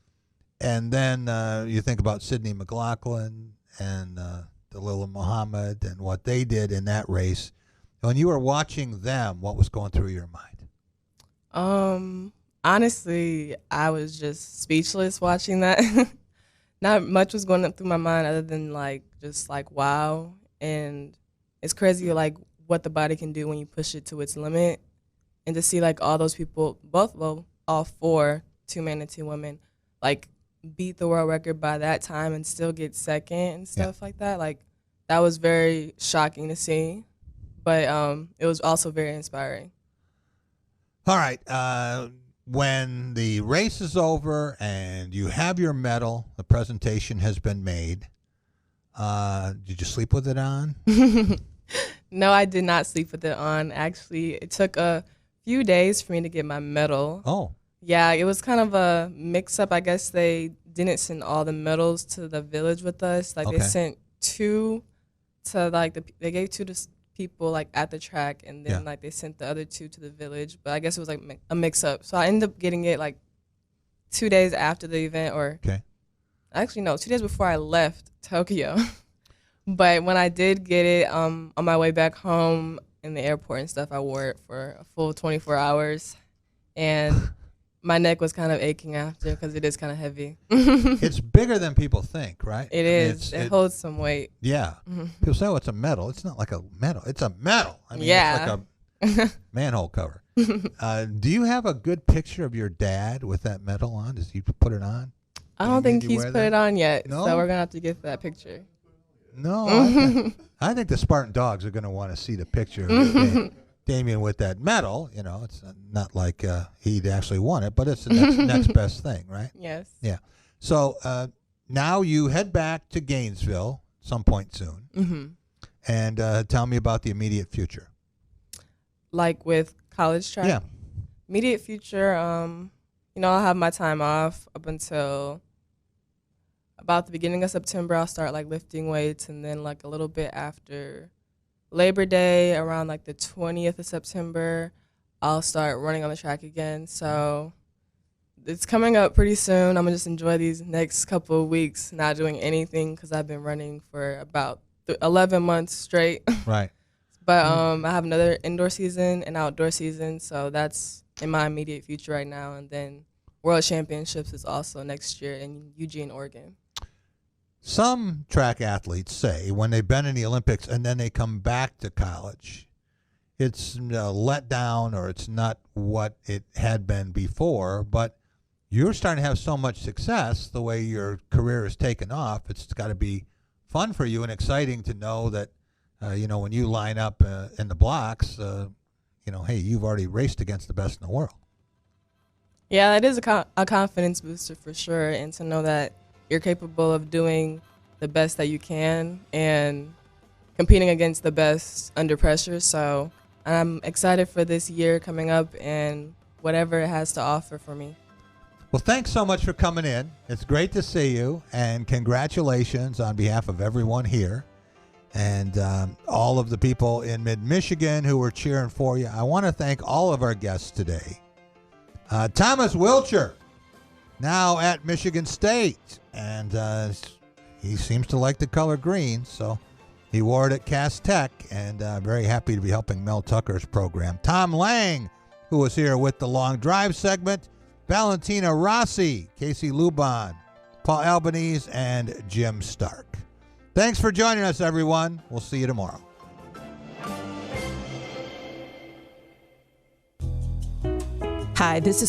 And then you think about Sydney McLaughlin and Dalilah Muhammad and what they did in that race. When you were watching them, what was going through your mind? Honestly, I was just speechless watching that. Not much was going through my mind other than just wow. And it's crazy what the body can do when you push it to its limit. And to see all those people, all 4, 2 men and 2 women, beat the world record by that time and still get second and stuff like that. That was very shocking to see, but it was also very inspiring. All right. when the race is over and you have your medal, the presentation has been made, did you sleep with it on? No, I did not sleep with it on. Actually, it took a few days for me to get my medal. Oh. Yeah, it was kind of a mix-up. I guess they didn't send all the medals to the village with us. Like, Okay. they sent 2 to, like, they gave 2 to people, like, at the track, and then, like, they sent the other 2 to the village. But I guess it was, like, a mix-up. So I ended up getting it, like, 2 days after the event, or actually, no, 2 days before I left Tokyo. But when I did get it, on my way back home in the airport and stuff, I wore it for a full 24 hours. And my neck was kind of aching after because it is kind of heavy. It's bigger than people think, right? It is. It holds some weight. Yeah. Mhm. People say, oh, it's a medal. It's not like a medal. It's a medal. I mean, Yeah. it's like a manhole cover. Do you have a good picture of your dad with that medal on? Does he put it on? I don't think Did you he's wear put that? it on yet, No? so we're going to have to get that picture. No. I think the Spartan Dogs are going to want to see the picture of Damien with that medal. You know, it's not like he'd actually won it, but it's the next best thing, right? Yes. Yeah. So now you head back to Gainesville some point soon. Mhm. And tell me about the immediate future. Like with college track? Yeah. Immediate future, you know, I'll have my time off up until about the beginning of September. I'll start like lifting weights, and then like a little bit after Labor Day, around like the 20th of September, I'll start running on the track again. So it's coming up pretty soon. I'm gonna just enjoy these next couple of weeks not doing anything because I've been running for about 11 months straight. Right. But I have another indoor season and outdoor season, so that's in my immediate future right now. And then World Championships is also next year in Eugene, Oregon. Some track athletes say when they've been in the Olympics and then they come back to college, it's let down or it's not what it had been before. But you're starting to have so much success the way your career has taken off. It's got to be fun for you and exciting to know that, you know, when you line up in the blocks, you know, hey, you've already raced against the best in the world. Yeah, that is a confidence booster for sure, and to know that you're capable of doing the best that you can and competing against the best under pressure. So I'm excited for this year coming up and whatever it has to offer for me. Well, thanks so much for coming in. It's great to see you, and congratulations on behalf of everyone here and all of the people in mid-Michigan who were cheering for you. I want to thank all of our guests today. Thomas Wilcher, now at Michigan State, and he seems to like the color green, so he wore it at Cass Tech, and very happy to be helping Mel Tucker's program. Tom Lang, who was here with the Long Drive segment, Valentina Rossi, Casey Luban, Paul Albanese, and Jim Stark. Thanks for joining us, everyone. We'll see you tomorrow. Hi, this is